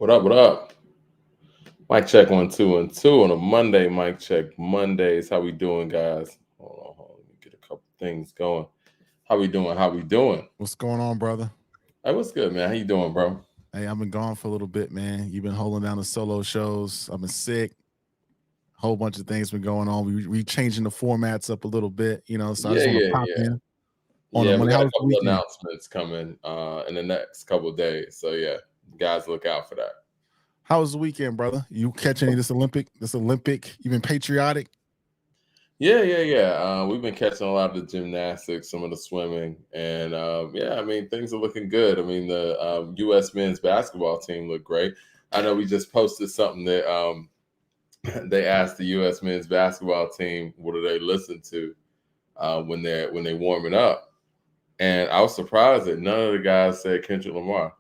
What up? What up? Mic check 1 2 1 2 on a Monday. Mic check Mondays. How we doing, guys? Hold on. Let me get a couple things going. How we doing? How we doing? What's going on, brother? Hey, what's good, man? How you doing, bro? Hey, I've been gone for a little bit, man. You've been holding down the solo shows. I've been sick. Whole bunch of things been going on. We changing the formats up a little bit, so I Yeah, just want to yeah, pop yeah. in on the Yeah, we Monday. got How a was the couple of weekend? announcements coming in the next couple of days. So yeah, guys, look out for that. How was the weekend, brother? You catch any of this Olympic? You been patriotic? Yeah. We've been catching a lot of the gymnastics, some of the swimming, and yeah, I mean things are looking good. I mean the U.S. men's basketball team look great. I know we just posted something that they asked the U.S. men's basketball team what do they listen to when they warming up, and I was surprised that none of the guys said Kendrick Lamar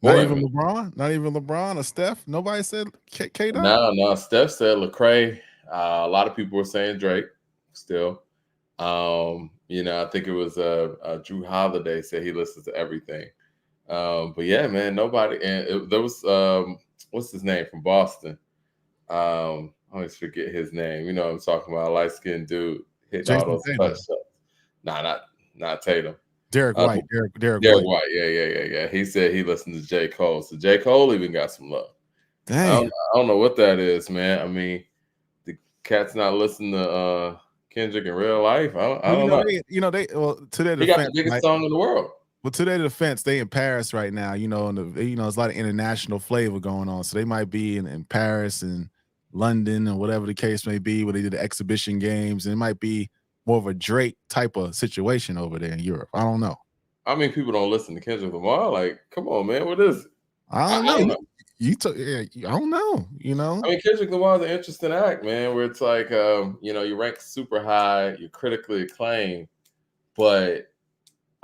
Not or even Eminem. LeBron? Not even LeBron or Steph? Nobody said K-Dot? No. Steph said Lecrae. A lot of people were saying Drake still. I think it was Drew Holiday said he listens to everything. But yeah, man, nobody. And there was what's his name from Boston? I always forget his name. You know what I'm talking about, a light skinned dude hitting all Jason those Tatum. touch shots. Nah, not Tatum. Derek Uh, White. Derek Derek White. White. Yeah. He said he listened to J. Cole. So J. Cole even got some love. Dang. I don't know what that is, man. I mean, the cat's not listening to Kendrick in real life. I Well, don't know. to their He got the defense, biggest right? song in the world. Well, to their defense, they in Paris right now, and there's a lot of international flavor going on. So they might be in Paris and London and whatever the case may be, where they did the exhibition games, and it might be more of a Drake type of situation over there in Europe. I don't know. I mean, people don't listen to Kendrick Lamar. Like, come on, man, what is it? I don't I know. don't know. I don't know. I mean, Kendrick Lamar is an interesting act, man, where it's like, you rank super high, you're critically acclaimed, but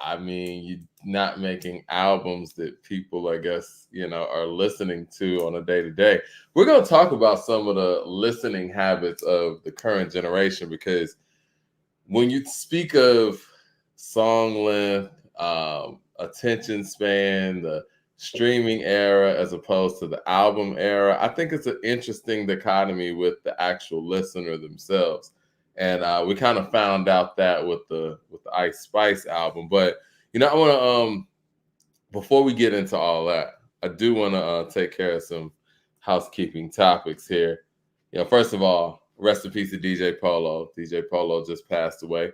I mean, you're not making albums that people, I guess, are listening to on a day to day. We're going to talk about some of the listening habits of the current generation because when you speak of song length, attention span, the streaming era as opposed to the album era, I think it's an interesting dichotomy with the actual listener themselves. And we kind of found out that with the Ice Spice album. But I want to before we get into all that, I do want to take care of some housekeeping topics here. First of all, rest in peace to DJ Polo. DJ Polo just passed away.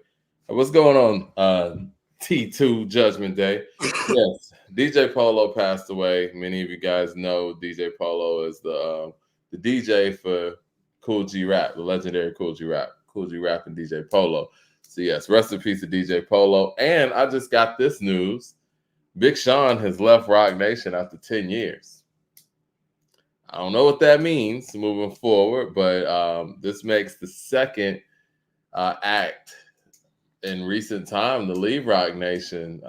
What's going on? T2 Judgment Day. Yes, DJ Polo passed away. Many of you guys know DJ Polo is the DJ for Cool G Rap, the legendary Cool G Rap and DJ Polo. So yes, rest in peace to DJ Polo. And I just got this news. Big Sean has left Rock Nation after 10 years. I don't know what that means moving forward, but this makes the second act in recent time to leave Rock Nation.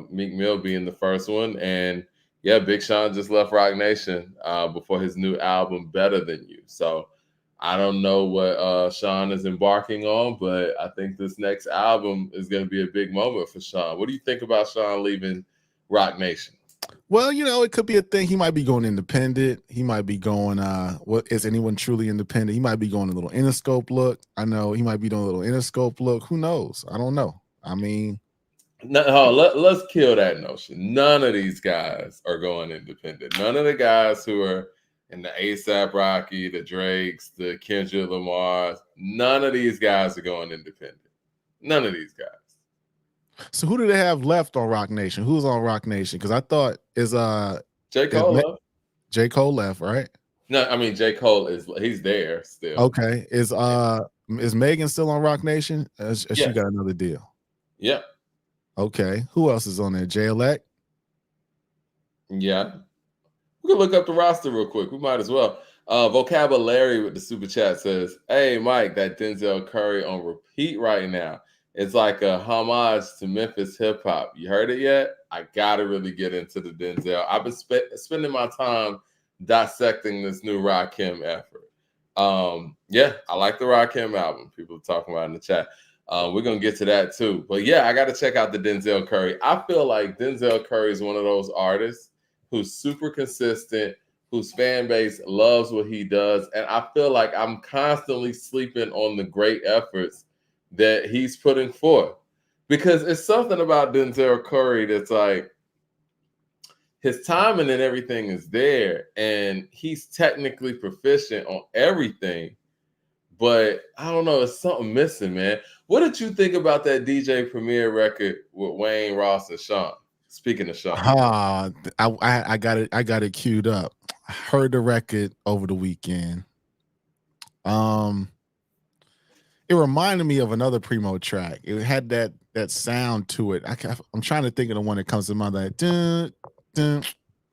Meek Mill being the first one. And yeah, Big Sean just left Rock Nation before his new album, Better Than You. So I don't know what Sean is embarking on, but I think this next album is going to be a big moment for Sean. What do you think about Sean leaving Rock Nation? Well, it could be a thing. He might be going independent. He might be going, what is anyone truly independent? He might be going a little Interscope look. I know he might be doing a little Interscope look. Who knows? I don't know. I mean, no, let's kill that notion. None of these guys are going independent. None of the guys who are in the ASAP Rocky, the Drakes, the Kendrick Lamars, none of these guys are going independent. None of these guys. So who do they have left on Rock Nation? Who's on Rock Nation? Because I thought J. Cole left. J. Cole left, right? No, I mean J. Cole he's there still. Okay. Is Megan still on Rock Nation? Yes. She got another deal. Yep. Okay. Who else is on there? J-Elect? Yeah. We can look up the roster real quick. We might as well. Vocabulary with the super chat says, "Hey Mike, that Denzel Curry on repeat right now. It's like a homage to Memphis hip hop. You heard it yet? I gotta really get into the Denzel. I've been spending my time dissecting this new Rakim effort. Yeah, I like the Rakim album. People are talking about it in the chat. We're gonna get to that too. But yeah, I gotta check out the Denzel Curry. I feel like Denzel Curry is one of those artists who's super consistent, whose fan base loves what he does. And I feel like I'm constantly sleeping on the great efforts that he's putting forth. Because it's something about Denzel Curry that's like, his timing and everything is there, and he's technically proficient on everything. But I don't know, it's something missing, man. What did you think about that DJ Premier record with Wayne, Ross, and Sean? Speaking of Sean, I got it. I got it queued up. I heard the record over the weekend. It reminded me of another Primo track. It had that sound to it. I'm trying to think of the one that comes to mind, like dun, dun,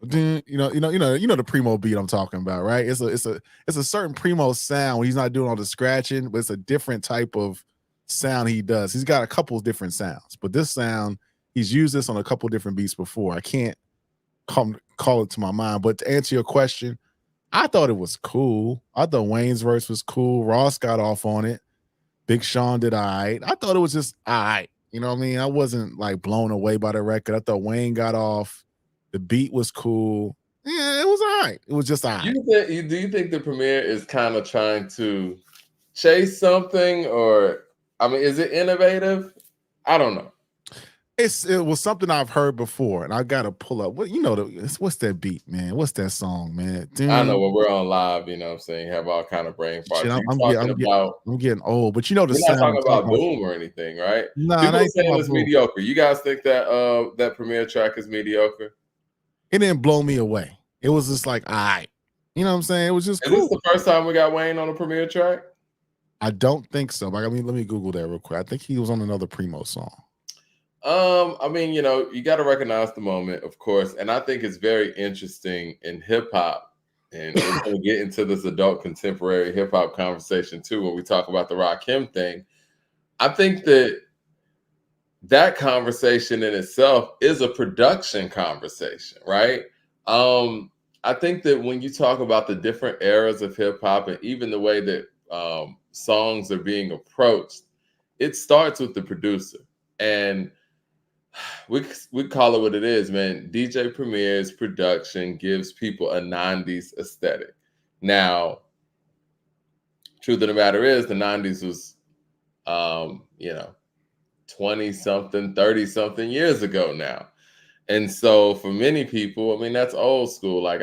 dun, you know the Primo beat I'm talking about, right? It's a certain Primo sound when he's not doing all the scratching, but it's a different type of sound he does. He's got a couple of different sounds, but this sound, he's used this on a couple of different beats before. I can't call it to my mind, but to answer your question, I thought it was cool. I thought Wayne's verse was cool. Ross got off on it. Big Sean did all right. I thought it was just all right. You know what I mean? I wasn't like blown away by the record. I thought Wayne got off. The beat was cool. Yeah, it was all right. It was just all right. do you think the Premier is kind of trying to chase something, or I mean, is it innovative? I don't know. It was something I've heard before, and I gotta pull up. What's that beat, man? What's that song, man? I know when we're on live, you know what I'm saying, have all kind of brain farts. Shit, I'm getting old, but the we're not sound. talking about Boom or anything, right? Nah, people are saying it's mediocre. You guys think that that Premier track is mediocre? It didn't blow me away. It was just like, all right. You know what I'm saying? It was just cool. Is this the first time we got Wayne on a Premier track? I don't think so. But let me Google that real quick. I think he was on another Primo song. I mean, you got to recognize the moment, of course, and I think it's very interesting in hip hop, and we're going to get into this adult contemporary hip hop conversation too when we talk about the Rakim thing. I think that conversation in itself is a production conversation, right? I think that when you talk about the different eras of hip hop and even the way that songs are being approached, it starts with the producer. And we call it what it is, man. DJ Premier's production gives people a 90s aesthetic. Now, truth of the matter is the 90s was 20-something, 30-something years ago now. And so for many people, I mean, that's old school. Like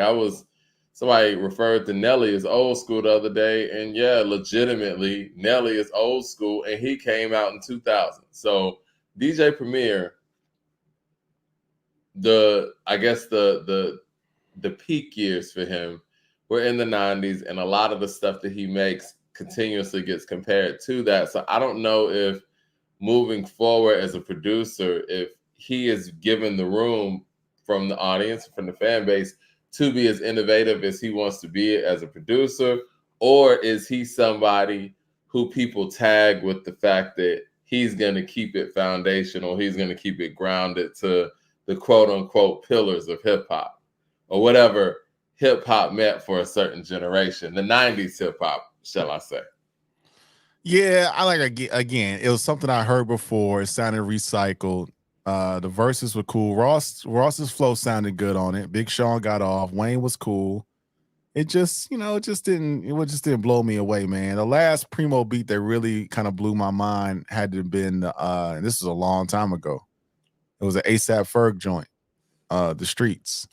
somebody referred to Nelly as old school the other day. And yeah, legitimately, Nelly is old school and he came out in 2000. So DJ Premier, the peak years for him were in the 90s, and a lot of the stuff that he makes continuously gets compared to that. So I don't know if moving forward as a producer, if he is given the room from the audience, from the fan base, to be as innovative as he wants to be as a producer, or is he somebody who people tag with the fact that he's going to keep it foundational, he's going to keep it grounded to the quote unquote pillars of hip hop, or whatever hip hop meant for a certain generation, the 90s hip hop, shall I say. Yeah, I like again, it was something I heard before. It sounded recycled. The verses were cool. Ross's flow sounded good on it. Big Sean got off. Wayne was cool. It just didn't blow me away, man. The last Primo beat that really kind of blew my mind had to have been and this was a long time ago. It was an ASAP Ferg joint, The Streets.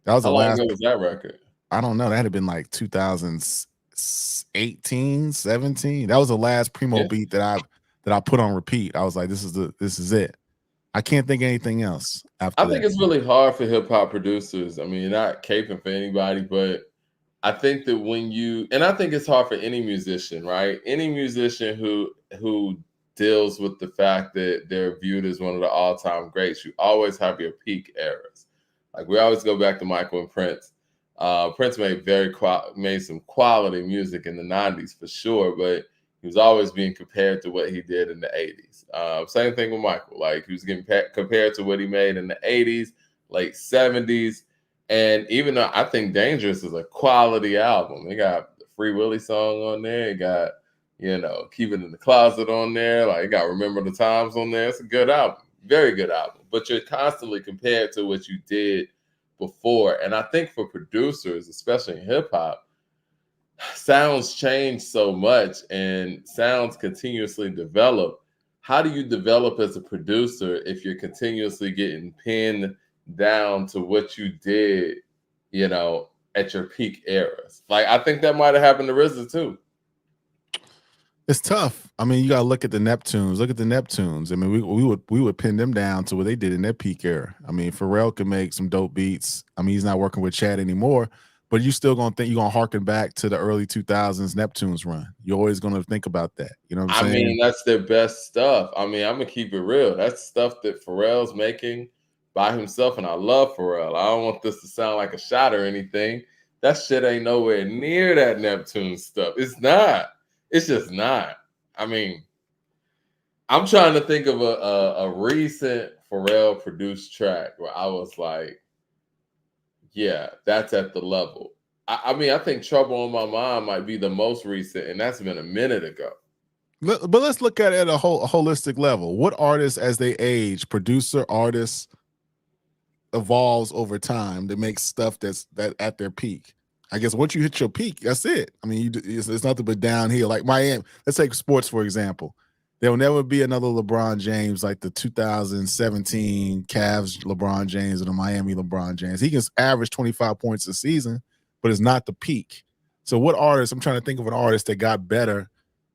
That was How the long last. ago was that record? I don't know. That had been like 2018, 17. That was the last Primo beat that I put on repeat. I was like, this is it. I can't think of anything else after that. I think it's really hard for hip hop producers. I mean, you're not caping for anybody, but I think that I think it's hard for any musician, right? Any musician who deals with the fact that they're viewed as one of the all-time greats, you always have your peak eras. Like we always go back to Michael and Prince. Prince made some quality music in the 90s for sure, but he was always being compared to what he did in the 80s. Same thing with Michael. Like he was getting compared to what he made in the 80s, late 70s. And even though I think Dangerous is a quality album, it got the Free Willy song on there. It got, Keep It in the Closet on there. Like it got Remember the Times on there. It's a good album. Very good album. But you're constantly compared to what you did before. And I think for producers, especially in hip hop, sounds change so much and sounds continuously develop. How do you develop as a producer if you're continuously getting pinned down to what you did, at your peak eras? Like, I think that might have happened to RZA too. It's tough. I mean, you gotta look at the Neptunes. Look at the Neptunes. I mean, we would pin them down to what they did in their peak era. I mean, Pharrell can make some dope beats. I mean, he's not working with Chad anymore, but you still gonna think you're gonna harken back to the early 2000s Neptunes run. You're always gonna think about that. You know what I'm saying? I mean, that's their best stuff. I mean, I'm gonna keep it real. That's stuff that Pharrell's making by himself, and I love Pharrell. I don't want this to sound like a shot or anything. That shit ain't nowhere near that Neptune stuff. It's not. It's just not. I mean, I'm trying to think of a recent Pharrell produced track where I was like, yeah, that's at the level. I mean, I think Trouble on My Mind might be the most recent, and that's been a minute ago. But let's look at it at a holistic level. What artists, as they age, producer, artists, evolves over time that makes stuff that at their peak? I guess once you hit your peak, that's it. I mean, it's nothing but downhill. Like Miami, let's take sports, for example. There will never be another LeBron James like the 2017 Cavs LeBron James or the Miami LeBron James. He can average 25 points a season, but it's not the peak. So what artists, I'm trying to think of an artist that got better.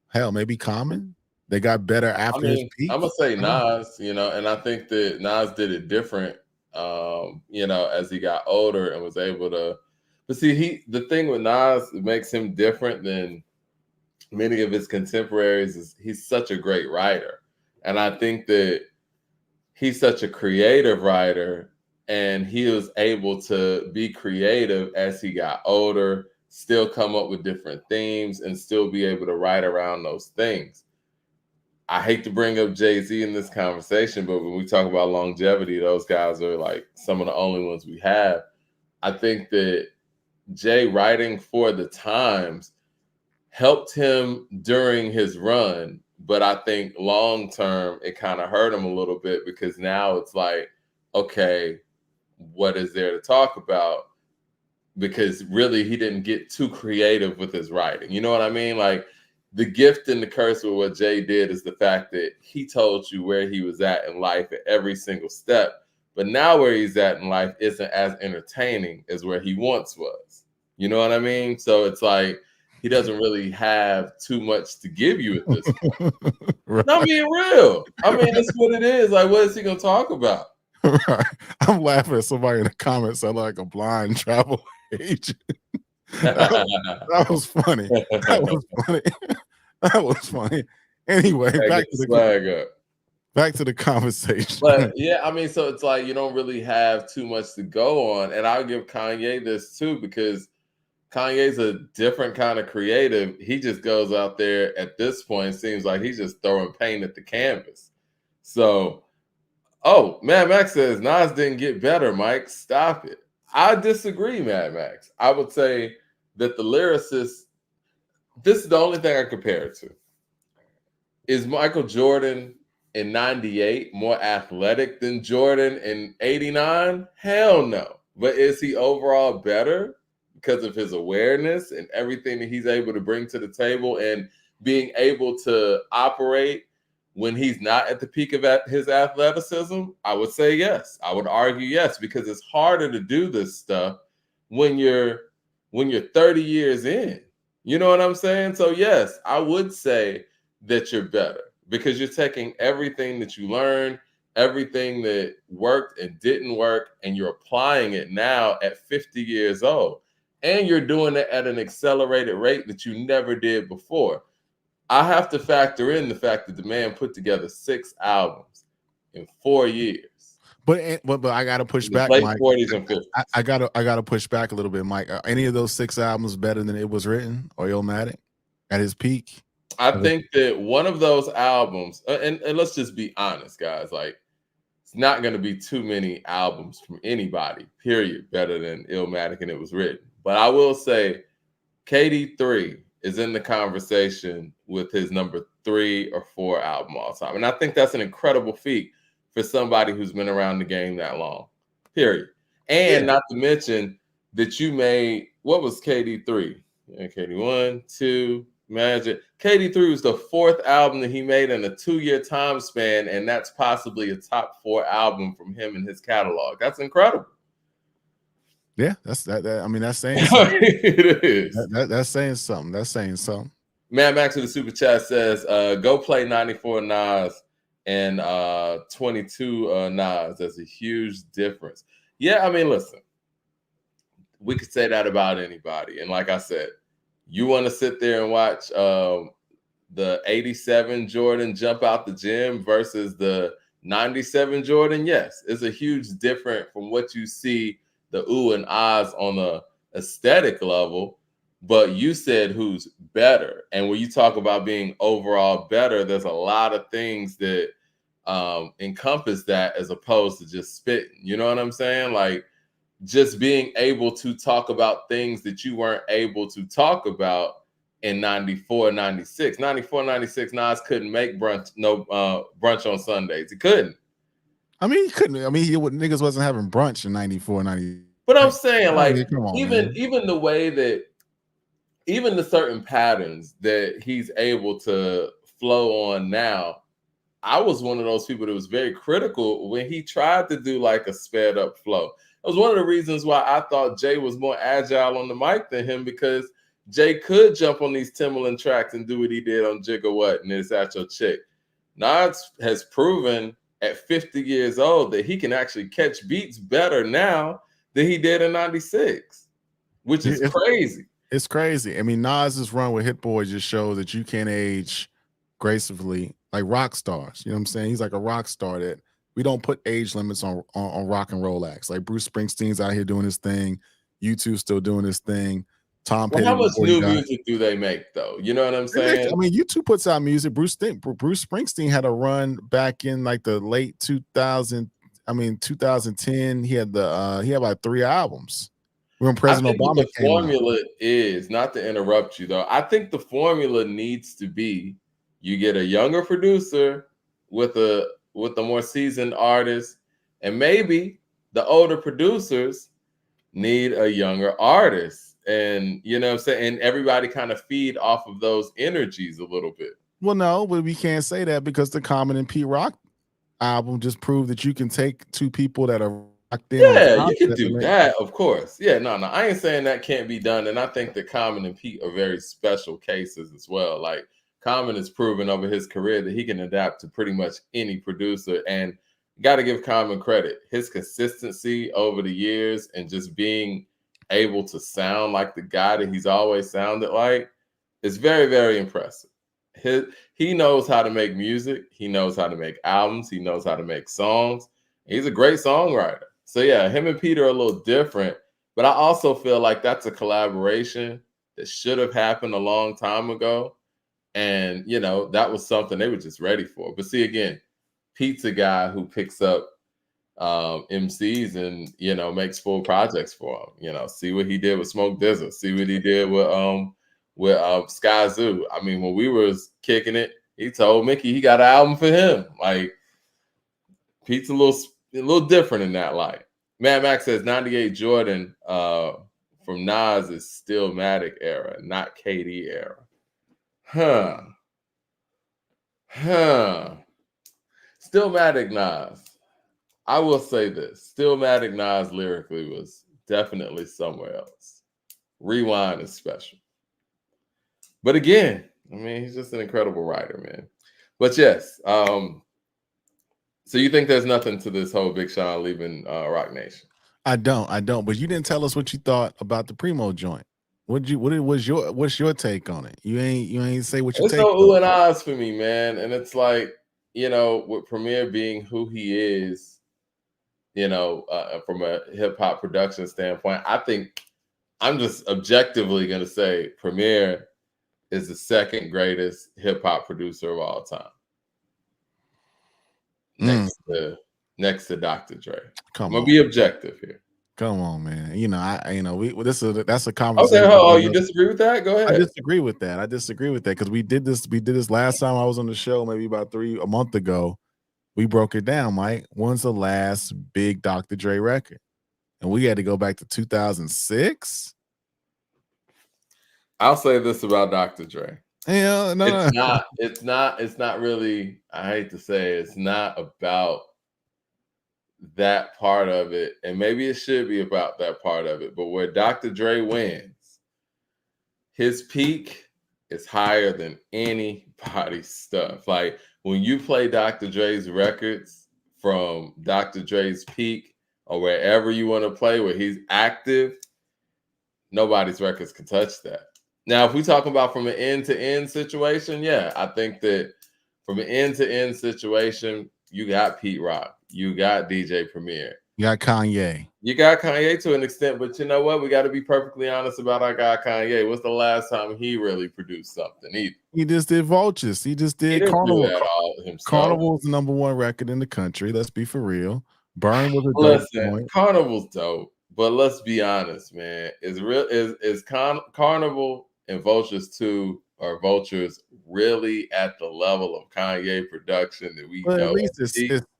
Hell, maybe Common. They got better after his peak. I'm going to say Nas, and I think that Nas did it different, as he got older and was able to. But see, the thing with Nas that makes him different than many of his contemporaries is he's such a great writer. And I think that he's such a creative writer, and he was able to be creative as he got older, still come up with different themes and still be able to write around those things. I hate to bring up Jay-Z in this conversation, but when we talk about longevity, those guys are like some of the only ones we have. I think that Jay writing for the times helped him during his run, but I think long term it kind of hurt him a little bit because now it's like, okay, what is there to talk about? Because really he didn't get too creative with his writing. You know what I mean? Like, the gift and the curse with what Jay did is the fact that he told you where he was at in life at every single step. But now where he's at in life isn't as entertaining as where he once was. You know what I mean? So it's like he doesn't really have too much to give you at this point. Right. No, I'm being real. I mean, that's what it is. Like, what is he going to talk about? Right. I'm laughing at somebody in the comments. I like a blind travel agent. That was funny. That was funny. That was funny. Anyway, back to the conversation. But yeah, I mean, so it's like you don't really have too much to go on. And I'll give Kanye this too, because Kanye's a different kind of creative. He just goes out there at this point, seems like he's just throwing paint at the canvas. So, Mad Max says Nas didn't get better, Mike. Stop it. I disagree, Mad Max. I would say that the lyricist, this is the only thing I compare it to. Is Michael Jordan in 98 more athletic than Jordan in 89? Hell no. But is he overall better because of his awareness and everything that he's able to bring to the table and being able to operate when he's not at the peak of his athleticism? I would say yes. I would argue yes, because it's harder to do this stuff when you're 30 years in. You know what I'm saying? So yes, I would say that you're better because you're taking everything that you learned, everything that worked and didn't work, and you're applying it now at 50 years old. And you're doing it at an accelerated rate that you never did before. I have to factor in the fact that the man put together 6 albums in 4 years. But I gotta push back, late Mike. 40s and 50s. I gotta push back a little bit, Mike. Are any of those 6 albums better than It Was Written or Illmatic at his peak? I think that one of those albums, and let's just be honest, guys, like it's not going to be too many albums from anybody, period, better than Illmatic and It Was Written. But I will say KD3 is in the conversation with his number 3 or 4 album all time. And I think that's an incredible feat for somebody who's been around the game that long, period. And not to mention that you made, what was KD3? Yeah, KD1, 2, Magic. KD3 was the 4th album that he made in a 2-year time span, and that's possibly a top 4 album from him in his catalog. That's incredible. Yeah, that's that. I mean, that's saying something. It is. That's saying something. That's saying something. Mad Max with the super chat says, go play 94 Nas and 22 Nas. That's a huge difference. Yeah, I mean, listen, we could say that about anybody. And like I said, you want to sit there and watch the 87 Jordan jump out the gym versus the 97 Jordan? Yes, it's a huge difference from what you see the ooh and ahs on the aesthetic level. But you said who's better. And when you talk about being overall better, there's a lot of things that encompass that as opposed to just spitting. You know what I'm saying? Like just being able to talk about things that you weren't able to talk about in 94, 96. 94, 96, Nas couldn't make brunch on Sundays. He couldn't. I mean, he couldn't. I mean, niggas wasn't having brunch in 94, 90. But I'm saying, like, on, even the way that, even the certain patterns that he's able to flow on now, I was one of those people that was very critical when he tried to do like a sped up flow. It was one of the reasons why I thought Jay was more agile on the mic than him, because Jay could jump on these Timbaland tracks and do what he did on Jigga What and It's At Your Chick. Nas has proven at 50 years old that he can actually catch beats better now than he did in 96, which is crazy. It's crazy. I mean, Nas's run with Hit Boy just shows that you can't age gracefully like rock stars. You know what I'm saying? He's like a rock star that we don't put age limits on rock and roll acts. Like Bruce Springsteen's out here doing his thing. U2's still doing his thing. Tom Petty. How much new music do they make, though? You know what I'm saying? I mean, U2 puts out music. Bruce Springsteen had a run back in like the late 2000. I mean, 2010. He had like 3 albums. When President Obama the formula is, not to interrupt you though, I think the formula needs to be you get a younger producer with a more seasoned artist, and maybe the older producers need a younger artist. And you know what I'm saying? And everybody kind of feed off of those energies a little bit. Well, no, but we can't say that because the Common and Pete Rock album just proved that you can take 2 people that are yeah, you can do that, of course. Yeah, no, I ain't saying that can't be done. And I think that Common and Pete are very special cases as well. Like Common has proven over his career that he can adapt to pretty much any producer. And got to give Common credit. His consistency over the years and just being able to sound like the guy that he's always sounded like is very, very impressive. He knows how to make music. He knows how to make albums. He knows how to make songs. He's a great songwriter. So yeah, him and Peter are a little different, but I also feel like that's a collaboration that should have happened a long time ago. And, you know, that was something they were just ready for. But see, again, Pete's a guy who picks up MCs and, you know, makes full projects for them. You know, see what he did with Smoke Dizzle. See what he did with Sky Zoo. I mean, when we was kicking it, he told Mickey he got an album for him. Like, Pete's a little different in that light. Mad Max says 98 Jordan from Nas is still Matic era, not KD era. Stillmatic Nas. I will say this. Stillmatic Nas lyrically was definitely somewhere else. Rewind is special. But again, I mean, he's just an incredible writer, man. But yes, so you think there's nothing to this whole Big Sean leaving Rock Nation? I don't. But you didn't tell us what you thought about the Primo joint. What's your take on it? You ain't say what you take. It's no ooh and ahs for me, man. And it's like, you know, with Premier being who he is, you know, from a hip hop production standpoint, I think I'm just objectively gonna say Premier is the second greatest hip hop producer of all time. Next to Dr. Dre. I'm gonna be objective here. Come on, man. You know, that's a conversation. Okay, oh, you disagree with that? Go ahead. I disagree with that because we did this last time I was on the show, maybe about a month ago. We broke it down, Mike. When's the last big Dr. Dre record? and we had to go back to 2006. I'll say this about Dr. Dre. Yeah, no. It's not really, I hate to say it's not about that part of it. And maybe it should be about that part of it. But where Dr. Dre wins, his peak is higher than anybody's stuff. Like when you play Dr. Dre's records from Dr. Dre's peak or wherever you want to play where he's active, nobody's records can touch that. Now, if we talk about from an end-to-end situation, yeah, I think that from an end-to-end situation, you got Pete Rock, you got DJ Premier, you got Kanye. You got Kanye to an extent, but you know what? We got to be perfectly honest about our guy Kanye. What's the last time he really produced something? He just did Vultures. He just did Carnival. Carnival's the #1 record in the country. Let's be for real. Burn was a dope point. Carnival's dope, but let's be honest, man. Carnival and Vultures 2 or Vultures really at the level of Kanye production that we know? At least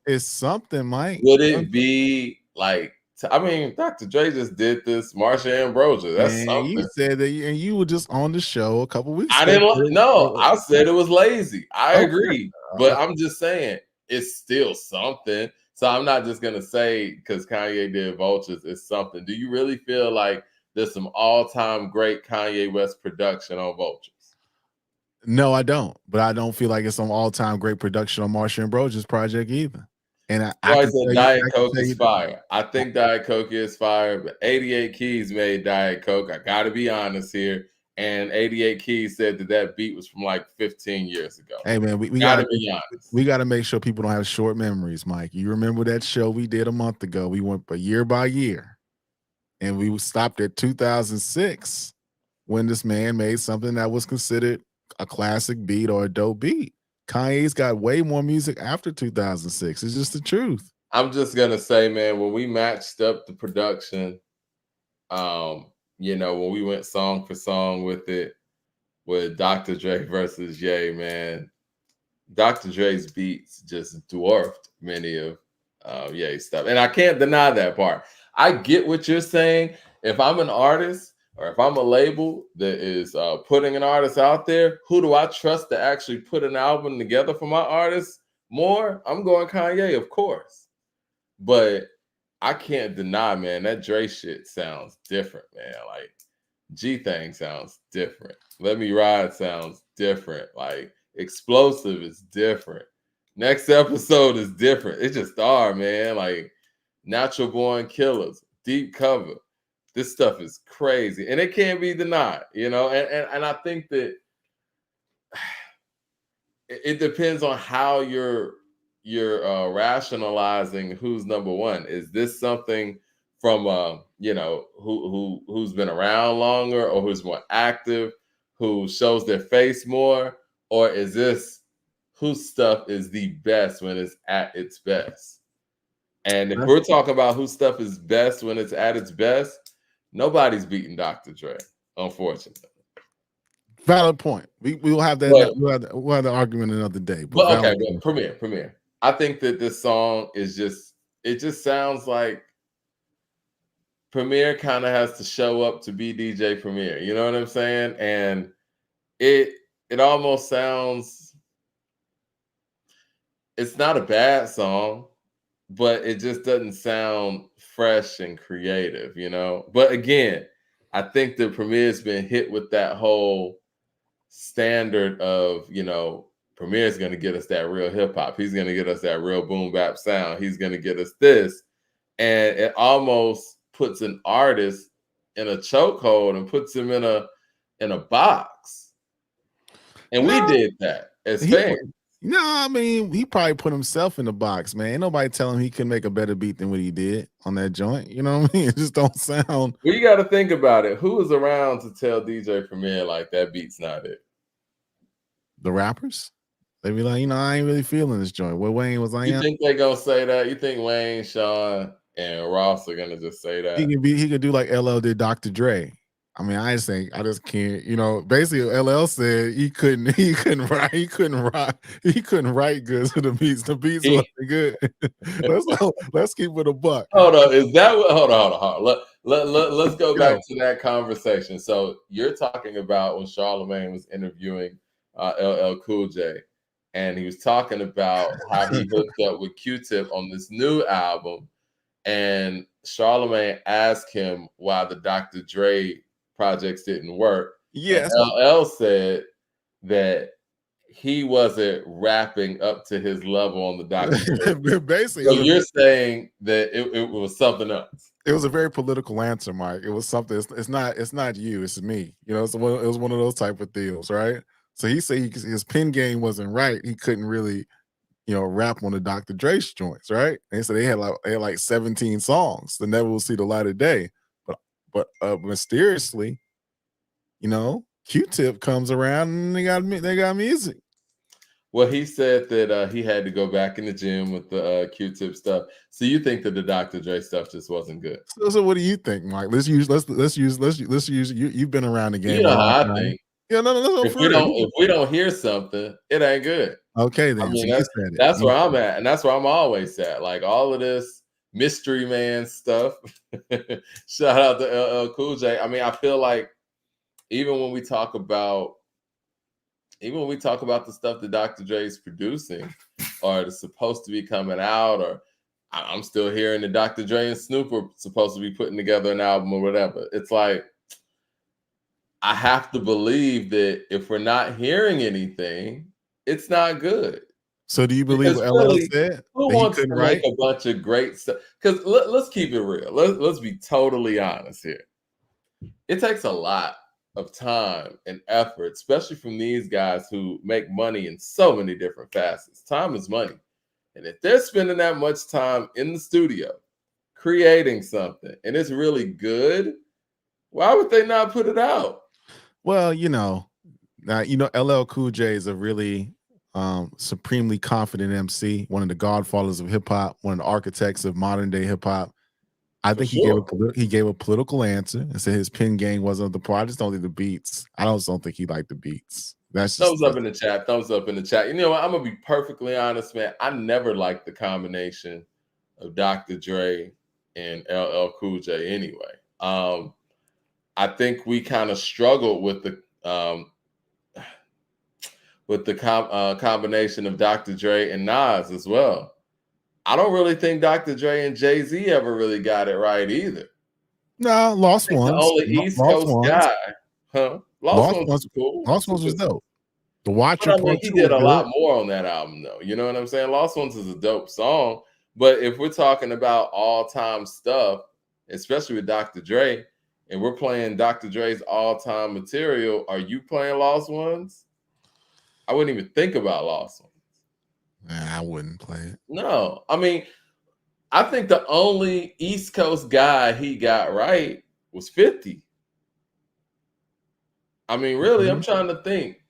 it's something, Mike. Would it be like? I mean, Dr. Dre just did this. Marsha Ambrosia. That's something. You said that, and you were just on the show a couple weeks ago. I didn't. No, I said it was lazy. I agree, but I'm just saying it's still something. So I'm not just gonna say because Kanye did Vultures, it's something. Do you really feel like there's some all-time great Kanye West production on Vultures? No, I don't. But I don't feel like it's some all-time great production on Marsha Ambrosia's project either. And I said Diet Coke is fire. I think Diet Coke is fire, but 88 Keys made Diet Coke. I got to be honest here. And 88 Keys said that beat was from like 15 years ago. Hey, man, we got to be honest. We got to make sure people don't have short memories, Mike. You remember that show we did a month ago? We went year by year, and we stopped at 2006 when this man made something that was considered a classic beat or a dope beat. Kanye's got way more music after 2006. It's just the truth. I'm just gonna say, man, when we matched up the production, when we went song for song with it, with Dr. Dre versus Ye, man, Dr. Dre's beats just dwarfed many of Ye's stuff, and I can't deny that part. I get what you're saying. If I'm an artist, or if I'm a label that is putting an artist out there, who do I trust to actually put an album together for my artist more? I'm going Kanye, of course. But I can't deny, man, that Dre shit sounds different, man. Like, G-Thing sounds different. Let Me Ride sounds different. Like, Explosive is different. Next Episode is different. It just are, man. Like, Natural Born Killers, Deep Cover. This stuff is crazy, and it can't be denied, And I think that it depends on how you're rationalizing who's #1. Is this something from who's been around longer, or who's more active, who shows their face more, or is this whose stuff is the best when it's at its best? And if we're talking about whose stuff is best when it's at its best, nobody's beating Dr. Dre, unfortunately. Valid point. We'll have that. We'll have the argument another day. But Premier. I think that this song is it just sounds like Premier kind of has to show up to be DJ Premier. You know what I'm saying? And it almost sounds. It's not a bad song, but it just doesn't sound fresh and creative, But again, I think the Premier's been hit with that whole standard of, Premier's going to get us that real hip hop. He's going to get us that real boom bap sound. He's going to get us this. And it almost puts an artist in a chokehold and puts him in a box. And we did that as fans. No, I mean, he probably put himself in the box, man. Ain't nobody telling him he couldn't make a better beat than what he did on that joint. You know what I mean? It just don't sound. Well, you got to think about it. Who was around to tell DJ Premier like that beat's not it? The rappers? They be like, I ain't really feeling this joint. Where Wayne was like, you think they gonna say that? You think Wayne, Sean, and Ross are gonna just say that? He could do like LL did Dr. Dre. I mean, I just can't, basically LL said he couldn't write good to the beats. The beats He, wasn't good. let's keep it a buck. hold on, is that what? Hold on. Let's go back Yo. to that conversation. So you're talking about when Charlemagne was interviewing LL Cool J, and he was talking about how he hooked up with Q-Tip on this new album, and Charlemagne asked him why the Dr. Dre projects didn't work, and Yes. LL said that he wasn't rapping up to his level on the Dr. Dre. Basically, So you're saying that it was something else. it was a very political answer, Mike. It was something. It's not you. It's me. It was one of those type of deals, right? So he said his pen game wasn't right. He couldn't really, rap on the Dr. Dre's joints, right? And so they had like 17 songs that never will see the light of day. But mysteriously, Q-Tip comes around and they got music. Well, he said that he had to go back in the gym with the Q-Tip stuff. So you think that the Dr. Dre stuff just wasn't good? So what do you think, Mike? Let's use you. You've been around the game. You know how I think. Yeah, no. If we don't hear something, it ain't good. Okay, then. I mean, So you said it. that's where I'm at, and that's where I'm always at. Like all of this mystery man stuff. Shout out to LL Cool J. I mean, I feel like even when we talk about the stuff that Dr. Dre is producing or it's supposed to be coming out, or I'm still hearing that Dr. Dre and Snoop are supposed to be putting together an album or whatever. It's like, I have to believe that if we're not hearing anything, it's not good. So do you believe what LL said? Who wants to make a bunch of great stuff? Because let's keep it real. Let's be totally honest here. It takes a lot of time and effort, especially from these guys who make money in so many different facets. Time is money. And if they're spending that much time in the studio creating something and it's really good, why would they not put it out? Well, now, LL Cool J is a really supremely confident MC, one of the godfathers of hip hop, one of the architects of modern day hip hop. I think he gave a political answer and said his pen game wasn't the part. I just don't think the beats. I don't think he liked the beats. That's just thumbs up in the chat. Thumbs up in the chat. You know what? I'm gonna be perfectly honest, man. I never liked the combination of Dr. Dre and LL Cool J. Anyway, I think we kind of struggled with the combination of Dr. Dre and Nas as well. I don't really think Dr. Dre and Jay-Z ever really got it right either. No, Lost Ones. The only East Coast guy, huh? Lost Ones was cool. Lost Ones was dope. The Watcher. I mean, he did a lot more on that album, though. You know what I'm saying? Lost Ones is a dope song. But if we're talking about all-time stuff, especially with Dr. Dre, and we're playing Dr. Dre's all-time material, are you playing Lost Ones? I wouldn't even think about Lost Ones. Nah, I wouldn't play it. No. I mean, I think the only East Coast guy he got right was 50. I mean, really, I'm trying to think.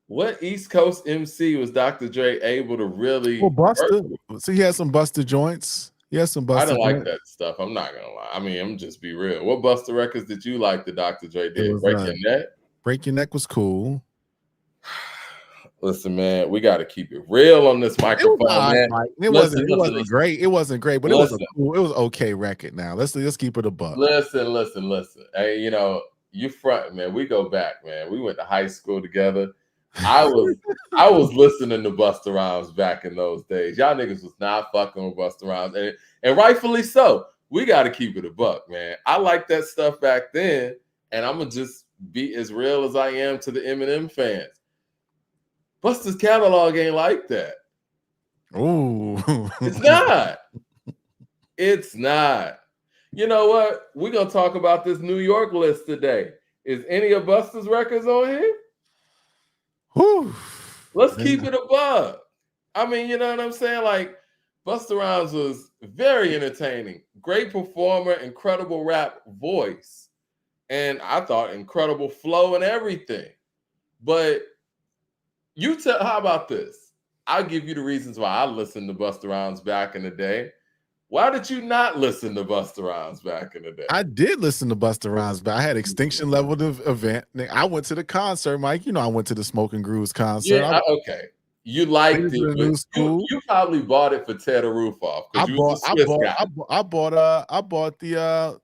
What East Coast MC was Dr. Dre able to really Busta? So he had some Busta joints. He had some Busta. I didn't like that stuff. I'm not gonna lie. I mean, I'm just be real. What Busta records did you like that Dr. Dre did? Break Your Neck? Break Your Neck was cool. Listen, man, we got to keep it real on this microphone, man. It wasn't great. It wasn't great, but it was it was okay record. Now let's keep it a buck. Listen. Hey, you front, man. We go back, man. We went to high school together. I was listening to Busta Rhymes back in those days. Y'all niggas was not fucking with Busta Rhymes, and rightfully so. We got to keep it a buck, man. I like that stuff back then, and I'm gonna just be as real as I am to the Eminem fans. Busta's catalog ain't like that. Ooh. It's not. It's not. You know what? We're going to talk about this New York list today. Is any of Busta's records on here? Whew. Let's keep it above. I mean, you know what I'm saying? Like, Busta Rhymes was very entertaining. Great performer, incredible rap voice. And I thought incredible flow and everything. But how about this? I'll give you the reasons why I listened to Busta Rhymes back in the day. Why did you not listen to Busta Rhymes back in the day? I did listen to Busta Rhymes, but I had Extinction Level event. I went to the concert, Mike. You know, I went to the Smoking Grooves concert. Yeah, okay. You liked it, but new school. you probably bought it for Tear the Roof Off because you was a Swiss guy. I bought the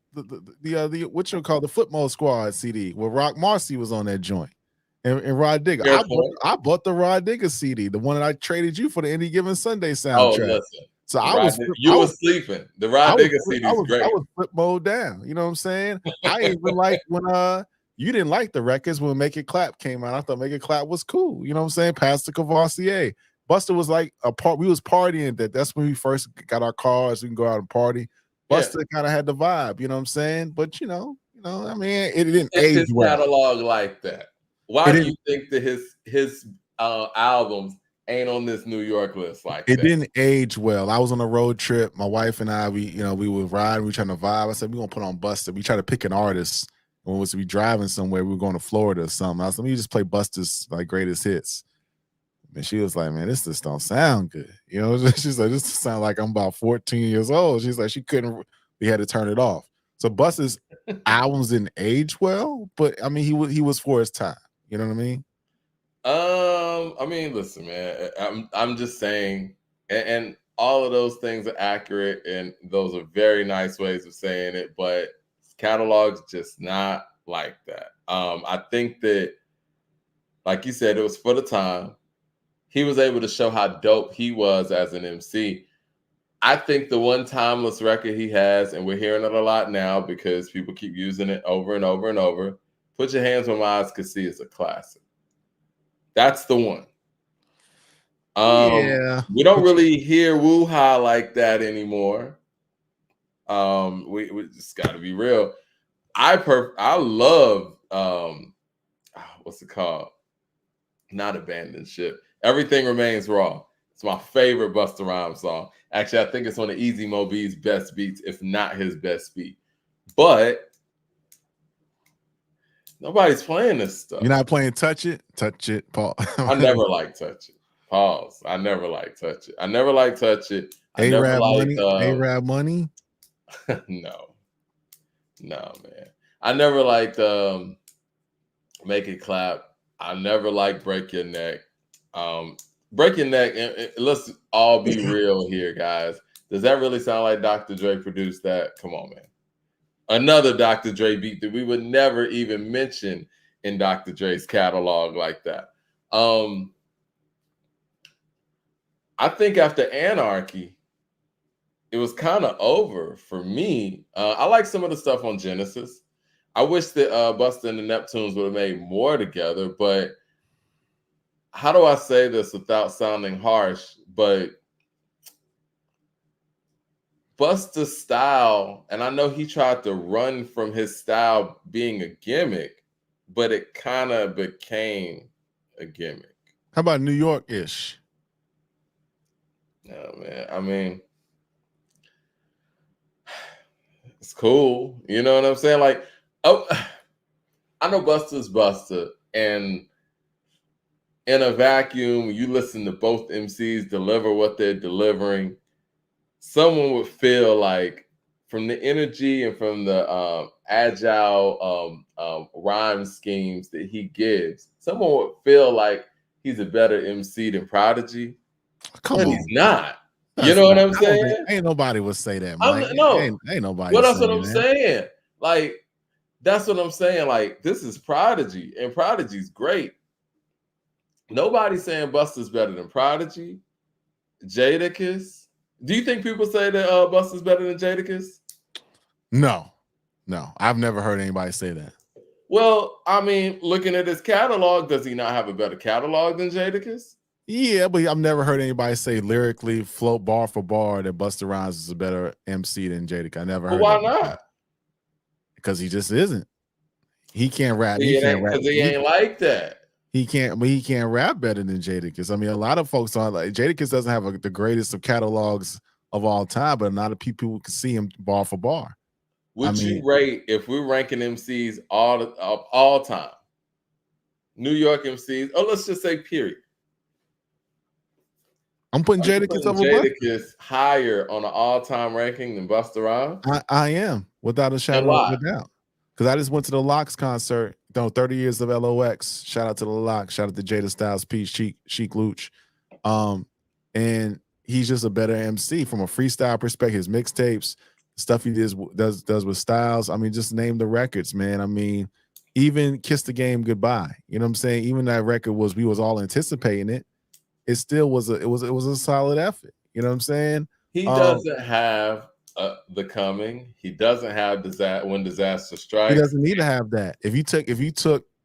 what you call the Flip Mode Squad CD where Rock Marcy was on that joint. And Rod Digger. I bought the Rod Digger CD, the one that I traded you for the Any Given Sunday soundtrack. Oh, listen. So you were sleeping. The Rod Digger CD is great. I was flip mode down. You know what I'm saying? I even like when you didn't like the records when Make It Clap came out. I thought Make It Clap was cool. You know what I'm saying? Pastor Cavassier. Busta was like we was partying that's when we first got our cars. We can go out and party. Busta kind of had the vibe, you know what I'm saying? But you know, I mean, it didn't age his well. Catalog like that. Why do you think that his albums ain't on this New York list like that? It didn't age well. I was on a road trip. My wife and I, we were riding, we were trying to vibe. I said, we're gonna put on Busta. We tried to pick an artist when we was driving somewhere. We were going to Florida or something. I was like, let me just play Busta's like greatest hits. And she was like, man, this just don't sound good. You know, she's like, this sound like I'm about 14 years old. She's like, we had to turn it off. So Busta's albums didn't age well, but I mean, he was for his time. You know what I mean? I mean, listen, man, I'm just saying, and all of those things are accurate, and those are very nice ways of saying it, but his catalog's just not like that. I think that, like you said, it was for the time. He was able to show how dope he was as an MC. I think the one timeless record he has, and we're hearing it a lot now because people keep using it over and over and over, Put Your Hands Where My Eyes Could See is a classic. That's the one. Yeah. We don't really hear woo-ha like that anymore. We just got to be real. I love what's it called? Not Abandoned Ship. Everything Remains Raw. It's my favorite Busta Rhymes song. Actually, I think it's one of Easy Mo B's best beats, if not his best beat. But nobody's playing this stuff. You're not playing Touch It? Touch It, Paul. I never liked Touch It. Pause. I never liked Touch It. I never liked Touch It. A-Rab Money? A-Rab Money? No, man. I never liked Make It Clap. I never liked Break Your Neck. Break Your Neck, and let's all be real here, guys. Does that really sound like Dr. Dre produced that? Come on, man. Another Dr. Dre beat that we would never even mention in Dr. Dre's catalog like that. I think after Anarchy, it was kind of over for me. I like some of the stuff on Genesis. I wish that Busta and the Neptunes would have made more together, but how do I say this without sounding harsh? But Busta's style, and I know he tried to run from his style being a gimmick, but it kind of became a gimmick. How about New York-ish? No, man. I mean, it's cool. You know what I'm saying? Like, oh, I know Busta's Busta, and in a vacuum, you listen to both MCs deliver what they're delivering, someone would feel like from the energy and from the agile rhyme schemes that he gives, someone would feel like he's a better MC than Prodigy. But he's not. You know what I'm saying? Ain't nobody would say that, Mike. Ain't nobody. Well, that's what I'm saying. Like, that's what I'm saying. Like, this is Prodigy, and Prodigy's great. Nobody's saying Busta's better than Prodigy, Jadakiss. Do you think people say that Busta's better than Jadakiss? No. I've never heard anybody say that. Well, I mean, looking at his catalog, does he not have a better catalog than Jadakiss? Yeah, but I've never heard anybody say lyrically, float bar for bar, that Busta Rhymes is a better MC than Jadakiss. I never heard. Why not? Because he just isn't. He can't rap. Because he ain't like that. He can't rap better than Jadakiss. I mean, a lot of folks are like, Jadakiss doesn't have the greatest of catalogs of all time, but a lot of people can see him bar for bar. Would you rate, if we're ranking MCs all time, New York MCs, or let's just say period, I'm putting Are you Jadakiss putting over Busta. Jadakiss higher on an all-time ranking than Busta Rhymes? I am, without a And shadow of why? a doubt. Because I just went to the Locks concert, 30 years of LOX. Shout out to the Locks. Shout out to Jada Styles P, Chic Luch. And he's just a better MC from a freestyle perspective. His mixtapes, stuff he does with Styles. I mean, just name the records, man. I mean, even Kiss the Game Goodbye. You know what I'm saying? Even that record we was all anticipating it. It still was a solid effort. You know what I'm saying? He doesn't have the coming. He doesn't have when disaster He strikes. doesn't need to have that. If you took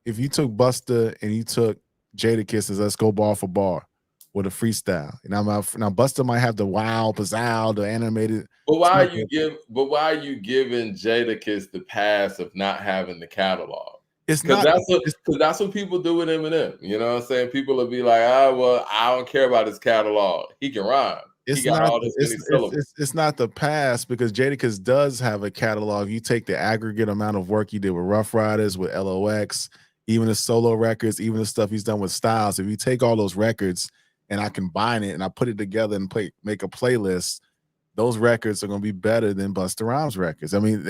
Busta and you took Jadakiss as Let's Go Bar for Bar with a freestyle, and now Busta might have the wow, pizzazz, the animated. But why are you giving Jadakiss the pass of not having the catalog? It's Because not that's what people do with Eminem. You know what I'm saying? People will be like, well, I don't care about his catalog. He can rhyme. He got all this many syllables. It's not the past, because Jadakiss does have a catalog. You take the aggregate amount of work he did with Rough Riders, with LOX, even the solo records, even the stuff he's done with Styles. If you take all those records and I combine it and I put it together and make a playlist, those records are going to be better than Busta Rhymes records. I mean,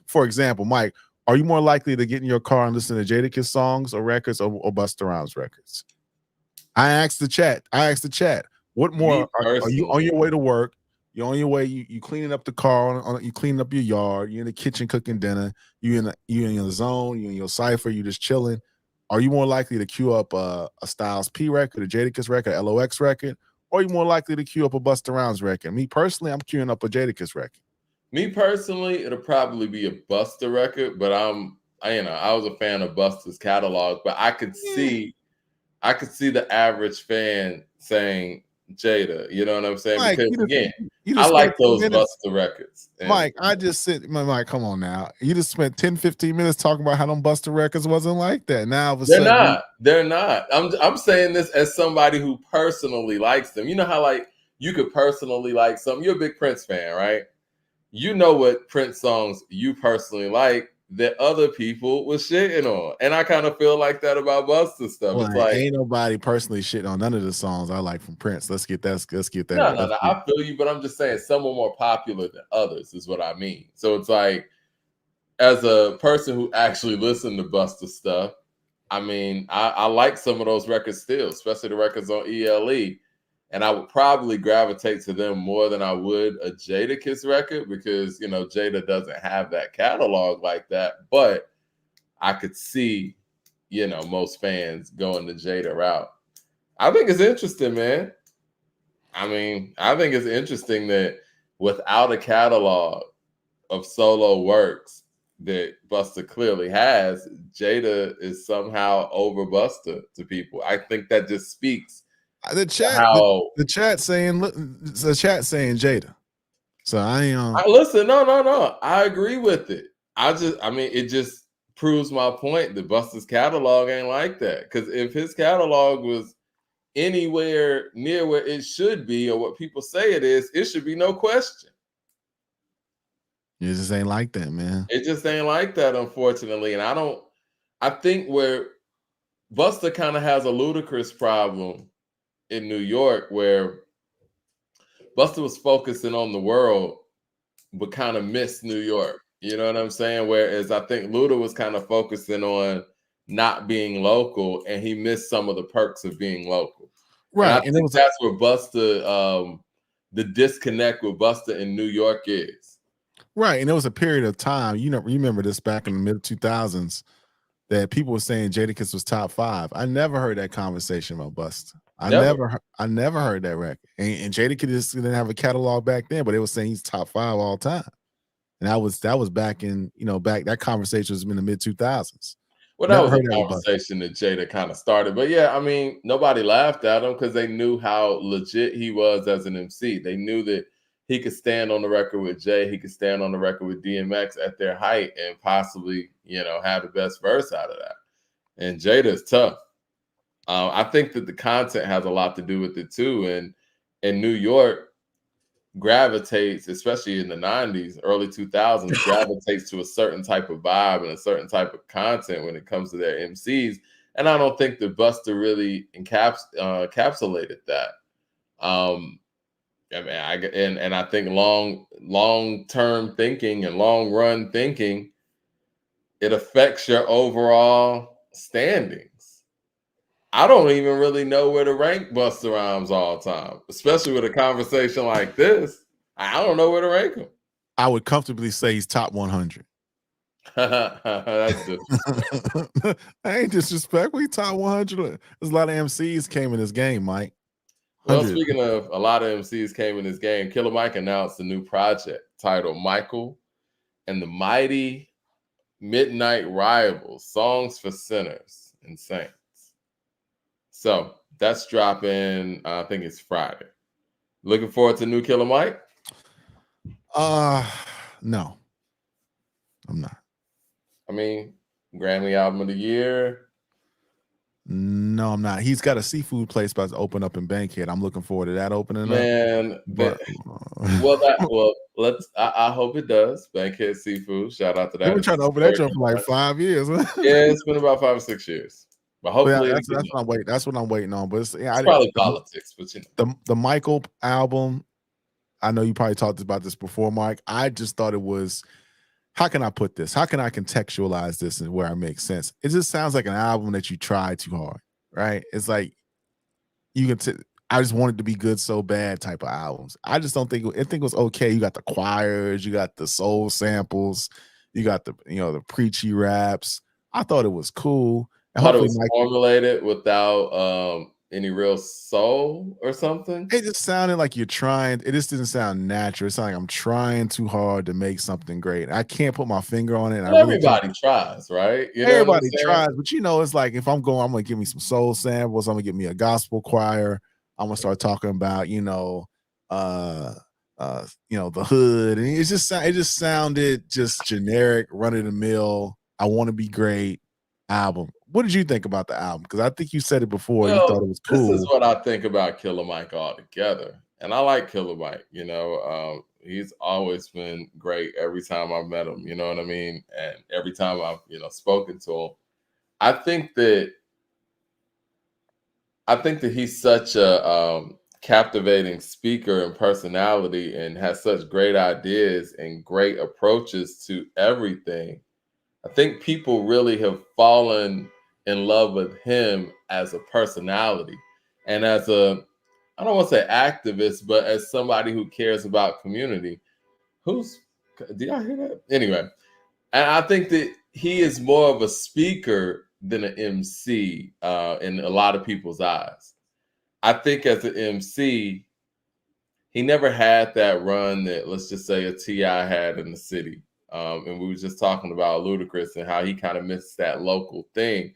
for example, Mike, are you more likely to get in your car and listen to Jadakiss songs or records or Busta Rhymes records? I asked the chat. What more are you on your way to work? You're on your way. You cleaning up the car. You cleaning up your yard. You're in the kitchen cooking dinner. You in your zone. You in your cipher. You just chilling. Are you more likely to queue up a Styles P record, a Jadakiss record, a LOX record, or are you more likely to queue up a Busta Rhymes record? Me personally, I'm queuing up a Jadakiss record. Me personally, it'll probably be a Busta record, but I was a fan of Busta's catalog, but I could see the average fan saying Jada. You know what I'm saying? Mike, because again, I like those Busta records. Mike, come on now. You just spent 10, 15 minutes talking about how them Busta records wasn't like that. Now all of a sudden, they're not. I'm saying this as somebody who personally likes them. You know how like you could personally like something. You're a big Prince fan, right? You know what Prince songs you personally like that other people was shitting on. And I kind of feel like that about Busta stuff. Well, it's like ain't nobody personally shitting on none of the songs I like from Prince. Let's get that. No. I feel you, but I'm just saying some are more popular than others is what I mean. So it's like, as a person who actually listened to Busta stuff, I mean, I like some of those records still, especially the records on ELE. And I would probably gravitate to them more than I would a Jadakiss record because, you know, Jada doesn't have that catalog like that. But I could see, you know, most fans going the Jada route. I think it's interesting, man. I mean, I think it's interesting that without a catalog of solo works that Busta clearly has, Jada is somehow over Busta to people. I think that just speaks the chat saying Jada. So listen, no. I agree with it. It just proves my point that Busta's catalog ain't like that. Because if his catalog was anywhere near where it should be or what people say it is, it should be no question. It just ain't like that, man. It just ain't like that, unfortunately. And I think where Busta kind of has a ludicrous problem in New York where Busta was focusing on the world, but kind of missed New York. You know what I'm saying? Whereas I think Luda was kind of focusing on not being local, and he missed some of the perks of being local. Right. And I think that's where Busta, the disconnect with Busta in New York is. Right. And there was a period of time, you remember this back in the mid 2000s, that people were saying Jadakiss was top 5. I never heard that conversation about Busta. I never heard that record. And Jadakiss didn't have a catalog back then, but they were saying he's top 5 all time. And that was back in, that conversation was in the mid 2000s. Well, that was a conversation that Jada kind of started. But yeah, I mean, nobody laughed at him because they knew how legit he was as an MC. They knew that he could stand on the record with Jay, he could stand on the record with DMX at their height and possibly, have the best verse out of that. And Jada is tough. I think that the content has a lot to do with it too. And in New York, gravitates, especially in the 90s, early 2000s, gravitates to a certain type of vibe and a certain type of content when it comes to their MCs. And I don't think that Busta really encapsulated that. I mean, and I think long term thinking and long run thinking, it affects your overall standings. I don't even really know where to rank Busta Rhymes all time, especially with a conversation like this. I don't know where to rank him. I would comfortably say he's top 100. That's disrespectful. I ain't disrespectful. He top 100. There's a lot of MCs came in this game, Mike. Well, speaking of a lot of MCs came in this game, Killer Mike announced a new project titled Michael and the Mighty Midnight Rivals, Songs for Sinners and Saints. So that's dropping, I think it's Friday. Looking forward to new Killer Mike? No. I'm not. I mean, Grammy Album of the Year. No, I'm not. He's got a seafood place about to open up in Bankhead. I'm looking forward to that opening Man, up. But I hope it does. Bankhead Seafood. Shout out to that. They've been trying to open that joint for like 5 years. Yeah, it's been about 5 or 6 years. But hopefully that's what I'm waiting. That's what I'm waiting on. But it's probably politics, but you know. The Michael album, I know you probably talked about this before, Mike. I just thought it was, how can I put this? How can I contextualize this and where I make sense? It just sounds like an album that you tried too hard, right? It's like I just wanted to be good so bad type of albums. I just don't think it was okay. You got the choirs, you got the soul samples, you got the the preachy raps. I thought it was cool. I thought it was formulated without any real soul or something. It just sounded like you're trying. It just didn't sound natural. It sounded like I'm trying too hard to make something great. I can't put my finger on it. Well, everybody tries, right? Everybody tries, but it's like if I'm going, I'm gonna give me some soul samples. I'm gonna give me a gospel choir. I'm gonna start talking about the hood, and it just sounded just generic, run of the mill. I want to be great album. What did you think about the album? Because I think you said it before. You thought it was cool. This is what I think about Killer Mike altogether, and I like Killer Mike. He's always been great every time I've met him. You know what I mean? And every time I've spoken to him, I think that he's such a captivating speaker and personality, and has such great ideas and great approaches to everything. I think people really have fallen in love with him as a personality and as I don't want to say activist, but as somebody who cares about community. Do y'all hear that? Anyway, and I think that he is more of a speaker than an MC in a lot of people's eyes. I think as an MC, he never had that run that, let's just say, a T.I. had in the city. And we were just talking about Ludacris and how he kind of missed that local thing.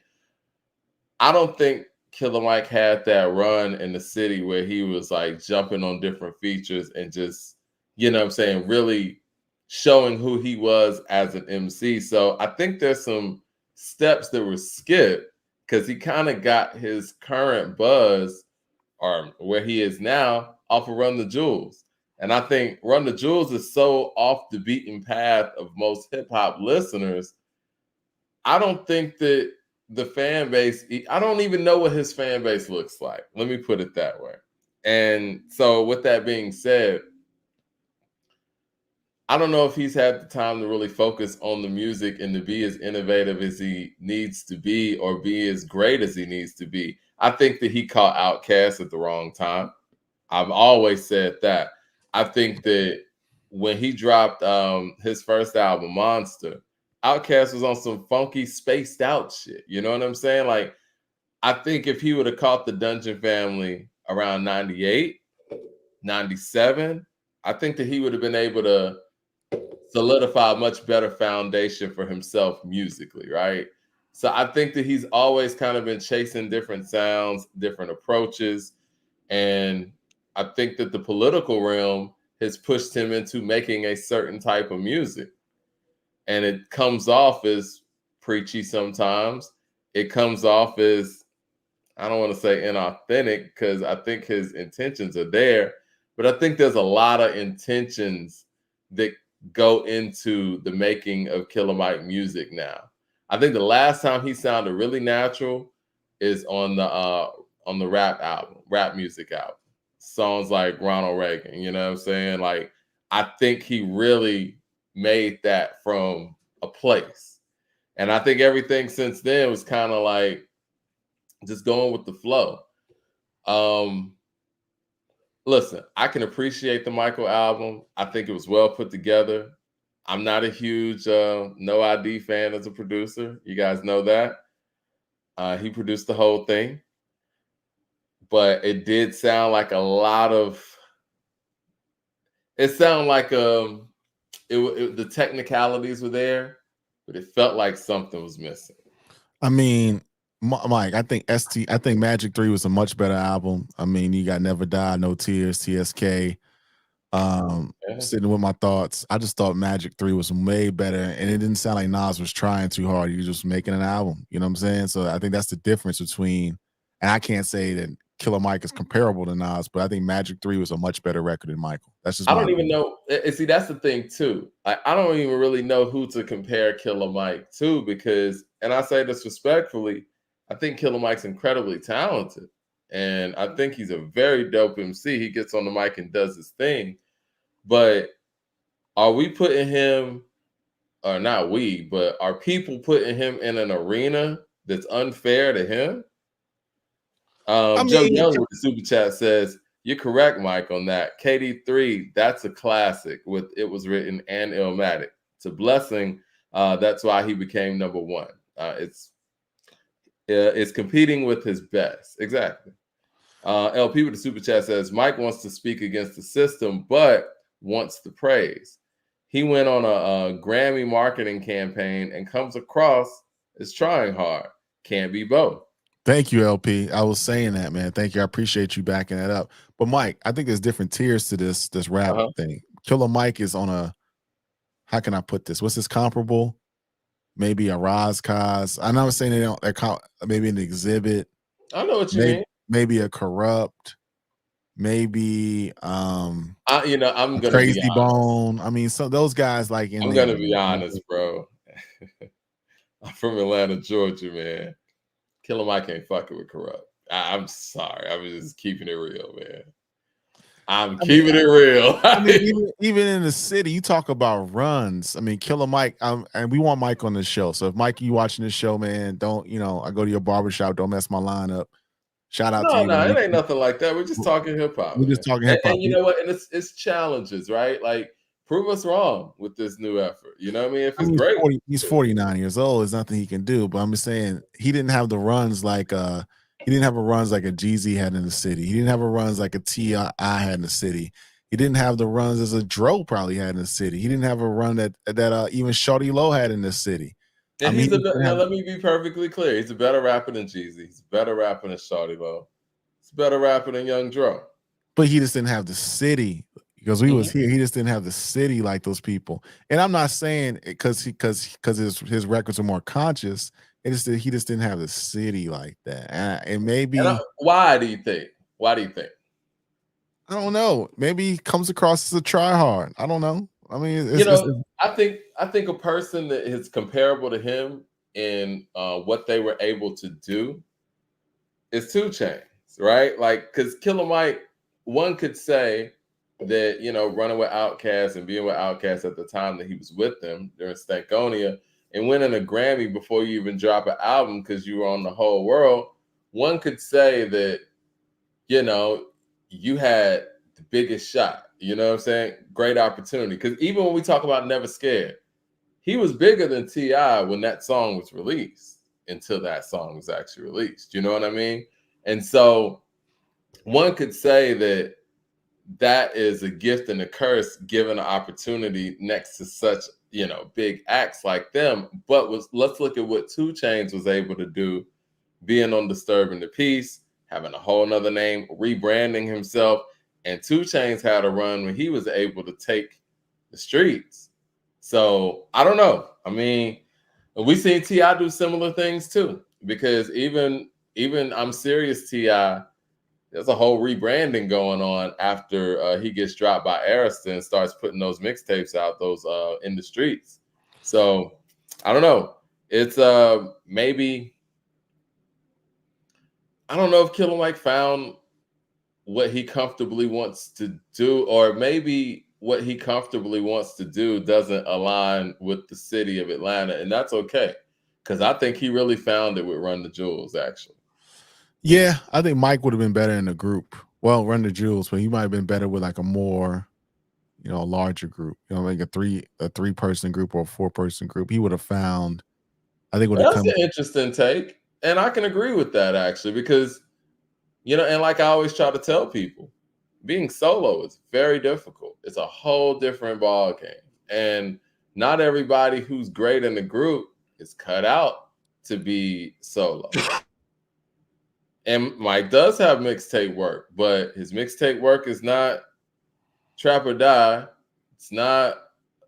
I don't think Killer Mike had that run in the city where he was like jumping on different features and just, really showing who he was as an MC. So I think there's some steps that were skipped because he kind of got his current buzz, or where he is now, off of Run the Jewels. And I think Run the Jewels is so off the beaten path of most hip hop listeners. I don't think that the fan base, I don't even know what his fan base looks like. Let me put it that way. And so with that being said, I don't know if he's had the time to really focus on the music and to be as innovative as he needs to be, or be as great as he needs to be. I think that he caught Outkast at the wrong time. I've always said that. I think that when he dropped his first album, Monster, Outkast was on some funky, spaced out shit. You know what I'm saying? Like, I think if he would have caught the Dungeon Family around 98, 97, I think that he would have been able to solidify a much better foundation for himself musically, right? So I think that he's always kind of been chasing different sounds, different approaches. And I think that the political realm has pushed him into making a certain type of music. And it comes off as preachy sometimes. It comes off as, I don't want to say inauthentic, because I think his intentions are there. But I think there's a lot of intentions that go into the making of Killer Mike music now. I think the last time he sounded really natural is on the rap album, rap music album. songs like Ronald Reagan. You know what I'm saying? Like, I think he really made that from a place. And I think everything since then was kind of like just going with the flow. Listen, I can appreciate the Michael album. I think it was well put together. I'm not a huge No ID fan as a producer. You guys know that. He produced the whole thing. But it did sound like a lot of. It sounded like the technicalities were there, but it felt like something was missing. I mean, Mike, I think Magic 3 was a much better album. I mean, you got Never Die, No Tears, TSK. Sitting with my thoughts, I just thought Magic 3 was way better, and it didn't sound like Nas was trying too hard. He was just making an album. You know what I'm saying? So I think that's the difference between, and I can't say that Killer Mike is comparable to Nas, but I think Magic 3 was a much better record than Michael. That's just I don't even know. See, that's the thing too. I don't even really know who to compare Killer Mike to, because, and I say this respectfully, I think Killer Mike's incredibly talented, and I think he's a very dope MC. He gets on the mic and does his thing. But are we putting him, or not we, but are people putting him in an arena that's unfair to him? Joe Young with the super chat says, "You're correct, Mike, on that. KD3, that's a classic with It Was Written and Illmatic. It's a blessing. That's why he became number one. It's competing with his best." Exactly. LP with the super chat says, "Mike wants to speak against the system, but wants the praise. He went on a Grammy marketing campaign and comes across as trying hard. Can't be both." Thank you, LP. I was saying that, man. Thank you. I appreciate you backing that up. But Mike, I think there's different tiers to this rap thing. Killer Mike is on a, how can I put this? What's this comparable? Maybe a Rozcaz. I know I'm saying they're maybe an Exhibit. I know what you mean. Maybe a Corrupt. Maybe I'm gonna Crazy be Bone. I mean, so those guys like I'm gonna be honest, bro. I'm from Atlanta, Georgia, man. Killer Mike ain't fucking with Corrupt. I'm sorry. I'm just keeping it real, man. I'm keeping it real. I mean, even in the city, you talk about runs. I mean, Killer Mike, and we want Mike on the show. So if Mike, you watching this show, man, don't, I go to your barbershop, don't mess my line up. Shout out to you. No, it ain't nothing like that. We're just talking hip hop. We're just talking hip hop. And you know what? And it's challenges, right? Like, prove us wrong with this new effort. You know what I mean? If it's great. He's 49 years old. There's nothing he can do. But I'm just saying, he didn't have the runs like he didn't have a runs like a Jeezy had in the city. He didn't have a runs like a T.I. had in the city. He didn't have the runs as a Dro probably had in the city. He didn't have a run that even Shorty Low had in the city. And let me be perfectly clear. He's a better rapper than Jeezy. He's a better rapper than Shorty Low. He's a better rapper than Young Dro. But he just didn't have the city. Because we was here, he just didn't have the city like those people. And I'm not saying because his records are more conscious. It's that he just didn't have the city like that. And maybe why do you think? Why do you think? I don't know. Maybe he comes across as a try hard. I don't know. I mean, I think a person that is comparable to him in what they were able to do is 2 Chainz, right? Like, because Killer Mike, one could say that, running with Outkast and being with Outkast at the time that he was with them during Stankonia and winning a Grammy before you even drop an album because you were on the whole world, one could say that, you had the biggest shot. You know what I'm saying? Great opportunity. Because even when we talk about Never Scared, he was bigger than T.I. when that song was released until that song was actually released. You know what I mean? And so one could say that is a gift and a curse given an opportunity next to such, big acts like them. But let's look at what 2 Chainz was able to do, being on Disturbing the Peace, having a whole nother name, rebranding himself. And 2 Chainz had a run when he was able to take the streets. So I don't know. I mean, we seen T.I. do similar things too, because even I'm Serious T.I., there's a whole rebranding going on after he gets dropped by Arista and starts putting those mixtapes out, those in the streets. So I don't know. It's maybe, I don't know if Killer Mike found what he comfortably wants to do, or maybe what he comfortably wants to do doesn't align with the city of Atlanta, and that's okay. Because I think he really found it with Run the Jewels, actually. Yeah, I think Mike would have been better in a group. Well, Run the Jewels, but he might have been better with like a more, a larger group. Like a three person group or a 4-person group. He would have found. I think would have That's come. an interesting take, and I can agree with that actually, because and like I always try to tell people, being solo is very difficult. It's a whole different ball game, and not everybody who's great in the group is cut out to be solo. And Mike does have mixtape work, but his mixtape work is not Trap or Die. It's not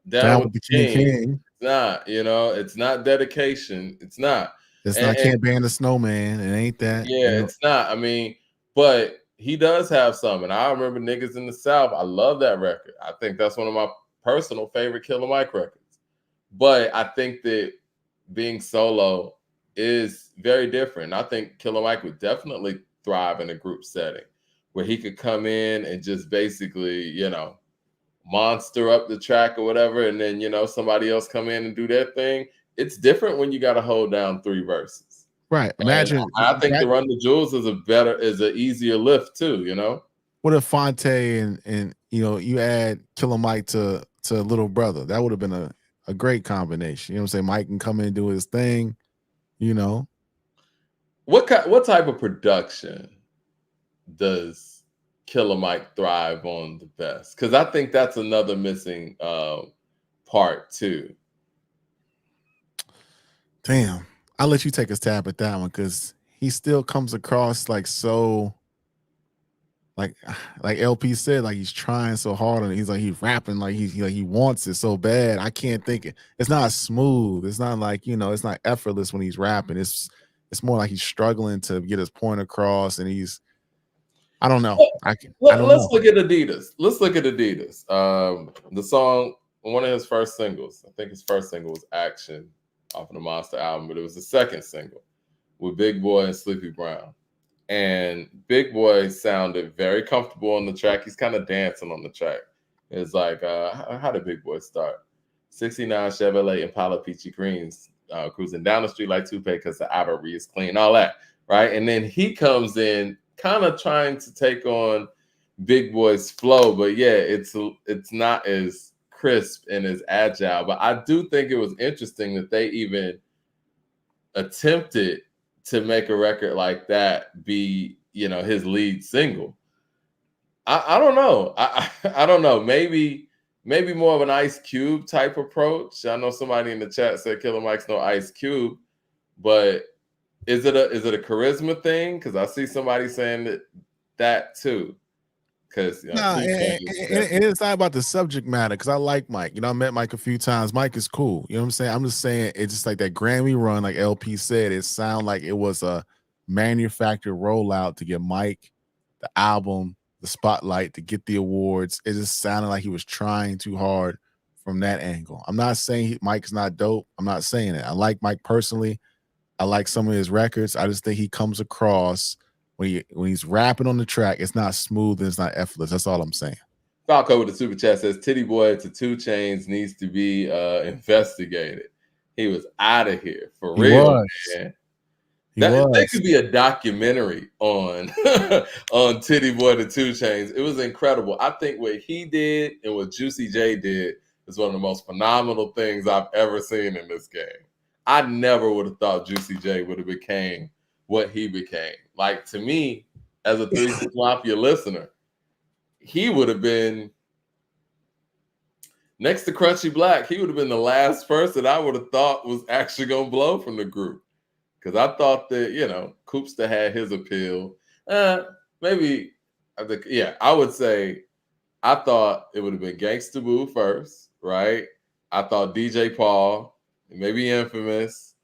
Down with the King. It's not, it's not Dedication. It's not. It's not Can't Ban the Snowman. It ain't that. Yeah, it's not. I mean, but he does have some. And I remember Niggas in the South. I love that record. I think that's one of my personal favorite Killer Mike records. But I think that being solo is very different. I think Killer Mike would definitely thrive in a group setting where he could come in and just basically, monster up the track or whatever, and then somebody else come in and do their thing. It's different when you got to hold down 3 verses. Right. Imagine. And I think the Run the Jewels is an easier lift too. What if Fonte and you add Killer Mike to Little Brother? That would have been a great combination. You know what I'm saying? Mike can come in and do his thing. What type of production does Killer Mike thrive on the best? Because I think that's another missing part too. Damn, I'll let you take a stab at that one because he still comes across like so. Like LP said, like he's trying so hard and he's rapping like he wants it so bad. I can't think it. It's not smooth. It's not like it's not effortless when he's rapping. It's more like he's struggling to get his point across, and I don't know. Let's look at Adidas. Let's look at Adidas. The song, one of his first singles. I think his first single was Action off of the Monster album, but it was the second single with Big Boy and Sleepy Brown. And Big Boy sounded very comfortable on the track. He's kind of dancing on the track. It's like, how did Big Boy start? 69 Chevrolet Impala Peachy Greens, cruising down the street like Toupe because the Ivory is clean, all that, right? And then he comes in kind of trying to take on Big Boy's flow, but yeah, it's not as crisp and as agile. But I do think it was interesting that they even attempted to make a record like that be, his lead single. I don't know. I don't know. Maybe more of an Ice Cube type approach. I know somebody in the chat said Killer Mike's no Ice Cube, but is it a charisma thing? Because I see somebody saying that too. Because it's not about the subject matter. Because I like Mike. I met Mike a few times. Mike is cool. You know what I'm saying? I'm just saying it's just like that Grammy run, like LP said. It sounded like it was a manufactured rollout to get Mike the album, the spotlight, to get the awards. It just sounded like he was trying too hard from that angle. I'm not saying Mike's not dope. I'm not saying it. I like Mike personally. I like some of his records. I just think he comes across when he's rapping on the track, it's not smooth and it's not effortless. That's all I'm saying. Falco with the super chat says Titty Boy to 2 Chainz needs to be investigated. He was out of here for real, man. That could be a documentary on on Titty Boy to 2 Chainz. It was incredible. I think what he did and what Juicy J did is one of the most phenomenal things I've ever seen in this game. I never would have thought Juicy J would have became what he became. Like, to me, as a 3 6 Mafia listener, he would have been next to Crunchy Black. He would have been the last person I would have thought was actually going to blow from the group. Because I thought that, Koopsta had his appeal. Maybe, I would say I thought it would have been Gangsta Boo first, right? I thought DJ Paul, maybe Infamous,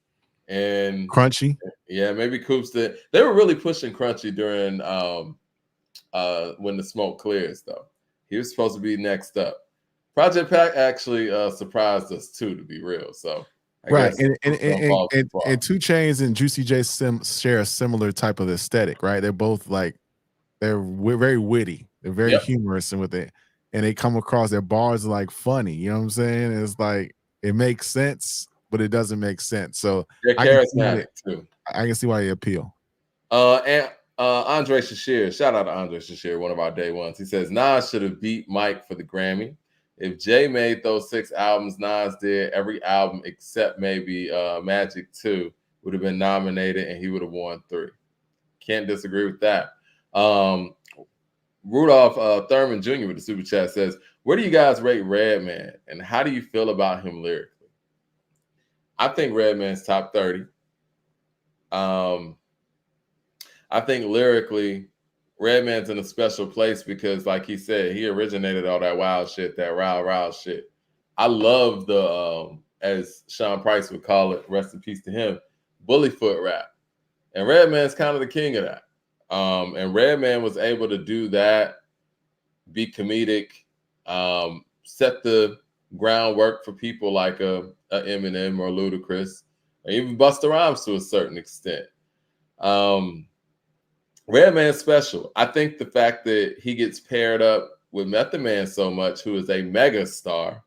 and Crunchy. Yeah, maybe Koopsta. They were really pushing Crunchy during When the Smoke Clears, though. He was supposed to be next up. Project Pack actually surprised us too, to be real. So right, and 2 Chainz and Juicy J share a similar type of aesthetic, right? They're both like they're very witty. They're very Yep. humorous and with it, and they come across their bars like funny. You know what I'm saying? It's like it makes sense, but it doesn't make sense. So They're I can see charismatic too. I can see why they appeal. And Andre Shashir, shout out to Andre Shashir, one of our day ones. He says Nas should have beat Mike for the Grammy. If Jay made those 6 albums Nas did, every album except maybe Magic 2 would have been nominated and he would have won 3. Can't disagree with that. Rudolph Thurman Jr. with the super chat says, where do you guys rate Redman and how do you feel about him lyrically? I think Redman's top 30. I think lyrically, Redman's in a special place because, like he said, he originated all that wild shit, that rah shit. I love the, as Sean Price would call it, rest in peace to him, bully foot rap. And Redman's kind of the king of that. And Redman was able to do that, be comedic, set the groundwork for people like a Eminem or Ludacris, or even Busta Rhymes to a certain extent. Redman's special. I think the fact that he gets paired up with Method Man so much, who is a mega star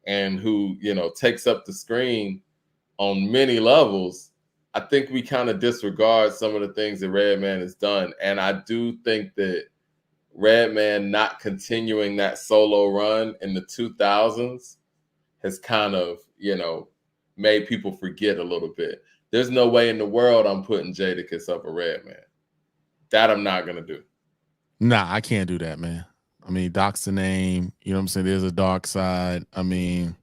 and who, you know, takes up the screen on many levels, I think we kind of disregard some of the things that Redman has done. And I do think that Redman not continuing that solo run in the 2000s has kind of, you know, made people forget a little bit. There's no way in the world I'm putting Jadakiss up a Redman. That I'm not going to do. Nah, I can't do that, man. I mean, Doc's the name. You know what I'm saying? There's a dark side. I mean,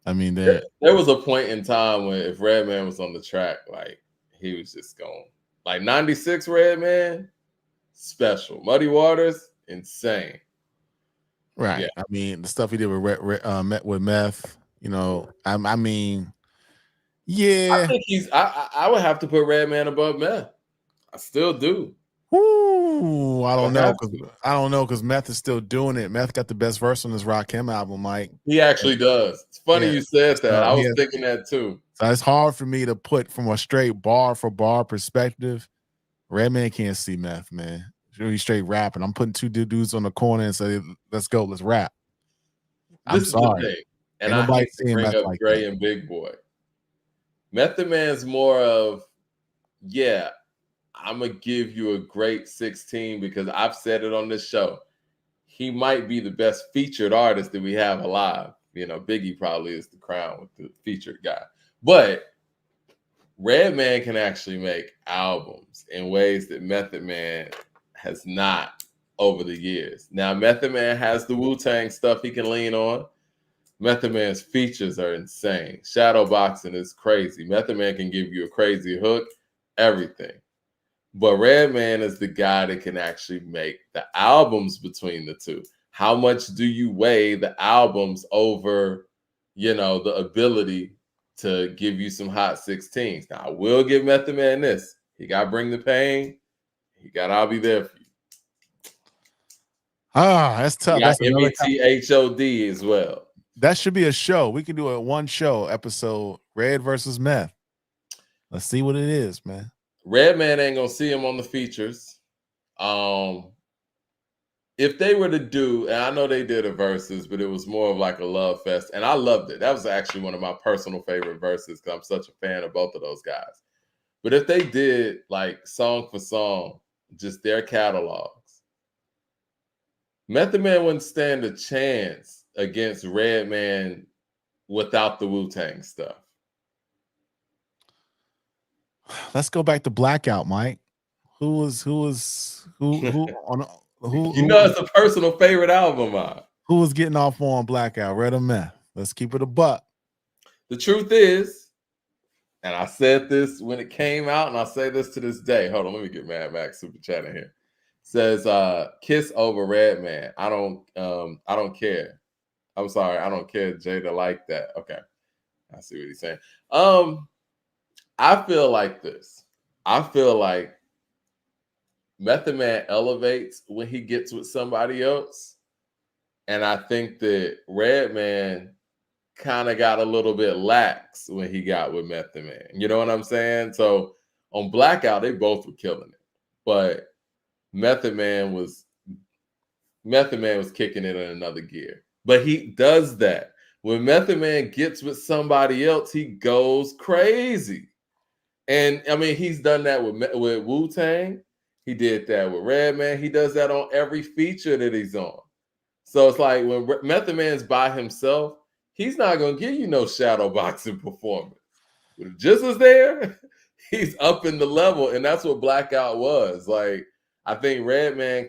there was a point in time when if Redman was on the track, like he was just going. Like 96 Redman, special. Muddy Waters, insane. Right. Yeah. I mean, the stuff he did with Meth, you know, I mean, yeah. I think I would have to put Redman above Meth. I still do. Ooh, I don't know because Meth is still doing it. Meth got the best verse on this Rakim album, Mike. He actually does. It's funny you said that. I was thinking that too. So it's hard for me to put from a straight bar for bar perspective. Redman can't see Meth, man. Really straight rapping. I'm putting 2 dudes on the corner and say, "Let's go, let's rap." I'm sorry. The thing. And I hate to bring up like Dre and Big Boy. Method Man's more of, yeah, I'm going to give you a great 16 because I've said it on this show. He might be the best featured artist that we have alive. You know, Biggie probably is the crown with the featured guy. But Redman can actually make albums in ways that Method Man has not over the years. Now, Method Man has the Wu-Tang stuff he can lean on. Method Man's features are insane. Shadow boxing is crazy. Method Man can give you a crazy hook, everything. But Redman is the guy that can actually make the albums between the two. How much do you weigh the albums over, you know, the ability to give you some hot 16s? Now, I will give Method Man this. He got Bring the Pain. He got I'll Be There For You. That's tough. That's METHOD as well. That should be a show. We can do a one show episode, Red versus Meth. Let's see what it is, man. Redman ain't gonna see him on the features. If they were to do, and I know they did a verses, but it was more of like a love fest, and I loved it. That was actually one of my personal favorite verses because I'm such a fan of both of those guys. But if they did like song for song, just their catalogs, Method Man wouldn't stand a chance against Redman without the Wu-Tang stuff. Let's go back to Blackout, Mike. Who on who? You know, it's a personal favorite album, man. Who was getting off on Blackout, Red or Meth? Let's keep it a buck. The truth is, and I said this when it came out, and I say this to this day. Hold on, let me get Mad Max super chat in here. Says Kiss over Redman. I don't care. I'm sorry, I don't care, Jada, like that. Okay. I see what he's saying. I feel like this. I feel like Method Man elevates when he gets with somebody else. And I think that Redman kind of got a little bit lax when he got with Method Man. You know what I'm saying? So on Blackout, they both were killing it. But Method Man was kicking it in another gear. But he does that. When Method Man gets with somebody else, he goes crazy. And I mean, he's done that with Wu-Tang. He did that with Redman. He does that on every feature that he's on. So it's like when Method Man's by himself, he's not going to give you no shadow boxing performance. But if Just is there, he's up in the level. And that's what Blackout was. Like, I think Redman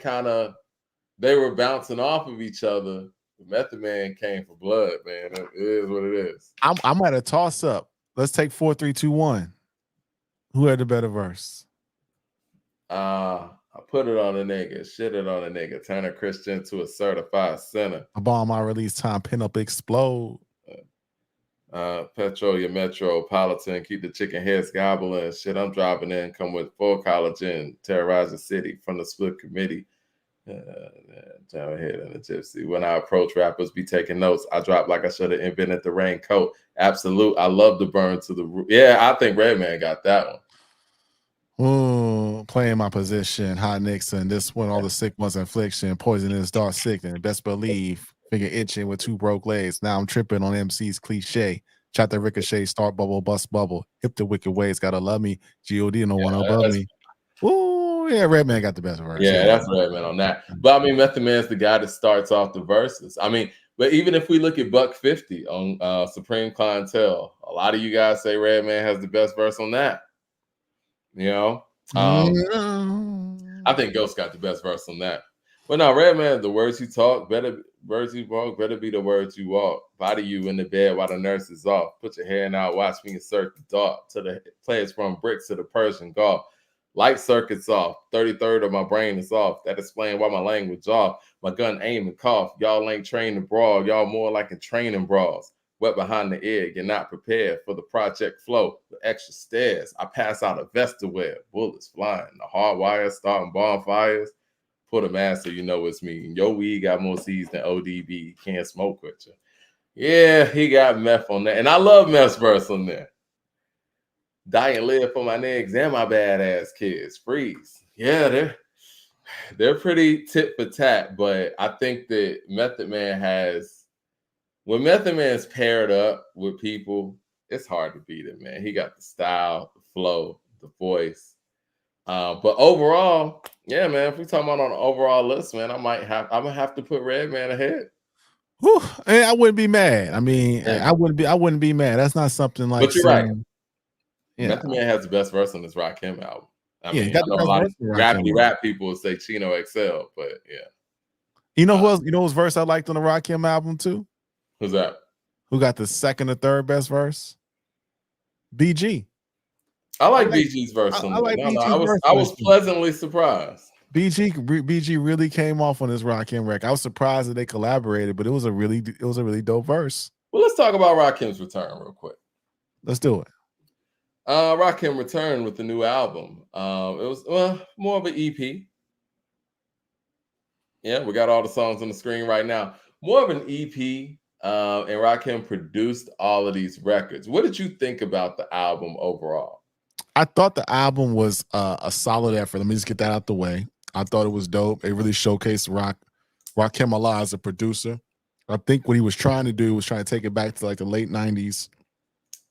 they were bouncing off of each other. Method Man came for blood, man. It is what it is. I'm at a toss up. Let's take 4, 3, 2, 1. Who had the better verse? I put it on a nigga, shit it on a nigga, turn a Christian to a certified sinner. A bomb my release time, pin up explode. Petro, your metropolitan, keep the chicken heads gobbling. Shit, I'm dropping in, come with full collagen, terrorize the city from the split committee. Down here in the gypsy. When I approach rappers, be taking notes. I drop like I should have invented the raincoat. Absolute. I love the burn to the root. Yeah, I think Redman got that one. Ooh, playing my position, hot Nixon. This one, all the sick ones, infliction, poisonous, dark sickening. Best believe, finger itching with 2 broke legs. Now I'm tripping on MC's cliche. Shot the ricochet, start bubble, bust bubble. Hip the wicked ways, gotta love me. God, no one above me. Ooh, yeah, Redman got the best verse. Yeah, that's Redman on that. But I mean, Method Man's the guy that starts off the verses. I mean, but even if we look at Buck 50 on Supreme Clientele, a lot of you guys say Redman has the best verse on that. You know, I think Ghost got the best verse on that. But now, Redman, the words you talk, better be the words you walk. Body you in the bed while the nurse is off. Put your hand out, watch me insert the dart to the players from bricks to the Persian Gulf. Light circuits off. 33rd of my brain is off. That explains why my language off. My gun aim and cough. Y'all ain't trained to brawl. Y'all more like in training brawls. Wet behind the egg. You're not prepared for the project flow. The extra stairs. I pass out a vest to wear. Bullets flying. The hard wires starting bonfires. Put a mask so you know it's me. And your weed got more seeds than ODB. Can't smoke with you. Yeah, he got meth on that. And I love Meth's verse on there. Die and live for my niggas and my badass kids. Freeze. Yeah, they're pretty tit for tat, but I think that Method Man when Method Man's paired up with people, it's hard to beat it, man. He got the style, the flow, the voice. But overall, yeah, man, if we're talking about on an overall list, man, I'm gonna have to put Redman ahead. Whew, I wouldn't be mad. I mean, yeah. I wouldn't be mad. That's not something like. But you're right. Yeah. Method Man has the best verse on this Rakim album. I mean, I know a lot of rap people will say Chino XL, but yeah. You know whose verse I liked on the Rakim album too? Who's that? Who got the second or third best verse? BG. I like BG's verse. I was pleasantly surprised. BG really came off on this Rakim record. I was surprised that they collaborated, but it was a really dope verse. Well, let's talk about Rakim's return real quick. Let's do it. Rakim returned with the new album. It was more of an EP. Yeah, we got all the songs on the screen right now. More of an EP. And Rakim produced all of these records. What did you think about the album overall? I thought the album was a solid effort. Let me just get that out the way. I thought it was dope. It really showcased Rakim Allah as a producer. I think what he was trying to do was trying to take it back to like the late 90s.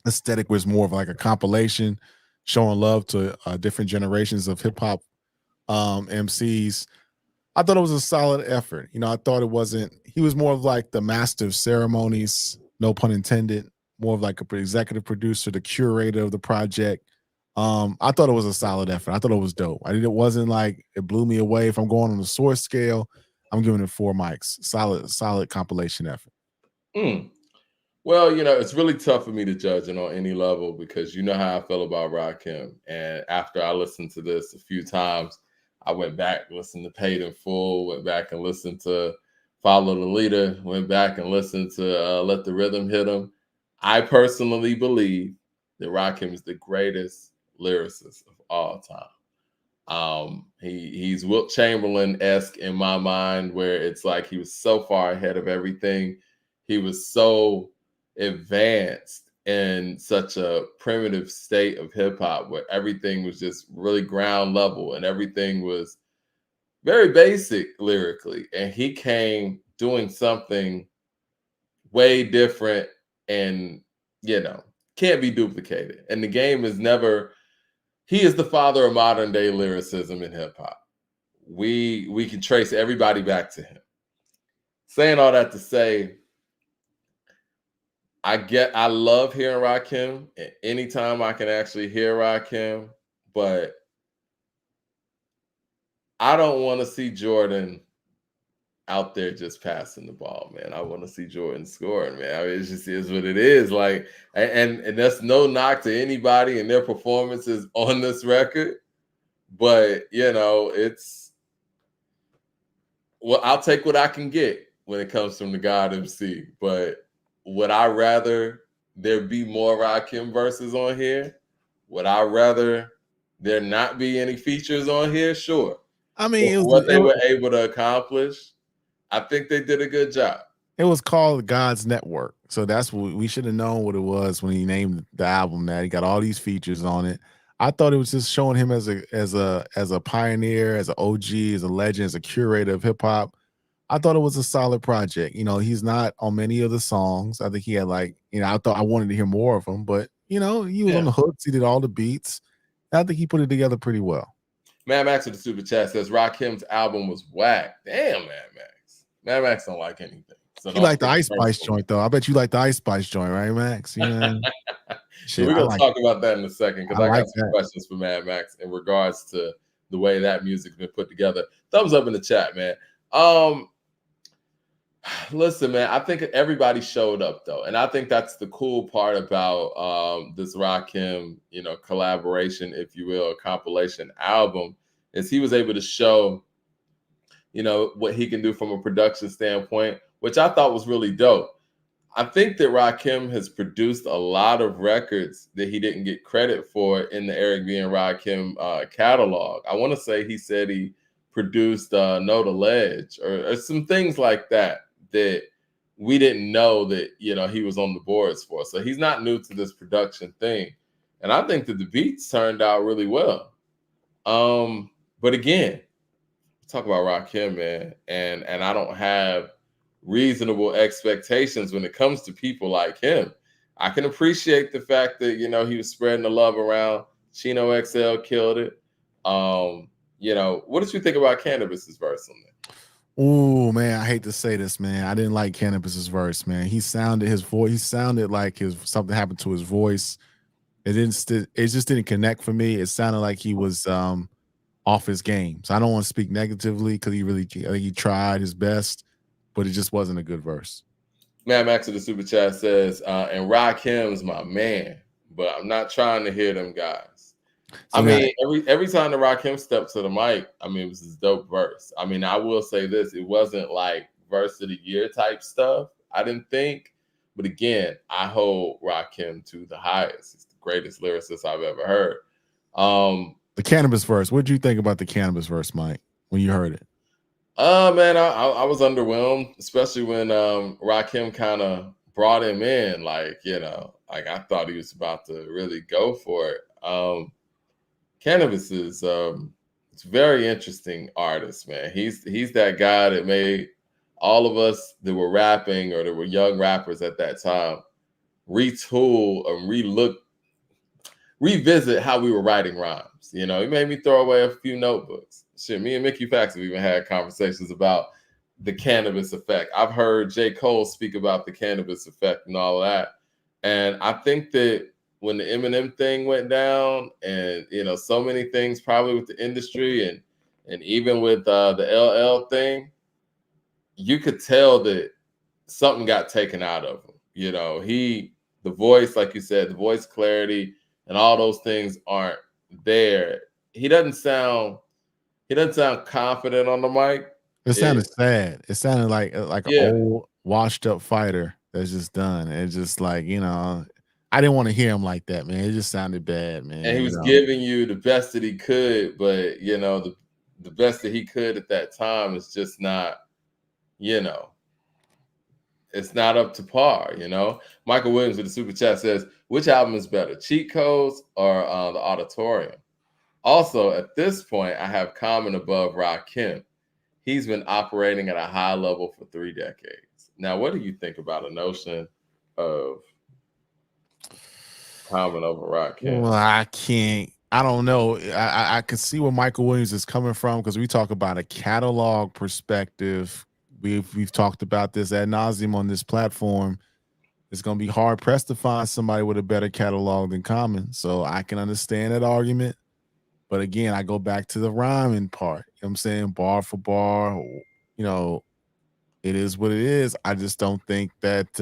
Aesthetic was more of like a compilation, showing love to different generations of hip hop MCs. I thought it was a solid effort. You know, I thought he was more of like the master of ceremonies, no pun intended, more of like an executive producer, the curator of the project. I thought it was a solid effort. I thought it was dope. It wasn't like it blew me away. If I'm going on the source scale, I'm giving it 4 mics. Solid compilation effort. Well, you know, it's really tough for me to judge it on any level because you know how I feel about Rakim. And after I listened to this a few times, I went back, listened to Paid in Full, went back and listened to Follow the Leader, went back and listened to Let the Rhythm Hit Him. I personally believe that Rakim is the greatest lyricist of all time. He's Wilt Chamberlain-esque in my mind, where it's like he was so far ahead of everything. He was so advanced in such a primitive state of hip hop where everything was just really ground level and everything was very basic lyrically, and he came doing something way different, and can't be duplicated. And the game is never. He is the father of modern day lyricism in hip hop. We can trace everybody back to him. Saying all that to say, I love hearing Rakim. Anytime I can actually hear Rakim, but I don't want to see Jordan out there just passing the ball, man. I want to see Jordan scoring, man. I mean, it just is what it is. Like, and that's no knock to anybody and their performances on this record, but it's I'll take what I can get when it comes from the God MC. But would I rather there be more Rakim verses on here? Would I rather there not be any features on here? Sure. I mean, what they were able to accomplish, I think they did a good job. It was called God's Network. So that's what we should have known what it was when he named the album that. He got all these features on it. I thought it was just showing him as a pioneer, as an OG, as a legend, as a curator of hip hop. I thought it was a solid project. He's not on many of the songs. I think he had I wanted to hear more of him, but he was on the hooks. He did all the beats. I think he put it together pretty well. Mad Max with the super chat says Rakim's album was whack. Damn, Mad Max. Mad Max don't like anything. So you like the Ice Spice joint, though. I bet you like the Ice Spice joint, right, Max? Shit, we're going to talk about that in a second because I got some questions for Mad Max in regards to the way that music's been put together. Thumbs up in the chat, man. Listen, man, I think everybody showed up, though. And I think that's the cool part about this Rakim, collaboration, if you will, compilation album, is he was able to show, what he can do from a production standpoint, which I thought was really dope. I think that Rakim has produced a lot of records that he didn't get credit for in the Eric B. and Rakim catalog. I want to say he said he produced Know the Ledge or some things like that we didn't know that, he was on the boards for. So he's not new to this production thing. And I think that the beats turned out really well. But again, talk about Rakim, man, and I don't have reasonable expectations when it comes to people like him. I can appreciate the fact that, he was spreading the love around. Chino XL killed it. What did you think about Cannabis's verse on that? Oh man, I hate to say this, man. I didn't like Cannabis's verse, man. His voice, he sounded like something happened to his voice. It just didn't connect for me. It sounded like he was off his game. So I don't want to speak negatively because he tried his best, but it just wasn't a good verse. Mad Max of the super chat says, and Rakim's my man, but I'm not trying to hear them guys. So every time the Rakim stepped to the mic, it was this dope verse. I will say this, it wasn't like verse of the year type stuff, I didn't think. But again, I hold Rakim to the highest. He's the greatest lyricist I've ever heard. The Cannabis verse, what did you think about the Cannabis verse, Mike, when you heard it? Man, I was underwhelmed, especially when Rakim kind of brought him in. Like I thought he was about to really go for it. Cannabis is it's a very interesting artist, man. He's that guy that made all of us that were rapping or that were young rappers at that time retool and revisit how we were writing rhymes. He made me throw away a few notebooks. Shit, me and Mickey Fax have even had conversations about the Cannabis effect. I've heard J. Cole speak about the Cannabis effect and all of that. And I think that when the Eminem thing went down and, so many things probably with the industry and even with the LL thing, you could tell that something got taken out of him. The voice, like you said, the voice clarity and all those things aren't there. He doesn't sound confident on the mic. It sounded sad. It sounded like an old washed up fighter that's just done. It's just like, I didn't want to hear him like that, man. It just sounded bad, man. And he was giving you the best that he could, but the best that he could at that time is just not, it's not up to par, Michael Williams with the super chat says, which album is better, Cheat Codes or the Auditorium? Also, at this point, I have Common above Rakim. he's been operating at a high level for 3 decades. Now, what do you think about a notion of Common over Rakim? Well, I can't. I don't know. I can see where Michael Williams is coming from because we talk about a catalog perspective. We've talked about this ad nauseum on this platform. It's going to be hard pressed to find somebody with a better catalog than Common. So I can understand that argument. But again, I go back to the rhyming part. You know what I'm saying? Bar for bar, you know, it is what it is. I just don't think that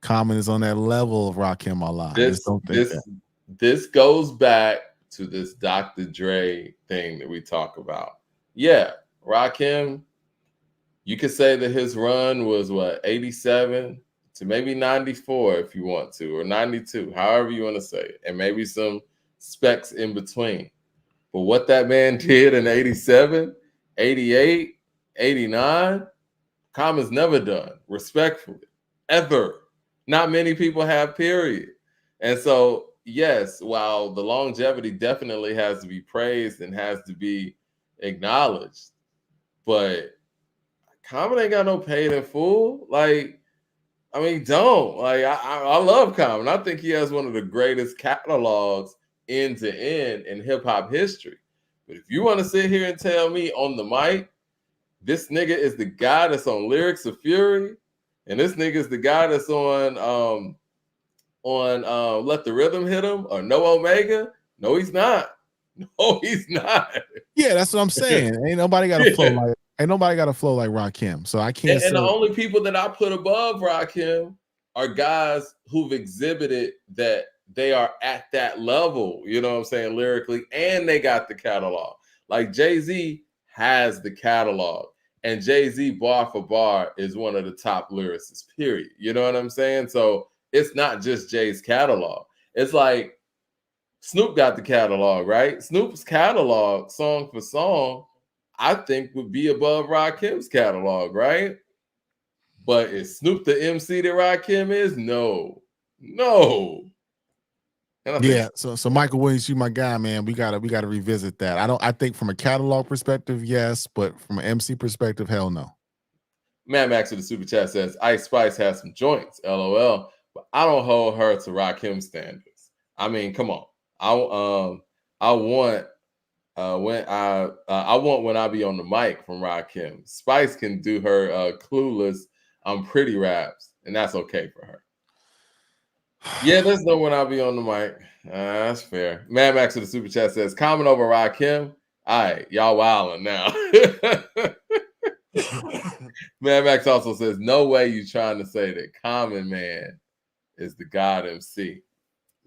Common is on that level of Rakim Allah. I just don't think that. This goes back to this Dr. Dre thing that we talk about. Yeah, Rakim, you could say that his run was what, 87 to maybe 94 if you want to, or 92, however you want to say it, and maybe some specs in between. But what that man did in 87, 88, 89, Common's never done, respectfully, ever. Not many people have, period. And so, yes, while the longevity definitely has to be praised and has to be acknowledged, but Common ain't got no paid in full. Like, I mean, don't. Like, I love Common. I think he has one of the greatest catalogs end to end in hip hop history. But if you want to sit here and tell me on the mic, this nigga is the guy that's on Lyrics of Fury, and this nigga is the guy that's on Let the Rhythm Hit Him or No Omega, no, he's not. No, he's not. Yeah, that's what I'm saying. Ain't nobody got a flow like Rakim. So I can't say. And the only people that I put above Rakim are guys who've exhibited that they are at that level, you know what I'm saying, lyrically, and they got the catalog. Like Jay-Z has the catalog, and Jay-Z bar for bar is one of the top lyricists, period. You know what I'm saying? So it's not just Jay's catalog. It's like Snoop got the catalog, right? Snoop's catalog, song for song, I think would be above Rakim's catalog, right? But is Snoop the MC that Rakim is? No. Yeah, so Michael Williams, you my guy, man. We gotta revisit that. I think from a catalog perspective, yes, but from an MC perspective, hell no. Mad Max with the super chat says Ice Spice has some joints, LOL. But I don't hold her to Rakim standards. I mean, come on. I want when I be on the mic from Rakim. Spice can do her clueless, I'm pretty raps, and that's okay for her. Yeah, there's no when I'll be on the mic. That's fair. Mad Max with the super chat says, Common over Rakim. All right, y'all wilding now. Mad Max also says, no way you trying to say that Common Man is the God MC.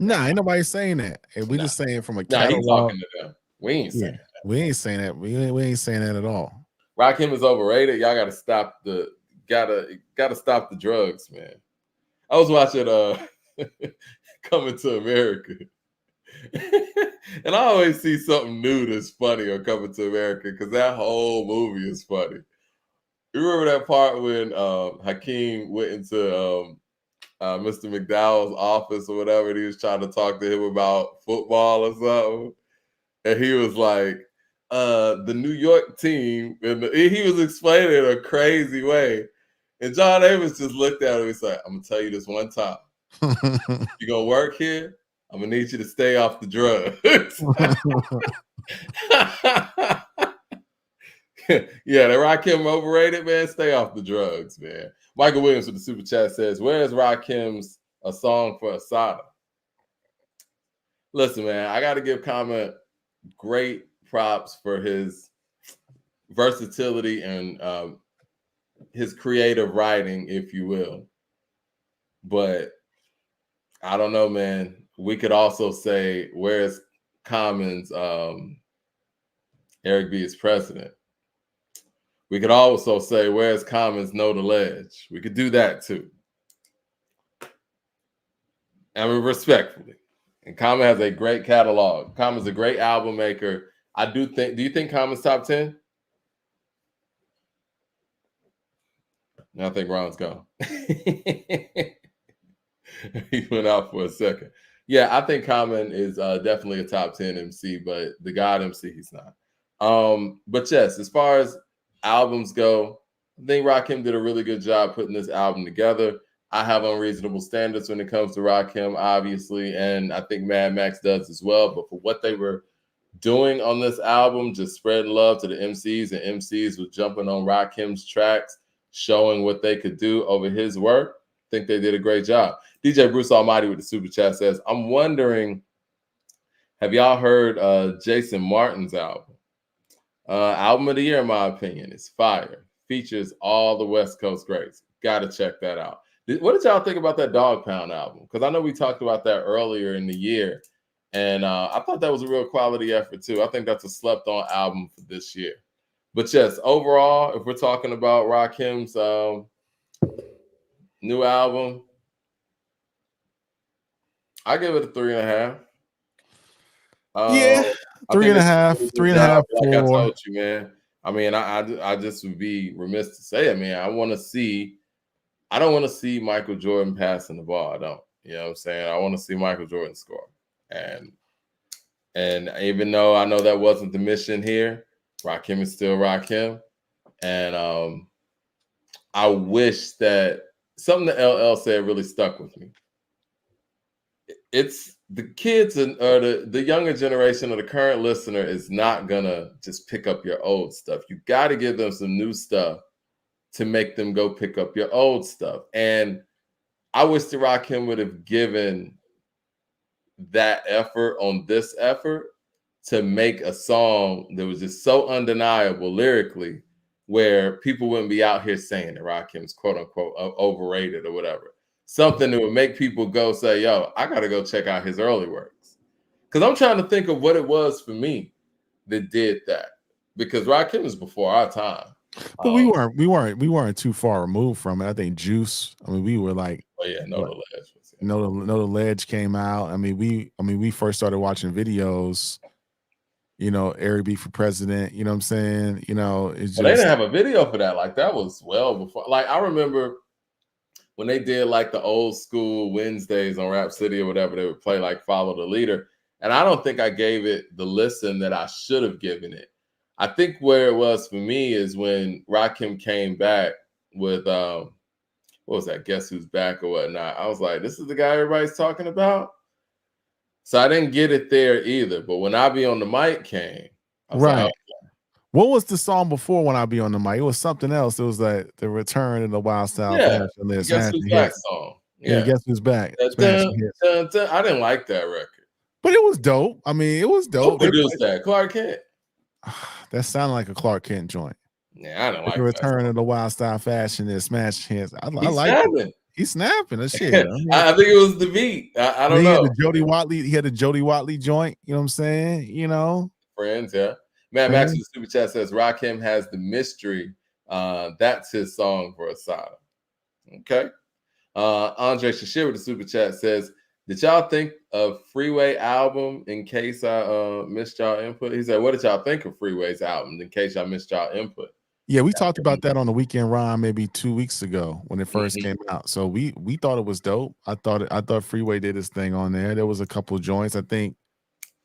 Nah, ain't nobody saying that. And we just saying from a catalog. He's talking to them. We ain't saying that. We ain't saying that. We ain't saying that at all. Rakim is overrated. Y'all gotta stop the drugs, man. I was watching Coming to America. And I always see something new that's funny on Coming to America because that whole movie is funny. You remember that part when Hakeem went into Mr. McDowell's office or whatever, and he was trying to talk to him about football or something? And he was like, the New York team, and he was explaining it in a crazy way. And John Davis just looked at him and he's like, I'm going to tell you this one time. You going to work here? I'm going to need you to stay off the drugs. Yeah, the Rakim overrated, man. Stay off the drugs, man. Michael Williams with the super chat says, where's Rakim's A Song for Asada? Listen, man, I got to give Common great props for his versatility and his creative writing, if you will. But I don't know, man. We could also say, where's Common's Eric B. is president? We could also say, where's Common's Know the Ledge? We could do that too. I mean, respectfully. And Common has a great catalog. Common's a great album maker. Do you think Common's top 10? I think Ron's gone. He went out for a second. Yeah, I think Common is definitely a top 10 MC, but the God MC, he's not. But yes, as far as albums go, I think Rakim did a really good job putting this album together. I have unreasonable standards when it comes to Rakim, obviously, and I think Mad Max does as well. But for what they were doing on this album, just spreading love to the MCs, and MCs were jumping on Rakim's tracks, showing what they could do over his work. I think they did a great job. DJ Bruce Almighty with the super chat says, I'm wondering, have y'all heard Jason Martin's album? Album of the year, in my opinion, is fire. Features all the West Coast greats. Got to check that out. What did y'all think about that Dog Pound album? Because I know we talked about that earlier in the year, and I thought that was a real quality effort too. I think that's a slept-on album for this year. But yes, overall, if we're talking about Rakim's new album, I give it a 3.5. Yeah, I three think and a it's half, really good 3.5, job, like I 4. told you, man. I mean, I just would be remiss to say it, man. I don't want to see Michael Jordan passing the ball. I don't. You know what I'm saying? I want to see Michael Jordan score. And even though I know that wasn't the mission here, Rakim is still Rakim. And I wish that something that LL said really stuck with me. It's the kids or the younger generation or the current listener is not gonna just pick up your old stuff. You got to give them some new stuff to make them go pick up your old stuff. And I wish the Rakim would have given that effort on this effort to make a song that was just so undeniable lyrically, where people wouldn't be out here saying that Rakim's quote unquote overrated or whatever. Something that would make people go say, yo, I got to go check out his early works. Because I'm trying to think of what it was for me that did that. Because Rakim is before our time. But we weren't too far removed from it. I think Juice. I mean, we were like, oh yeah, Know the Ledge. Know the Ledge came out. I mean, we first started watching videos. You know, Airy B for president. You know what I'm saying? You know, it's just they didn't have a video for that. Like that was well before. Like I remember when they did like the old school Wednesdays on Rap City or whatever, they would play like Follow the Leader. And I don't think I gave it the listen that I should have given it. I think where it was for me is when Rakim came back with what was that? Guess Who's Back or whatnot. I was like, this is the guy everybody's talking about. So I didn't get it there either. But when I Be on the Mic came, I was right. like, oh. What was the song before When I Be on the Mic? It was something else. It was like the Return in the Wild Style Fashion. Guess Who's Back song. Yeah, Guess Who's Back. Dun, dun, dun. I didn't like that record. But it was dope. I mean, it was dope. Who produced that? Clark Kent. That sounded like a Clark Kent joint. Yeah, I don't like the Return in the Wild Style Fashion and Smash Hands. I like it. He's snapping that shit. I, mean, I think it was the beat. I don't know. He had the Jody Watley joint. You know what I'm saying? You know, Friends, yeah. Man, Max in the super chat says Rakim has the mystery. That's his song for Asada. Okay. Andre Shashir with the super chat says, did y'all think of Freeway album in case I missed y'all input? He said, what did y'all think of Freeway's album in case y'all missed y'all input? Yeah, we talked about that on the Weekend Rhyme maybe 2 weeks ago when it first came out. So we thought it was dope. I thought Freeway did his thing on there. There was a couple joints. I think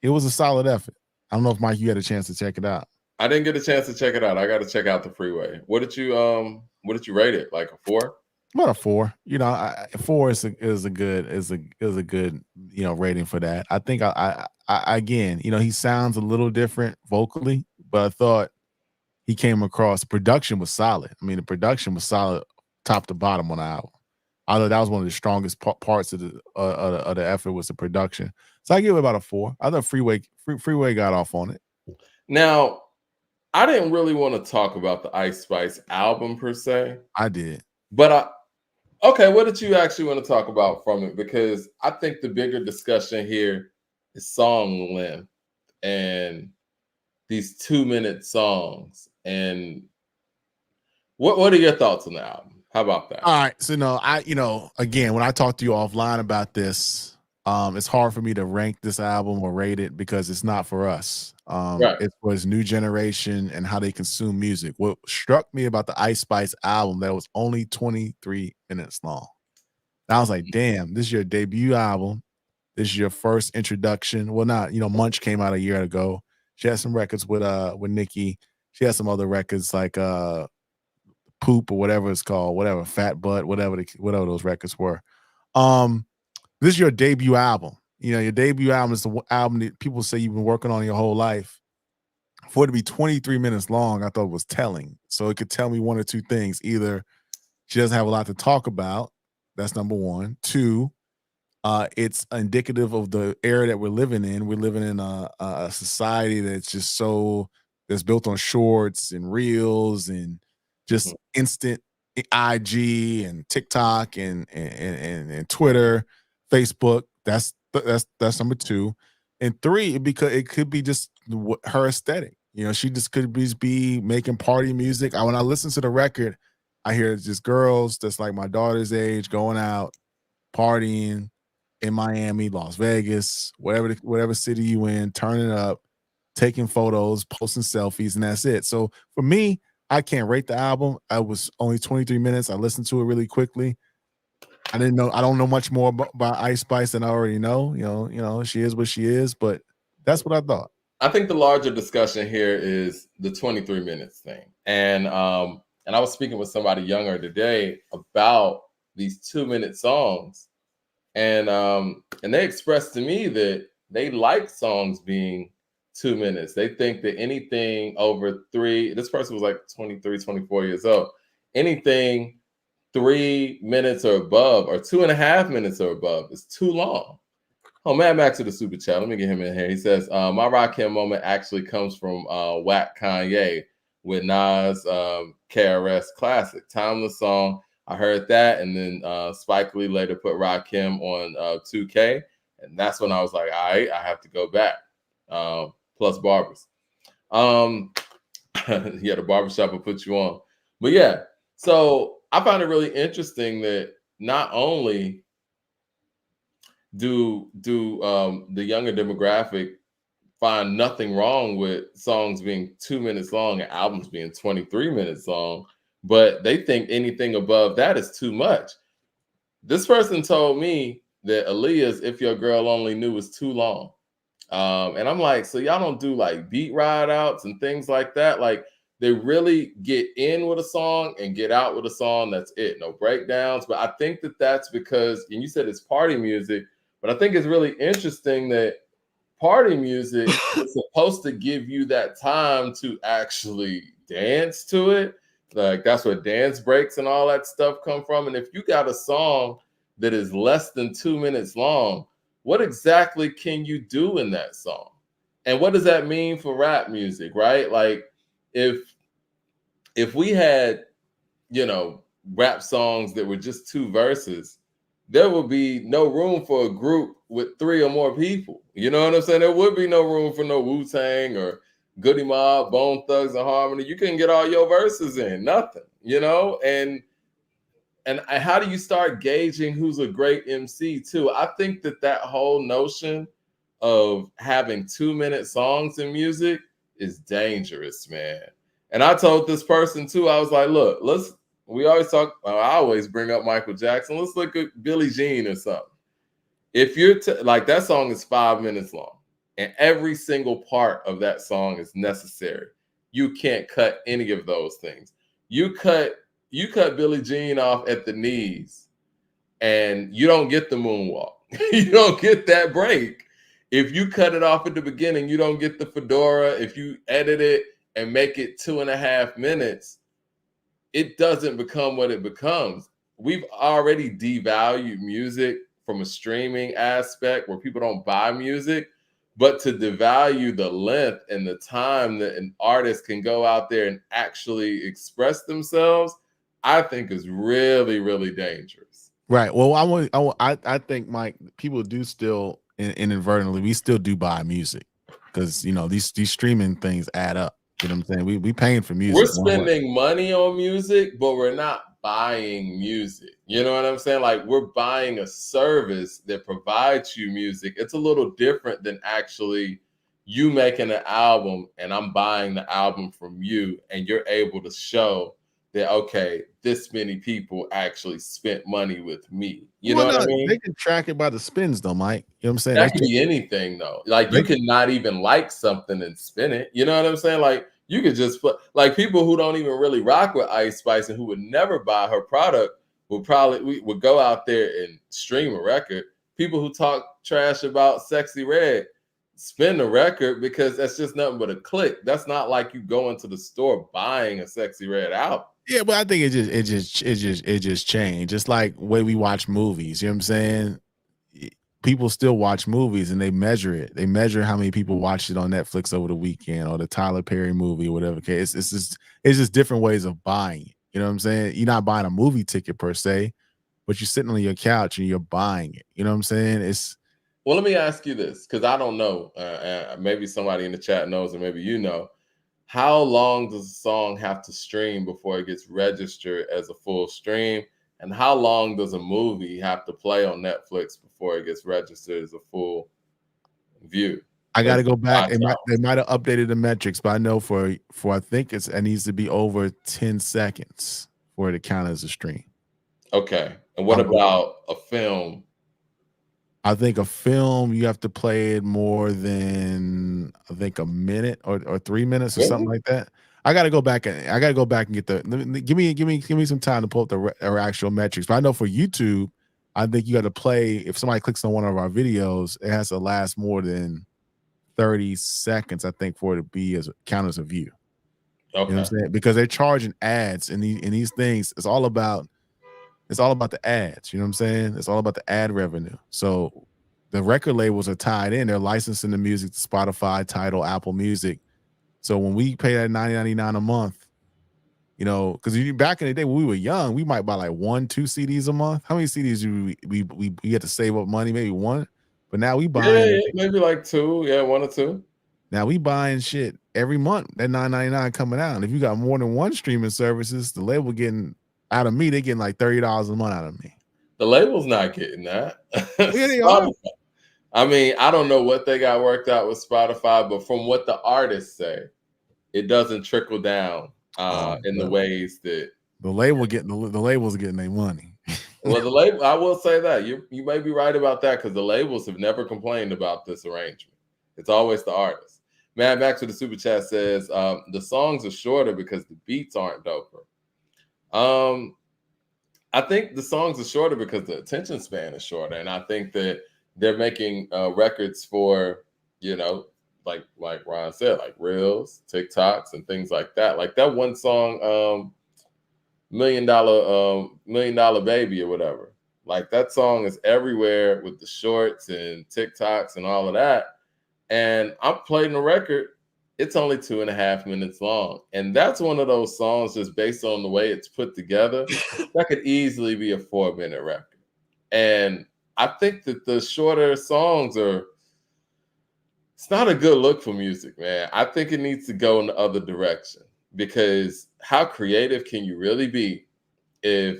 it was a solid effort. I don't know if Mike, you had a chance to check it out. I didn't get a chance to check it out. I got to check out the Freeway. What did you rate it? Like a 4? About a 4. You know, 4 is a good rating for that. I think I again, you know, he sounds a little different vocally, but I thought he came across. Production was solid. I mean, the production was solid, top to bottom on the album. I thought that was one of the strongest parts of the effort was the production. So I give it about a 4. I thought Freeway got off on it. Now, I didn't really want to talk about the Ice Spice album per se. I did, but okay. What did you actually want to talk about from it? Because I think the bigger discussion here is song length and these 2-minute songs. And what are your thoughts on the album? How about that? All right. So again, when I talked to you offline about this, it's hard for me to rank this album or rate it because it's not for us. Right. It was new generation and how they consume music. What struck me about the Ice Spice album that was only 23 minutes long. And I was like, damn, this is your debut album. This is your first introduction. Well, not, Munch came out a year ago. She had some records with Nicki. She had some other records like Poop or whatever it's called, whatever, Fat Butt, whatever those records were. This is your debut album. You know, your debut album is the album that people say you've been working on your whole life. For it to be 23 minutes long, I thought it was telling. So it could tell me one or two things. Either she doesn't have a lot to talk about. That's number one. Two, it's indicative of the era that we're living in. We're living in a society that's just that's built on shorts and reels and just instant IG and TikTok and Twitter, Facebook. That's number two. And three, because it could be just her aesthetic. You know, she just could be making party music. When I listen to the record, I hear just girls that's like my daughter's age going out, partying in Miami, Las Vegas, whatever city you in, turning up, taking photos, posting selfies, and that's it. So for me, I can't rate the album. I was only 23 minutes. I listened to it really quickly. I don't know much more about Ice Spice than I already know. You know, she is what she is, but that's what I thought. I think the larger discussion here is the 23 minutes thing. And I was speaking with somebody younger today about these 2-minute songs. And they expressed to me that they like songs being 2 minutes. They think that anything over this person was like 23, 24 years old, anything 3 minutes or above, or 2.5 minutes or above, is too long. Oh, Mad Max to the super chat. Let me get him in here. He says, my Rakim moment actually comes from Whack Kanye with Nas KRS Classic. Timeless song. I heard that, and then Spike Lee later put Rakim on 2K, and that's when I was like, all right, I have to go back. Plus barbers. Yeah, the barbershop will put you on. But yeah, so I found it really interesting that not only do the younger demographic find nothing wrong with songs being 2 minutes long and albums being 23 minutes long, but they think anything above that is too much. This person told me that Aaliyah's "If Your Girl Only Knew" was too long. And I'm like, so y'all don't do like beat ride outs and things like that? Like, they really get in with a song and get out with a song. That's it. No breakdowns. But I think that that's because, and you said it's party music, but I think it's really interesting that party music is supposed to give you that time to actually dance to it. Like, that's where dance breaks and all that stuff come from. And if you got a song that is less than 2 minutes long, what exactly can you do in that song? And what does that mean for rap music, right? Like, if we had, you know, rap songs that were just 2 verses, there would be no room for a group with 3 or more people. You know what I'm saying? There would be no room for no Wu-Tang or Goody Mob, Bone Thugs and Harmony. You couldn't get all your verses in, nothing, you know? And how do you start gauging who's a great MC too? I think that whole notion of having 2-minute songs in music is dangerous, man. And I told this person too, I was like, look, I always bring up Michael Jackson. Let's look at Billie Jean or something. If you're like, that song is 5 minutes long and every single part of that song is necessary. You can't cut any of those things. You cut Billie Jean off at the knees and you don't get the moonwalk. You don't get that break. If you cut it off at the beginning, you don't get the fedora. If you edit it and make it 2.5 minutes, it doesn't become what it becomes. We've already devalued music from a streaming aspect where people don't buy music, but to devalue the length and the time that an artist can go out there and actually express themselves, I think is really, really dangerous. Right. Well, I think, Mike, people do still inadvertently, we still do buy music because, you know, these streaming things add up. You know what I'm saying? We paying for music. We're spending money on music, but we're not buying music. You know what I'm saying? Like, we're buying a service that provides you music. It's a little different than actually you making an album and I'm buying the album from you and you're able to show that, okay, this many people actually spent money with me. You know Well, what I no, mean? they can track it by the spins, though, Mike. You know what I'm saying? That could be anything though. Like you can not even like something and spin it. You know what I'm saying? Like you could just put like people who don't even really rock with Ice Spice and who would never buy her product would go out there and stream a record. People who talk trash about Sexy Red spin the record because that's just nothing but a click. That's not like you go into the store buying a Sexy Red album. Yeah, but I think it just changed. Just like the way we watch movies. You know what I'm saying? People still watch movies and they measure it. They measure how many people watched it on Netflix over the weekend or the Tyler Perry movie or whatever case. It's just different ways of buying it. You know what I'm saying? You're not buying a movie ticket per se, but you're sitting on your couch and you're buying it. You know what I'm saying? It's Well, let me ask you this because I don't know. Maybe somebody in the chat knows, or maybe you know. How long does a song have to stream before it gets registered as a full stream? And how long does a movie have to play on Netflix before it gets registered as a full view? I got As to go back. watch out? They might have updated the metrics, but I know for I think it needs to be over 10 seconds for it to count as a stream. Okay. And what about a film? I think a film you have to play it more than I think a minute or 3 minutes or something like that. I got to go back and get the give me some time to pull up the actual metrics. But I know for YouTube, I think you got to play if somebody clicks on one of our videos, it has to last more than 30 seconds, I think, for it to be count as a view. Okay. You know what I'm saying? Because they're charging ads and these things. It's all about the ads. You know what I'm saying? It's all about the ad revenue. So the record labels are tied in. They're licensing the music to Spotify, Tidal, Apple Music. So when we pay that $90.99 a month, you know, because back in the day when we were young, we might buy like 1-2 CDs a month. How many CDs do we had to save up money? Maybe one. But now we buying maybe like 2. Yeah, 1 or 2. Now we buying shit every month. That $9.99 coming out. And if you got more than one streaming services, the label getting out of me, they getting like $30 a month out of me. The label's not getting that. Yeah, they are. I mean, I don't know what they got worked out with Spotify, but from what the artists say, it doesn't trickle down in the ways that the label's getting their money. Well, the label, I will say that you may be right about that because the labels have never complained about this arrangement. It's always the artist. Mad Max with the super chat says the songs are shorter because the beats aren't doper. I think the songs are shorter because the attention span is shorter, and I think that they're making records for, you know, like Ron said, like reels, TikToks, and things like that. Like that one song, $1 million baby or whatever. Like that song is everywhere with the shorts and TikToks and all of that. And I'm playing the record. It's only 2.5 minutes long. And that's one of those songs just based on the way it's put together. That could easily be a 4-minute record. And I think that the shorter songs it's not a good look for music, man. I think it needs to go in the other direction because how creative can you really be if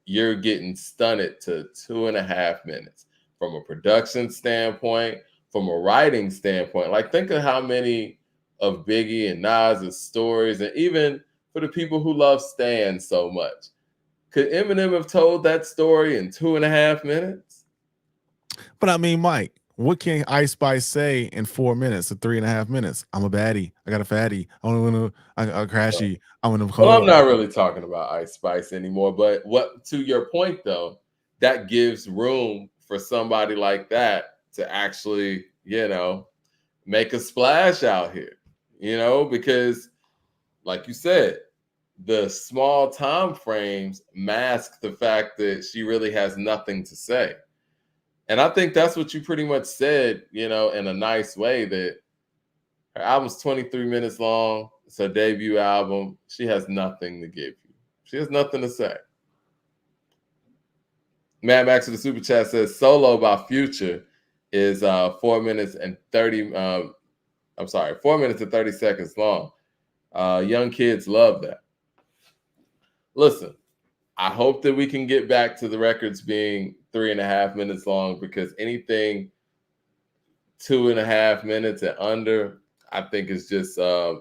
you're getting stunted to 2.5 minutes from a production standpoint, from a writing standpoint? Like think of how many of Biggie and Nas's stories, and even for the people who love Stan so much, could Eminem have told that story in 2.5 minutes? But I mean, Mike, what can Ice Spice say in 4 minutes or 3.5 minutes? I'm a baddie. I got a fatty. I crashy. I want to. Well, I'm not really talking about Ice Spice anymore. But to your point though, that gives room for somebody like that to actually, you know, make a splash out here. You know, because like you said, the small time frames mask the fact that she really has nothing to say. And I think that's what you pretty much said, you know, in a nice way, that her album's 23 minutes long. It's her debut album. She has nothing to give you. She has nothing to say. Mad Max with the super chat says Solo by Future is 4 minutes and 30 4 minutes and 30 seconds long. Young kids love that. Listen, I hope that we can get back to the records being 3.5 minutes long, because anything 2.5 minutes and under, I think is just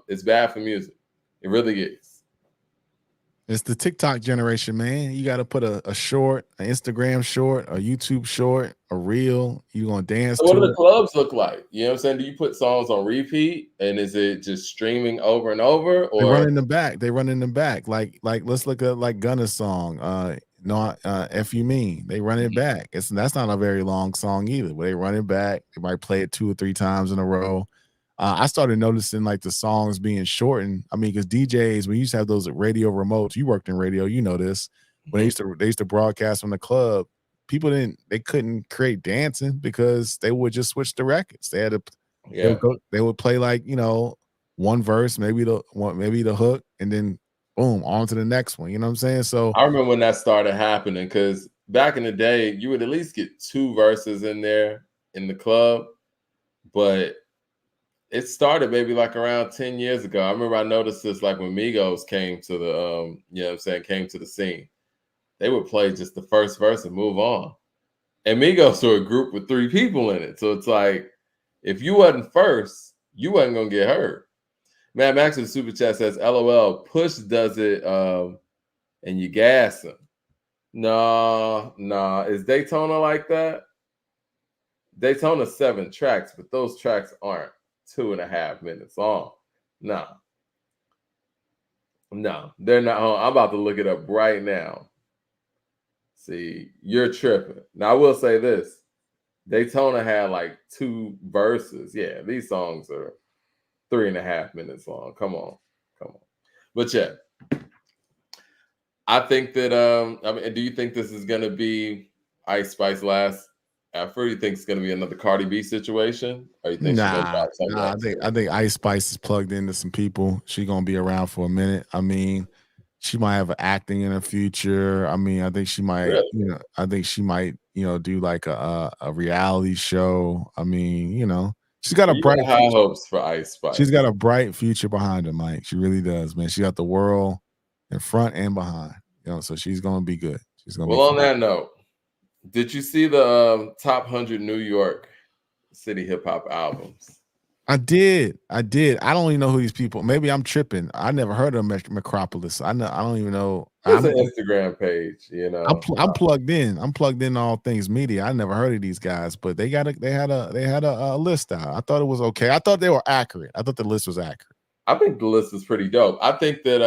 it's bad for music. It really is. It's the TikTok generation, man. You got to put a short, an Instagram short, a YouTube short, a reel. You gonna dance So what do to the it. clubs look like? You know what I'm saying? Do you put songs on repeat and is it just streaming over and over They run or in the back. They run in the back. Like let's look at like Gunna's song. No, F you mean. They run it back. That's not a very long song either. But they run it back. They might play it 2 or 3 times in a row. I started noticing like the songs being shortened. I mean, because DJs, when you used to have those radio remotes, you worked in radio, you know this. When they used to broadcast from the club, they couldn't create dancing because they would just switch the records. yeah. They would play like, one verse, maybe the hook, and then boom, on to the next one. You know what I'm saying? So I remember when that started happening because back in the day, you would at least get 2 verses in there in the club, but it started maybe like around 10 years ago. I remember I noticed this like when Migos came to the you know what I'm saying, came to the scene. They would play just the first verse and move on. And Migos were a group with 3 people in it. So it's like if you wasn't first, you wasn't gonna get heard. Matt Max in the super chat says, LOL, Push does it and you gas him. No. Is Daytona like that? Daytona's 7 tracks, but those tracks aren't 2.5 minutes long. No, they're not. I'm about to look it up right now. See, you're tripping. Now, I will say this. Daytona had like 2 verses. Yeah, these songs are 3.5 minutes long. Come on. But yeah, I think that I mean, do you think this is gonna be Ice Spice last effort? Or you think it's gonna be another Cardi B situation? Or you think she's gonna nah, drop something nah. I next think year? I think Ice Spice is plugged into some people. She gonna be around for a minute. I mean, she might have acting in the future. I mean, I think she might, Really? do like a reality show. I mean, she's got a Well, you bright got high future. hopes for Ice She's got Spice. a bright future behind her, Mike. She really does, man. She got the world in front and behind. So she's gonna be good. She's gonna be Well, on fine. that note, did you see the top 100 New York City hip hop albums? I did. I did. I don't even know who these people. Maybe I'm tripping. I never heard of Meccapolis. I don't even know. It's an Instagram page, you know. I'm plugged in. I'm plugged in all things media. I never heard of these guys, but they had a list out. I thought it was okay. I thought they were accurate. I thought the list was accurate. I think the list is pretty dope. I think that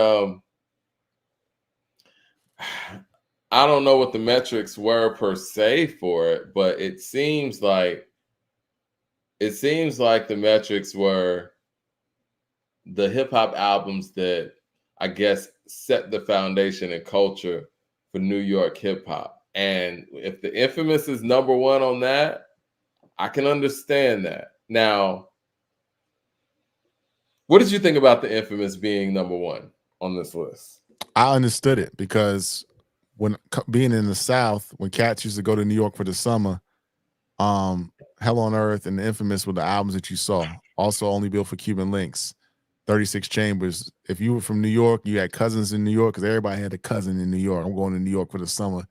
I don't know what the metrics were per se for it, but it seems like the metrics were the hip hop albums that I guess set the foundation and culture for New York hip hop. And if the Infamous is #1 on that, I can understand that. Now, what did you think about the Infamous being #1 on this list? I understood it because being in the South, when cats used to go to New York for the summer, Hell on Earth and the Infamous were the albums that you saw. Also, Only Built for Cuban Links, 36 Chambers. If you were from New York, you had cousins in New York because everybody had a cousin in New York. I'm going to New York for the summer.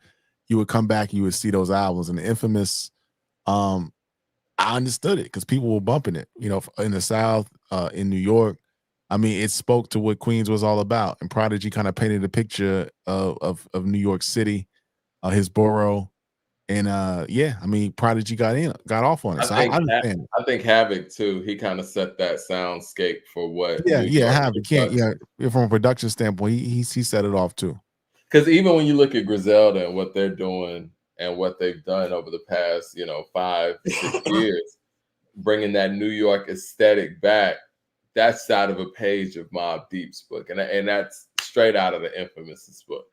You would come back and you would see those albums. And the Infamous, I understood it because people were bumping it, in the South, in New York. I mean, it spoke to what Queens was all about. And Prodigy kind of painted a picture of New York City, his borough. And yeah, I mean, Prodigy got off on it. I So I think understand it. I think Havoc too. He kind of set that soundscape for what Yeah, New York have it. Can't, production. from a production standpoint, he set it off too. Because even when you look at Griselda and what they're doing and what they've done over the past, 5-6 years, bringing that New York aesthetic back, that's out of a page of Mobb Deep's book, and that's straight out of the Infamous book.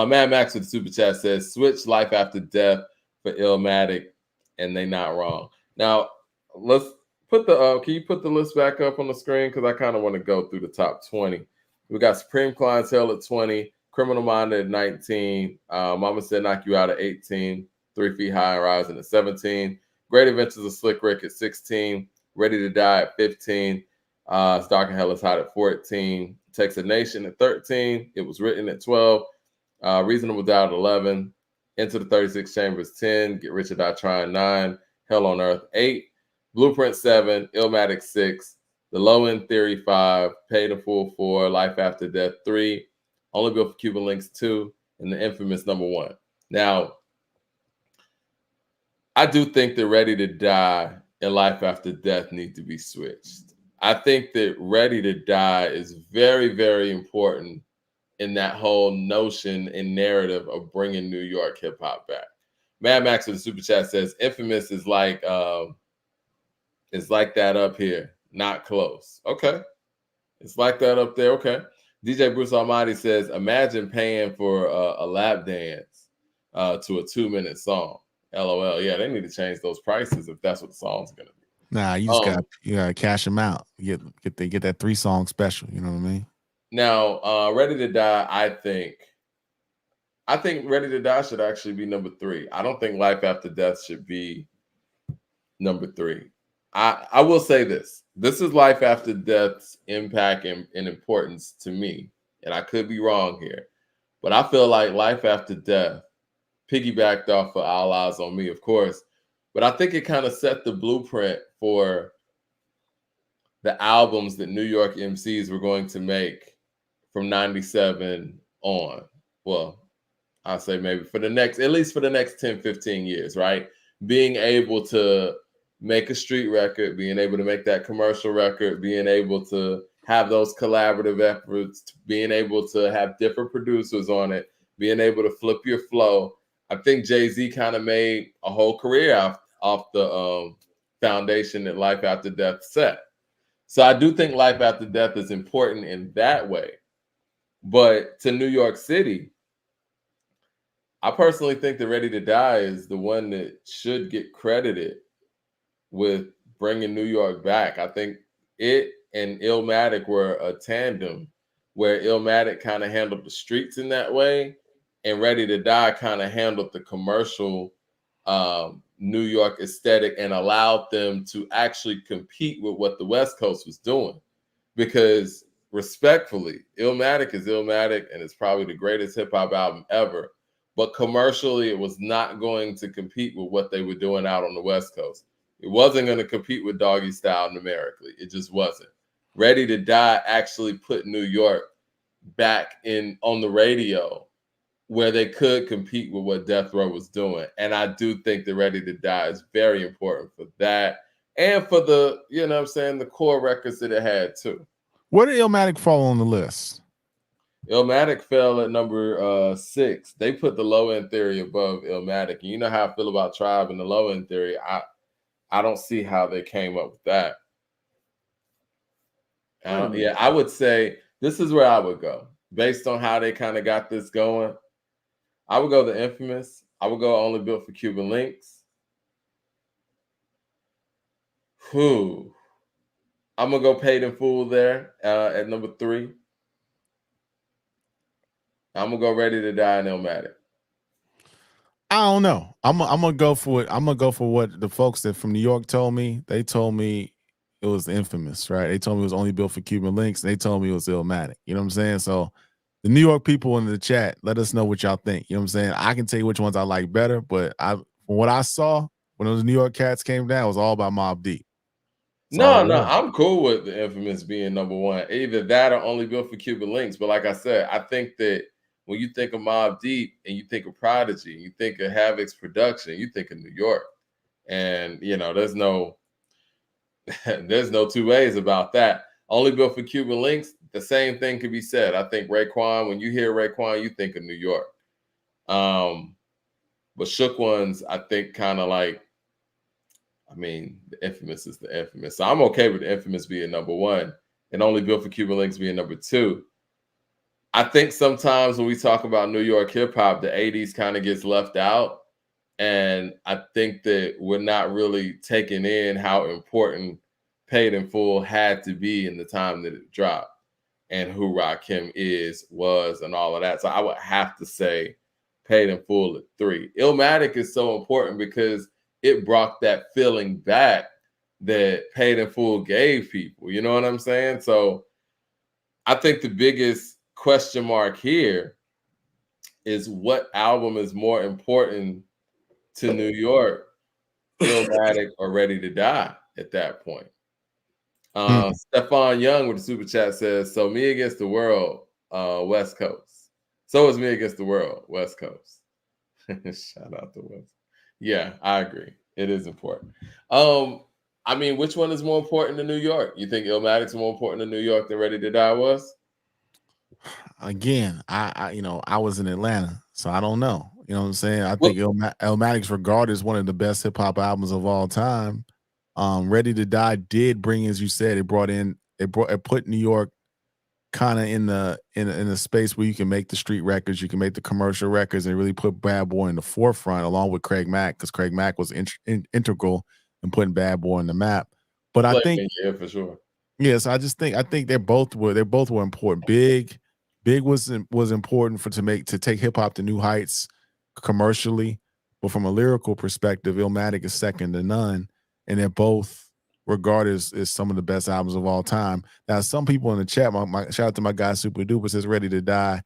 Mad Max with the super chat says, "Switch Life After Death for Illmatic," and they not wrong. Now let's put the. Can you put the list back up on the screen? Because I kind of want to go through the top 20. We got Supreme Clientele at 20, Criminal Minded at 19, Mama Said Knock You Out at 18, 3 Feet High and Rising at 17, Great Adventures of Slick Rick at 16, Ready to Die at 15, It's Dark and Hell is Hot at 14, Texas Nation at 13, It Was Written at 12, Reasonable Doubt at 11, Into the 36 Chambers 10, Get Rich or Die Trying 9, Hell on Earth 8, Blueprint 7, Illmatic 6, The Low End Theory 5, Paid in Full 4, Life After Death 3, Only Built for Cuban Links 2, and the infamous number 1. Now, I do think that Ready to Die and Life After Death need to be switched. I think that Ready to Die is very, very important in that whole notion and narrative of bringing New York hip hop back. Mad Max with the super chat says, "Infamous is like that up here, not close." Okay, it's like that up there. Okay. DJ Bruce Almighty says, "Imagine paying for a lap dance to a 2-minute song." LOL. Yeah, they need to change those prices if that's what the song's gonna be. Nah, you gotta cash them out. Get that 3-song special. You know what I mean? Now, Ready to Die, I think Ready to Die should actually be number 3. I don't think Life After Death should be number 3. I will say this. This is Life After Death's impact and importance to me. And I could be wrong here. But I feel like Life After Death piggybacked off of All Eyes on Me, of course. But I think it kind of set the blueprint for the albums that New York MCs were going to make from 97 on. Well, I'll say maybe at least for the next 10, 15 years, right? Being able to make a street record, being able to make that commercial record, being able to have those collaborative efforts, being able to have different producers on it, being able to flip your flow. I think Jay-Z kind of made a whole career off the foundation that Life After Death set. So I do think Life After Death is important in that way. But to New York City, I personally think that Ready to Die is the one that should get credited with bringing New York back. I think it and Illmatic were a tandem where Illmatic kind of handled the streets in that way, and Ready to Die kind of handled the commercial New York aesthetic and allowed them to actually compete with what the West Coast was doing. Because respectfully, Illmatic is Illmatic, and it's probably the greatest hip hop album ever. But commercially, it was not going to compete with what they were doing out on the West Coast. It wasn't going to compete with Doggy Style numerically. It just wasn't. Ready to Die actually put New York back on the radio where they could compete with what Death Row was doing. And I do think that Ready to Die is very important for that and for the, you know what I'm saying, the core records that it had too. Where did Illmatic fall on the list? Illmatic fell at number 6. They put the Low End Theory above Illmatic. And you know how I feel about Tribe and the Low End Theory. I don't see how they came up with that. Yeah, I would say this is where I would go. Based on how they kind of got this going, I would go the Infamous. I would go Only Built for Cuban Links. I'm going to go Paid in Full there at number 3. I'm going to go Ready to Die and Illmatic. I don't know. I'm gonna go for it. I'm gonna go for what the folks that from New York told me. They told me it was Infamous, right? They told me it was Only Built for Cuban Links. They told me it was Illmatic. You know what I'm saying? So the New York people in the chat, let us know what y'all think. You know what I'm saying? I can tell you which ones I like better, but from what I saw when those New York cats came down, it was all about Mobb Deep. No, I'm cool with the Infamous being number 1. Either that or Only Built for Cuban Links. But like I said, I think that when you think of Mobb Deep and you think of Prodigy, you think of Havoc's production, you think of New York. And, you know, there's no two ways about that. Only Built for Cuban Links, the same thing could be said. I think Raekwon, when you hear Raekwon, you think of New York. But Shook Ones, I think kind of like, I mean, the Infamous is the Infamous. So I'm okay with the Infamous being number 1 and Only Built for Cuban Links being number 2. I think sometimes when we talk about New York hip hop, the 80s kind of gets left out. And I think that we're not really taking in how important Paid in Full had to be in the time that it dropped and who Rakim was, and all of that. So I would have to say Paid in Full at 3. Illmatic is so important because it brought that feeling back that Paid in Full gave people. You know what I'm saying? So I think the biggest question mark here is what album is more important to New York, Illmatic or Ready to Die at that point. Stephon Young with the super chat says, so Me Against the World, West Coast. So is Me Against the World, West Coast. Shout out to West. Yeah, I agree. It is important. I mean, which one is more important to New York? You think Illmatic's more important to New York than Ready to Die was? Again, I was in Atlanta, so I don't know. You know what I'm saying? I Well, think Illmatic's regarded as one of the best hip hop albums of all time. Ready to Die did bring, as you said, it put New York kind of in a space where you can make the street records, you can make the commercial records, and really put Bad Boy in the forefront along with Craig Mack, because Craig Mack was integral in putting Bad Boy on the map. But I think, yeah, for sure. yes, I think they both were important. Big was important to take hip hop to new heights commercially, but from a lyrical perspective, Illmatic is second to none, and they're both regarded as some of the best albums of all time. Now, some people in the chat, my shout out to my guy Super Duper, says Ready to Die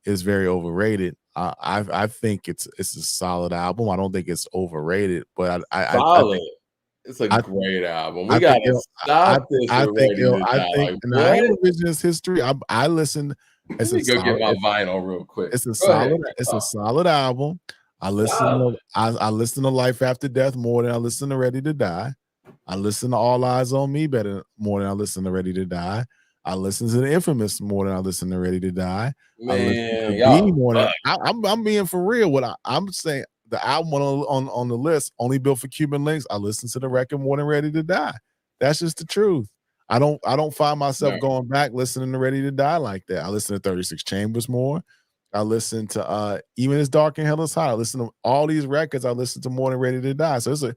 is very overrated. I think it's a solid album. I don't think it's overrated, but I Solid. think It's a great album. We I gotta think stop this with Ready to Die. Like, I what? ain't revisionist history. I listen. Let me go get my vinyl real quick. It's a Go ahead. solid. It's a solid album. I listen to Life After Death more than I listen to Ready to Die. I listen to All Eyes on Me more than I listen to Ready to Die. I listen to The Infamous more than I listen to Ready to Die. I listen to B more than I'm being for real. What I'm saying, the album on the list, Only Built for Cuban Links, I listen to the record more than Ready to Die. That's just the truth. I don't find myself going back listening to Ready to Die like that. I listen to 36 Chambers more. I listen to Even As Dark and Hell Is Hot. I listen to all these records. I listen to more than Ready to Die. So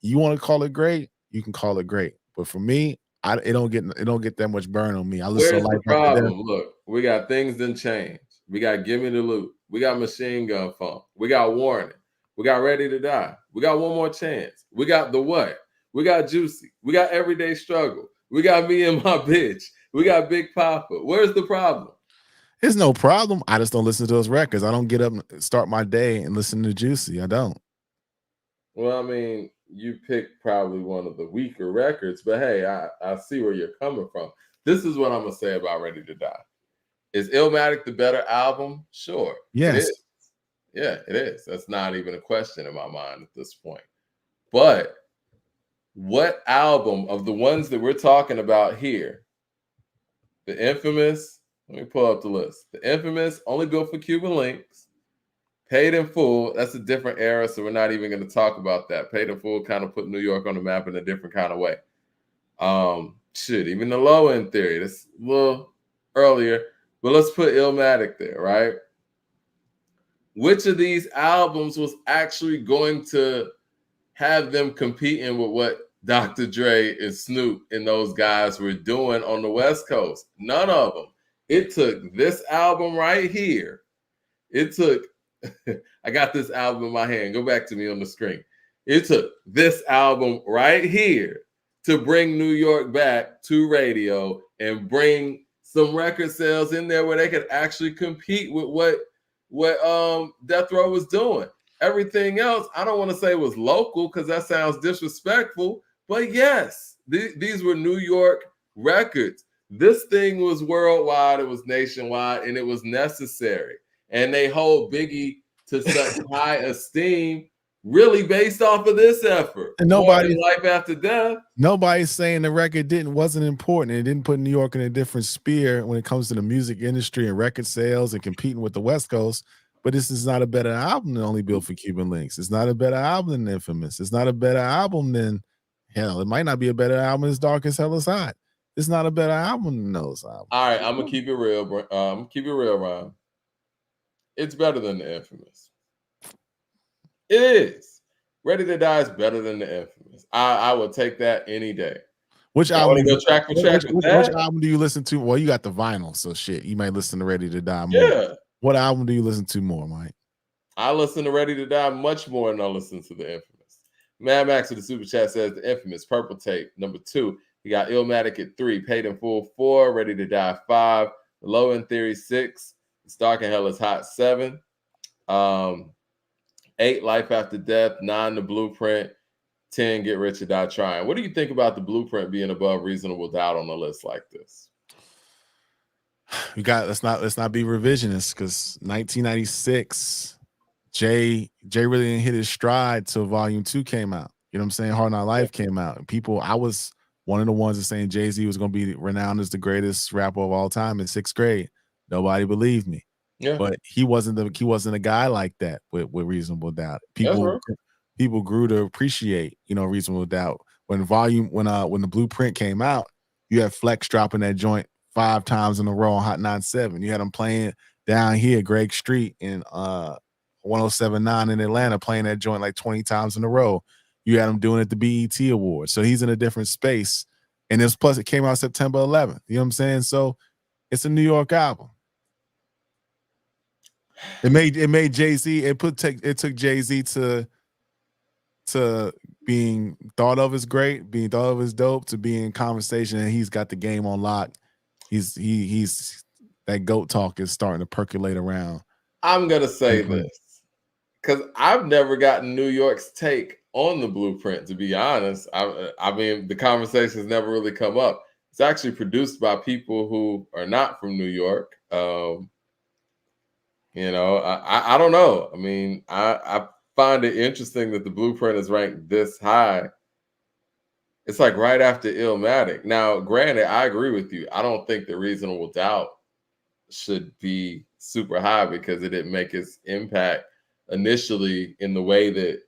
you want to call it great, you can call it great. But for me, it don't get that much burn on me. I listen Where's to the Life After Death. problem? Look, we got Things Done Change. We got Give Me the Loot. We got Machine Gun Funk. We got Warning. We got Ready to Die. We got One More Chance. We got The What. We got Juicy. We got Everyday Struggle. We got Me and My Bitch. We got Big Papa. Where's the problem? There's no problem. I just don't listen to those records. I don't get up and start my day and listen to Juicy. I don't. Well, I mean, you picked probably one of the weaker records, but hey, I see where you're coming from. This is what I'm gonna say about Ready to Die. Is Illmatic the better album? Sure. Yes. It is. Yeah, it is. That's not even a question in my mind at this point. But what album of the ones that we're talking about here, the Infamous, let me pull up the list. The Infamous, Only Built for Cuban Links, Paid in Full, that's a different era, so we're not even going to talk about that. Paid in Full kind of put New York on the map in a different kind of way. Even the Low End Theory, that's a little earlier, but let's put Illmatic there, right? Which of these albums was actually going to have them competing with what Dr. Dre and Snoop and those guys were doing on the West Coast? None of them. It took this album right here. It took, I got this album in my hand. Go back to me on the screen. It took this album right here to bring New York back to radio and bring some record sales in there where they could actually compete with what Death Row was doing. Everything else, I don't want to say was local because that sounds disrespectful, but yes, these were New York records. This thing was worldwide, it was nationwide, and it was necessary. And they hold Biggie to such high esteem, really based off of this effort. And nobody, Life After Death. Nobody's saying the record wasn't important. It didn't put New York in a different sphere when it comes to the music industry and record sales and competing with the West Coast. But this is not a better album than Only Built for Cuban Links. It's not a better album than Infamous. It's not a better album than, hell, it might not be a better album than As Dark as Hell Is Hot. It's not a better album than those albums. All right, I'm gonna keep it real. Keep it real, Ron. It's better than the Infamous. It is. Ready to Die is better than the Infamous. I would take that any day. Which album? Go track for track with that? Which album do you listen to? Well, you got the vinyl, so shit. You might listen to Ready to Die more. Yeah. What album do you listen to more, Mike? I listen to Ready to Die much more than I listen to the Infamous. Mad Max with the super chat says the Infamous, Purple Tape, number 2. You got Illmatic at 3, Paid in Full 4, Ready to Die 5, Low End Theory 6, It's Dark and Hell Is Hot 7, 8, Life After Death, 9, The Blueprint, 10, Get Rich or Die Trying. What do you think about The Blueprint being above Reasonable Doubt on a list like this? let's not be revisionist, because 1996, Jay really didn't hit his stride till Volume 2 came out. You know what I'm saying? Hard Knock Life came out. And I was one of the ones that saying Jay-Z was going to be renowned as the greatest rapper of all time in 6th grade. Nobody believed me. Yeah. But he wasn't a guy like that with Reasonable Doubt. People grew to appreciate, Reasonable Doubt. When the Blueprint came out, you had Flex dropping that joint 5 times in a row on Hot 97. You had him playing down here, Greg Street in 1079 in Atlanta, playing that joint like 20 times in a row. You had him doing it at the BET Awards. So he's in a different space. And plus it came out September 11th. You know what I'm saying? So it's a New York album. It made Jay-Z, it took Jay-Z to being thought of as great, being thought of as dope, to being in conversation, and he's got the game on lock. He's that GOAT talk is starting to percolate around. I'm gonna say this because I've never gotten New York's take on the Blueprint, to be honest. I mean, the conversation has never really come up. It's actually produced by people who are not from New York. I don't know. I mean, I find it interesting that the Blueprint is ranked this high. It's like right after Illmatic. Now, granted, I agree with you. I don't think the Reasonable Doubt should be super high because it didn't make its impact initially in the way that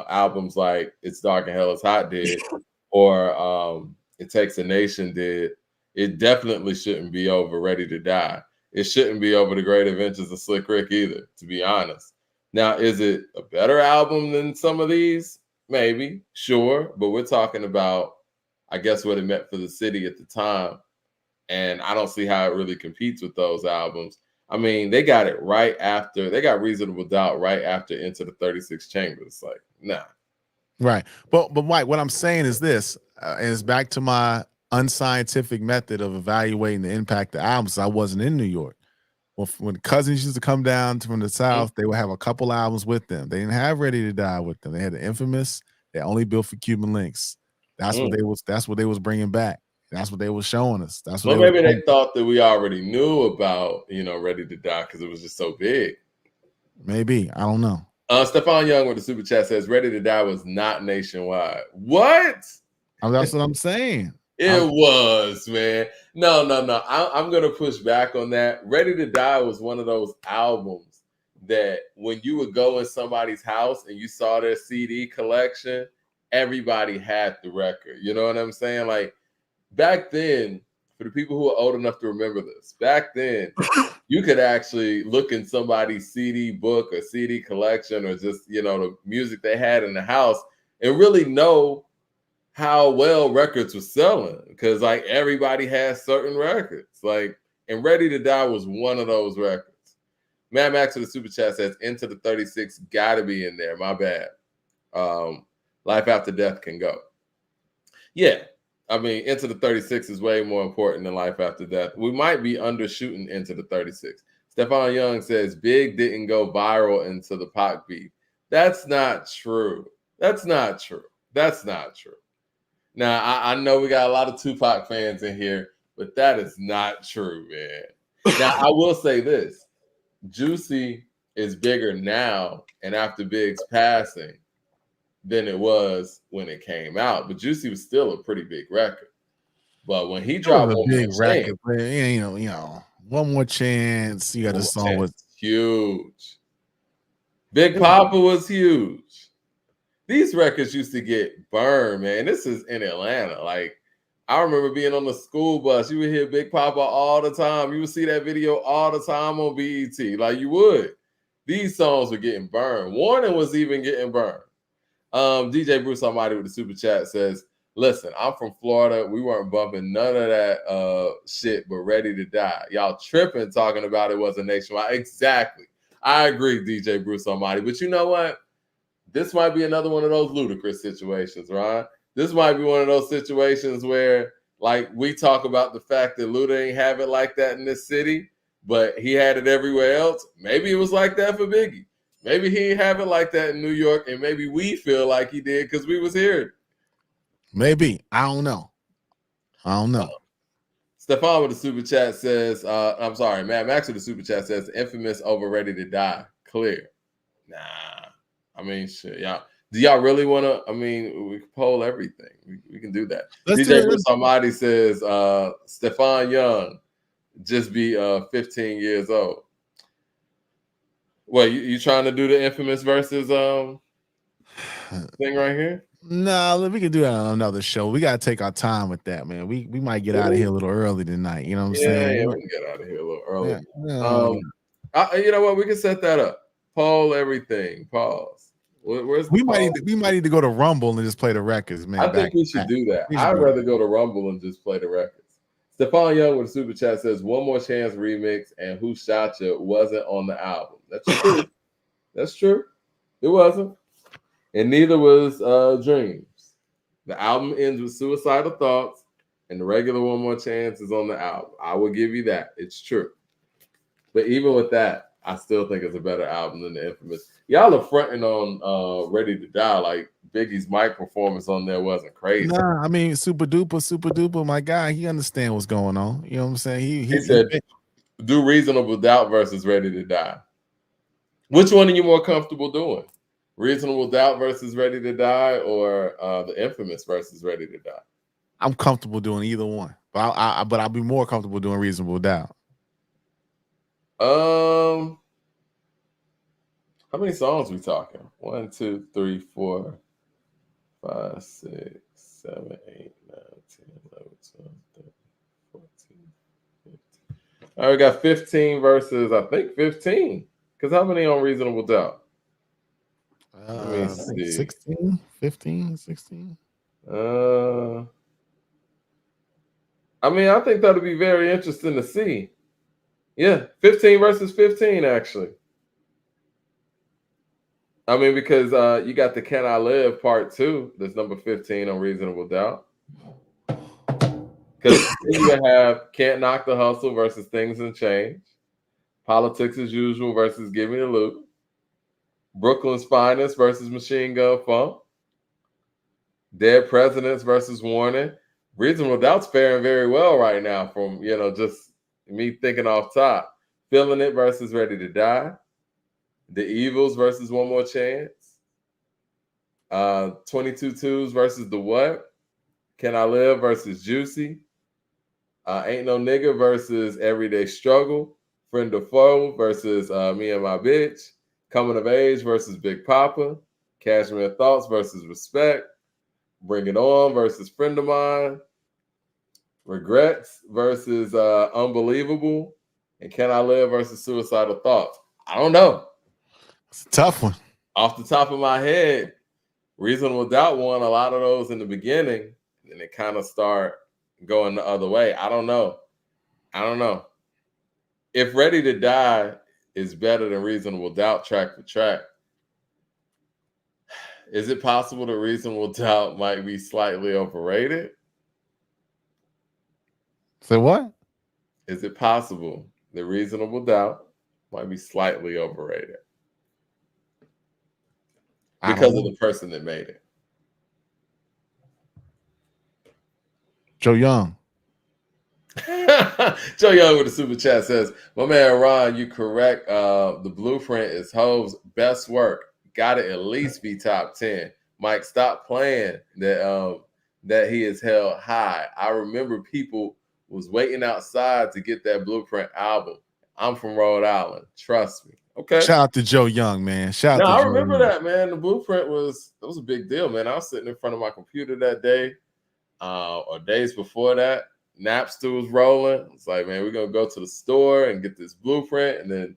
albums like It's Dark and Hell Is Hot did, or It Takes a Nation did. It definitely shouldn't be over Ready to Die. It shouldn't be over The Great Adventures of Slick Rick either, to be honest. Now, is it a better album than some of these? Maybe, sure. But we're talking about, I guess, what it meant for the city at the time. And I don't see how it really competes with those albums. I mean, they got Reasonable Doubt right after Into the 36 Chambers. It's like, nah. Right. But Mike, what I'm saying is this, and it's back to my unscientific method of evaluating the impact of albums. I wasn't in New York. Well, when cousins used to come down from the South, they would have a couple albums with them. They didn't have Ready to Die with them. They had the infamous, they only built for Cuban Links. That's what they was bringing back. That's what they were showing us. That's what maybe they thought that we already knew about, Ready to Die because it was just so big. Maybe. I don't know. Stephon Young with the super chat says Ready to Die was not nationwide. What? That's what I'm saying. It was, man. No. I'm going to push back on that. Ready to Die was one of those albums that when you would go in somebody's house and you saw their CD collection, everybody had the record. You know what I'm saying? Like, back then, for the people who are old enough to remember this, back then, you could actually look in somebody's CD book or CD collection or just, the music they had in the house and really know how well records were selling, because like everybody has certain records. Like, and Ready to Die was one of those records. Mad Max with the super chat says Into the 36 gotta be in there. My bad. Life After Death can go. Yeah. I mean, Into the 36 is way more important than Life After Death. We might be undershooting Into the 36. Stephon Young says Big didn't go viral into the Pac beef. That's not true. That's not true. Now, I know we got a lot of Tupac fans in here, but that is not true, man. Now, I will say this. Juicy is bigger now and after Big's passing than it was when it came out. But Juicy was still a pretty big record. But when he dropped a big record, One More Chance, you got a song with huge. Big Papa was huge. These records used to get burned, man. This is in Atlanta. Like, I remember being on the school bus. You would hear Big Papa all the time. You would see that video all the time on BET. Like, you would. These songs were getting burned. Warning was even getting burned. DJ Bruce Almighty with the super chat says, listen, I'm from Florida. We weren't bumping none of that shit, but Ready to Die. Y'all tripping talking about it wasn't nationwide. Exactly. I agree, DJ Bruce Almighty. But you know what? This might be another one of those ludicrous situations, right? This might be one of those situations where, like, we talk about the fact that Luda ain't have it like that in this city, but he had it everywhere else. Maybe it was like that for Biggie. Maybe he didn't have it like that in New York, and maybe we feel like he did because we was here. Maybe. I don't know. Stefan with the super chat says, I'm sorry, Matt Max with the super chat says, infamous over Ready to Die. Clear. Nah. I mean, shit, y'all. Do y'all really want to? I mean, we can poll everything. We can do that. Let's DJ do it. Somebody says, Stefan Young, just be 15 years old. What, you trying to do the infamous versus thing right here? No, we can do that on another show. We gotta take our time with that, man. We might get out of here a little early tonight. You know what I'm saying? Yeah, we can get out of here a little early. Yeah. You know what? We can set that up. Poll everything. Pause. Where's we might need to go to Rumble and just play the records, man. I think we should do that. I'd rather go to Rumble and just play the records. Stephon Young with a super chat says, "One More Chance remix and Who Shot Ya wasn't on the album." That's true. That's true. It wasn't. And neither was Dreams. The album ends with Suicidal Thoughts, and the regular One More Chance is on the album. I will give you that. It's true. But even with that, I still think it's a better album than the infamous. Y'all are fronting on Ready to Die. Like Biggie's mic performance on there wasn't crazy. Nah, I mean, super duper, my guy, he understands what's going on. You know what I'm saying? He said, do Reasonable Doubt versus Ready to Die. Which one are you more comfortable doing? Reasonable Doubt versus Ready to Die, or the infamous versus Ready to Die? I'm comfortable doing either one, but I'll be more comfortable doing Reasonable Doubt. How many songs we talking? 1, 2, 3, 4, 5, 6, 7, 8, 9, 10, 11, 12, 13, 14, 15. All right, we got 15 versus, I think 15. Because how many on Reasonable Doubt? Let me see. 16, 15, 16. I mean, I think that'll be very interesting to see. Yeah, 15 versus 15, actually. I mean, because you got the Can I Live Part 2, that's number 15 on Reasonable Doubt. Because you have Can't Knock the Hustle versus Things and Change. Politics as Usual versus Give Me the Loot. Brooklyn's Finest versus Machine Gun Funk. Dead Presidents versus Warning. Reasonable Doubt's faring very well right now from, just me thinking off top. Feeling It versus Ready to Die. The Evils versus One More Chance. 22 Twos versus The What. Can I Live versus Juicy. Ain't No Nigga versus Everyday Struggle. Friend or Foe versus Me and My Bitch. Coming of Age versus Big Papa. Cashmere Thoughts versus Respect. Bring It On versus Friend of Mine. Regrets versus Unbelievable. And Can I Live versus Suicidal Thoughts. I don't know. It's a tough one. Off the top of my head, Reasonable Doubt won a lot of those in the beginning, and it kind of start going the other way. I don't know. If Ready to Die is better than Reasonable Doubt track for track, is it possible that Reasonable Doubt might be slightly overrated? So what? Is it possible that Reasonable Doubt might be slightly overrated? Because of the person that made it. Joe Young. Joe Young with the super chat says, "My man Ron, you correct. The Blueprint is Hov's best work. Got to at least be top 10. Mike, stop playing that he is held high. I remember people was waiting outside to get that Blueprint album. I'm from Rhode Island. Trust me." Okay. Shout out to Joe Young, man. I remember that, man. The Blueprint was a big deal, man. I was sitting in front of my computer that day, or days before that. Napster was rolling. It's like, man, we're gonna go to the store and get this Blueprint, and then,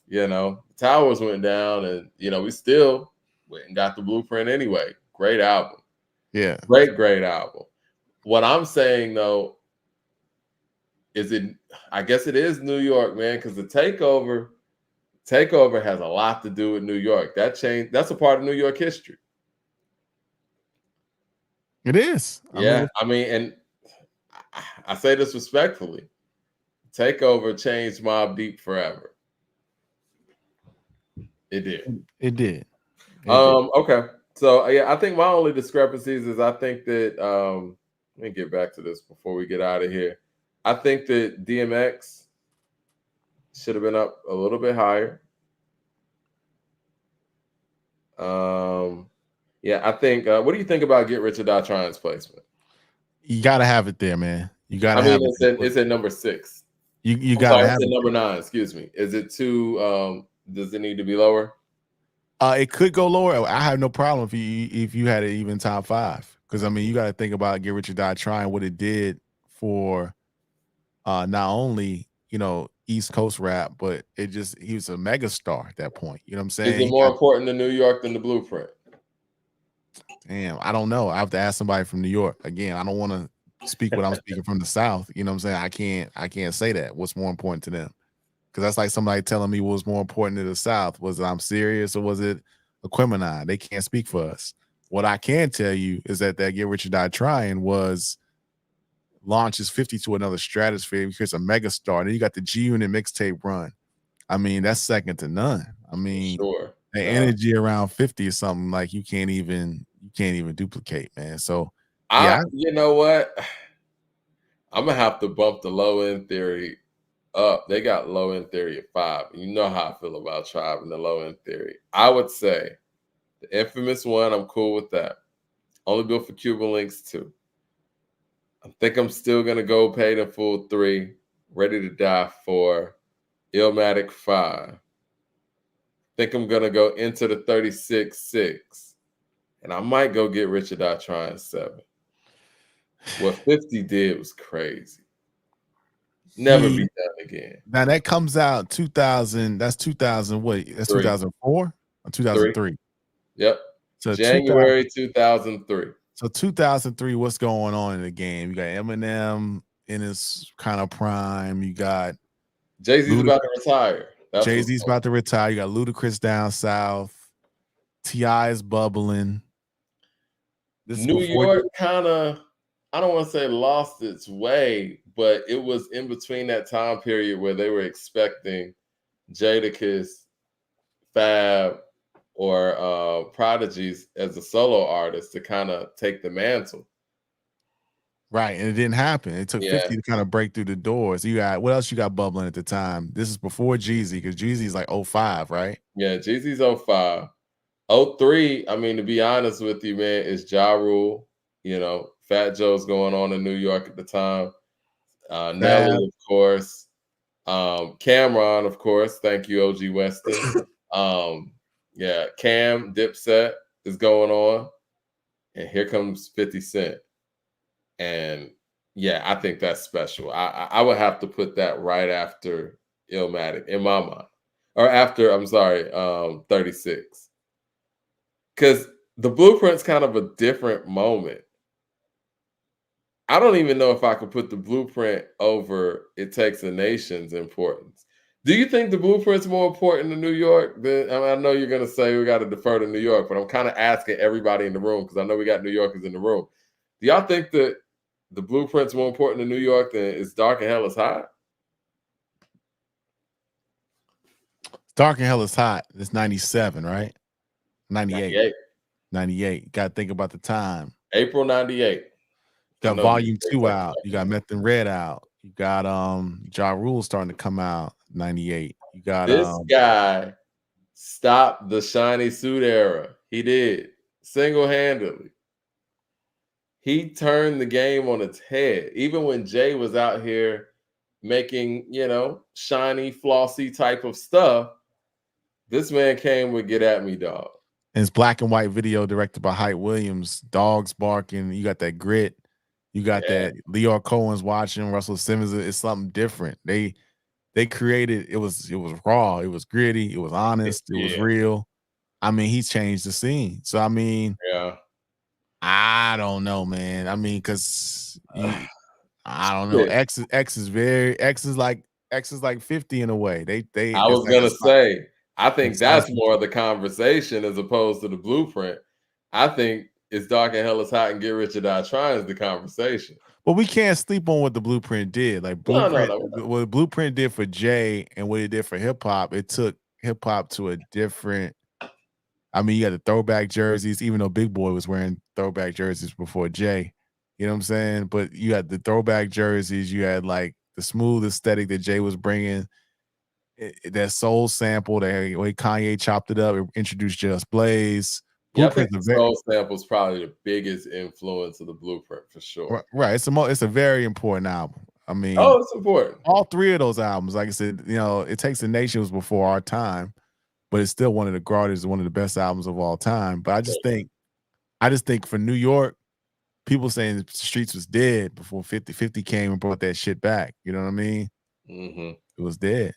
the towers went down, and we still went and got the Blueprint anyway. Great album. Yeah. Great album. What I'm saying though is I guess it is New York, man, because the Takeover has a lot to do with New York. That's a part of New York history. It is. I mean, and I say this respectfully. Takeover changed Mobb Deep forever. It did. Okay. So yeah, I think my only discrepancies is I think that let me get back to this before we get out of here. I think that DMX should have been up a little bit higher. Yeah, I think. What do you think about Get Rich or Die Trying's placement? You gotta have it there, man. You gotta I mean, have it there. it's at number 6. You I'm gotta sorry, have it's at it number there. 9. Excuse me. Is it too? Does it need to be lower? It could go lower. I have no problem if you had it even top 5. Because I mean, you got to think about Get Rich or Die Trying, what it did for not only East Coast rap, but he was a mega star at that point. You know what I'm Is saying? it more important to New York than the Blueprint? Damn, I don't know. I have to ask somebody from New York. Again, I don't want to speak what I'm speaking from the South. You know what I'm saying? I can't say that. What's more important to them? Because that's like somebody telling me what was more important to the South. Was it I'm serious or was it Aquemini? They can't speak for us. What I can tell you is that Get Rich or Die Trying launches 50 to another stratosphere because a mega star. Then you got the G Unit mixtape run. I mean, that's second to none. I mean, sure. The energy around 50 is something like you can't even duplicate, man. So you know what? I'm gonna have to bump the low end theory up. They got low end theory at 5. You know how I feel about Tribe and the low end theory. I would say the infamous one, I'm cool with that. Only built for Cuban Links 2. I think I'm still gonna go Paid in Full 3, Ready to Die 4, Illmatic 5. Think I'm gonna go Into the 36 6. And I might go Get Rich or Die Trying 7. What 50 did was crazy. Never be done again. Now that comes out 2000. That's 2000. What? That's 2004 or 2003. Yep. So January 2003. So 2003. What's going on in the game? You got Eminem in his kind of prime. You got Jay-Z's about to retire. Jay-Z's about to retire. You got Ludacris down south. T.I. is bubbling. New York kind of, I don't want to say lost its way, but it was in between that time period where they were expecting Jadakiss, Fab, or Prodigies as a solo artist to kind of take the mantle. Right, and it didn't happen. It took 50 to kind of break through the doors. You got what else you got bubbling at the time? This is before Jeezy, because Jeezy's like 05, right? Yeah, Jeezy's 05. 03, I mean, to be honest with you, man, is Ja Rule. You know, Fat Joe's going on in New York at the time. Nelly, of course. Cameron, of course. Thank you, OG Weston. Yeah, Cam, Dipset is going on. And here comes 50 Cent. And yeah, I think that's special. I would have to put that right after Illmatic in my mind. Or after, 36. Because the Blueprint's kind of a different moment. I don't even know if I could put the Blueprint over It Takes a Nation's importance. Do you think the Blueprint's more important to New York? I know you're going to say we got to defer to New York, but I'm kind of asking everybody in the room because I know we got New Yorkers in the room. Do y'all think that the Blueprint's more important to New York than It's Dark and Hell is Hot? Dark and Hell is Hot. It's 97, right? 98. 98. Got to think about the time. April 98. Got Volume 2 out. You got Meth and Red out. You got Ja Rule starting to come out. 98. You got this guy stopped the shiny suit era. He did single-handedly. He turned the game on its head. Even when Jay was out here making, shiny, flossy type of stuff, this man came with Get At Me, Dog. And it's black and white video directed by Hype Williams. Dogs barking. You got that grit. You got that Lyor Cohen's watching. Russell Simmons. It's something different. They created. It was raw. It was gritty. It was honest. It was real. I mean, he changed the scene. So I mean, I don't know, man. I mean, because I don't know. X is like 50 in a way. I was gonna say, I think that's more of the conversation as opposed to the Blueprint. I think It's Dark and Hell is Hot and Get Rich or Die Trying is the conversation. But we can't sleep on what the Blueprint did. Like what Blueprint did for Jay and what it did for hip hop, it took hip hop to a different. I mean, you got the throwback jerseys, even though Big Boy was wearing throwback jerseys before Jay. You know what I'm saying? But you had the throwback jerseys. You had like the smooth aesthetic that Jay was bringing. That soul sample that way Kanye chopped it up, introduced Just Blaze. Yeah, I think Blueprint's the a very soul sample is probably the biggest influence of the Blueprint for sure. right. It's a very important album. I mean, Oh, it's important. all three of those albums, like I said, It Takes a Nation was before our time, but it's still one of the greatest, one of the best albums of all time. But I just think for New York, people saying the streets was dead before 50 came and brought that shit back. You know what I mean? Mm-hmm. It was dead.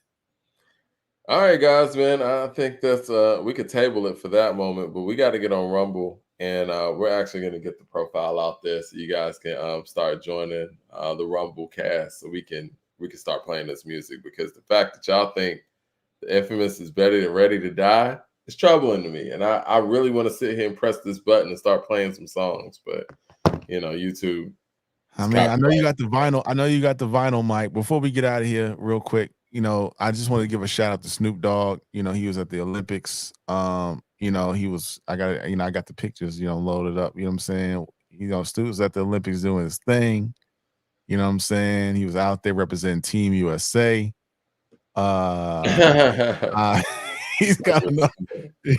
All right, guys, man. I think that's we could table it for that moment, but we got to get on Rumble, and we're actually going to get the profile out there so you guys can start joining the Rumble cast, so we can start playing this music. Because the fact that y'all think the Infamous is better than Ready to Die is troubling to me, and I really want to sit here and press this button and start playing some songs, but YouTube. I mean, I know you got the vinyl. I know you got the vinyl, Mike. Before we get out of here, real quick, I just want to give a shout out to Snoop Dogg. He was at the Olympics. He was. I got the pictures. Loaded up. You know what I'm saying? Snoop was at the Olympics doing his thing. You know what I'm saying? He was out there representing Team USA. He's got another.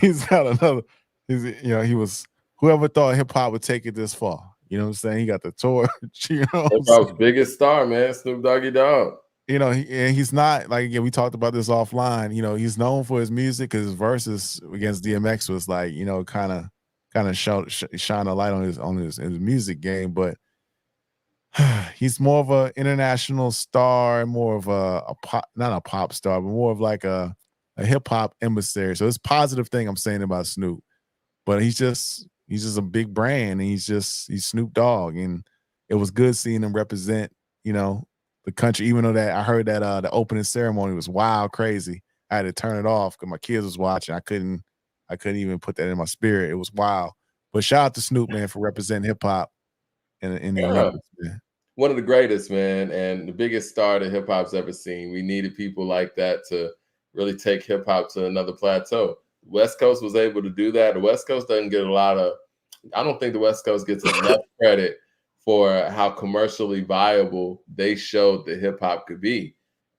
He's got another. He was. Whoever thought hip hop would take it this far. You know what I'm saying? He got the torch. Hip hop's biggest star, man, Snoop Doggy Dogg. He's not like, again, we talked about this offline. He's known for his music because his verses against DMX was like, kind of shine a light on his music game. But he's more of an international star, more of a pop, not a pop star, but more of like a hip hop emissary. So it's a positive thing I'm saying about Snoop. But he's just a big brand, and he's Snoop Dogg, and it was good seeing him represent, the country. Even though that I heard that the opening ceremony was wild, crazy. I had to turn it off because my kids was watching. I couldn't even put that in my spirit. It was wild. But shout out to Snoop, man, for representing hip hop in the Olympics, man. One of the greatest, man, and the biggest star that hip hop's ever seen. We needed people like that to really take hip hop to another plateau. West Coast was able to do that. The West Coast doesn't get a lot of, I don't think the West Coast gets enough credit for how commercially viable they showed that hip hop could be.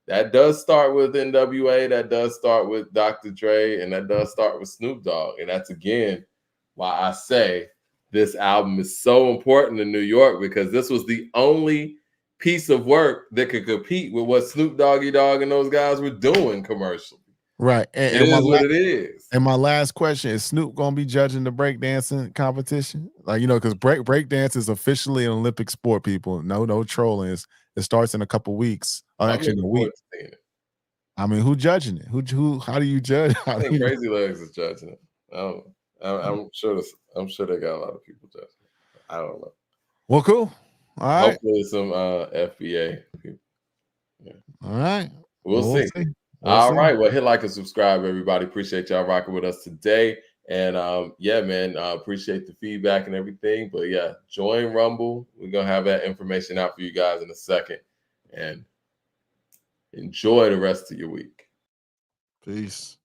That does start with NWA, that does start with Dr. Dre, and that does start with Snoop Dogg. And that's, again, why I say this album is so important in New York, because this was the only piece of work that could compete with what Snoop Doggy Dogg and those guys were doing commercially. Right. It is what it is. And my last question, is Snoop gonna be judging the breakdancing competition? Like, because breakdance is officially an Olympic sport, people. No trolling. It starts in a couple weeks. Actually in a week. I mean, who judging it? How do you judge? I think Crazy Legs is judging it. I don't know. I'm sure they got a lot of people judging it. I don't know. Well, cool. All right. Hopefully some FBA people. Yeah. All right. We'll see. All right. Well, hit like and subscribe, everybody. Appreciate y'all rocking with us today. And yeah, man, appreciate the feedback and everything. But yeah, join Rumble. We're gonna have that information out for you guys in a second. And enjoy the rest of your week. Peace.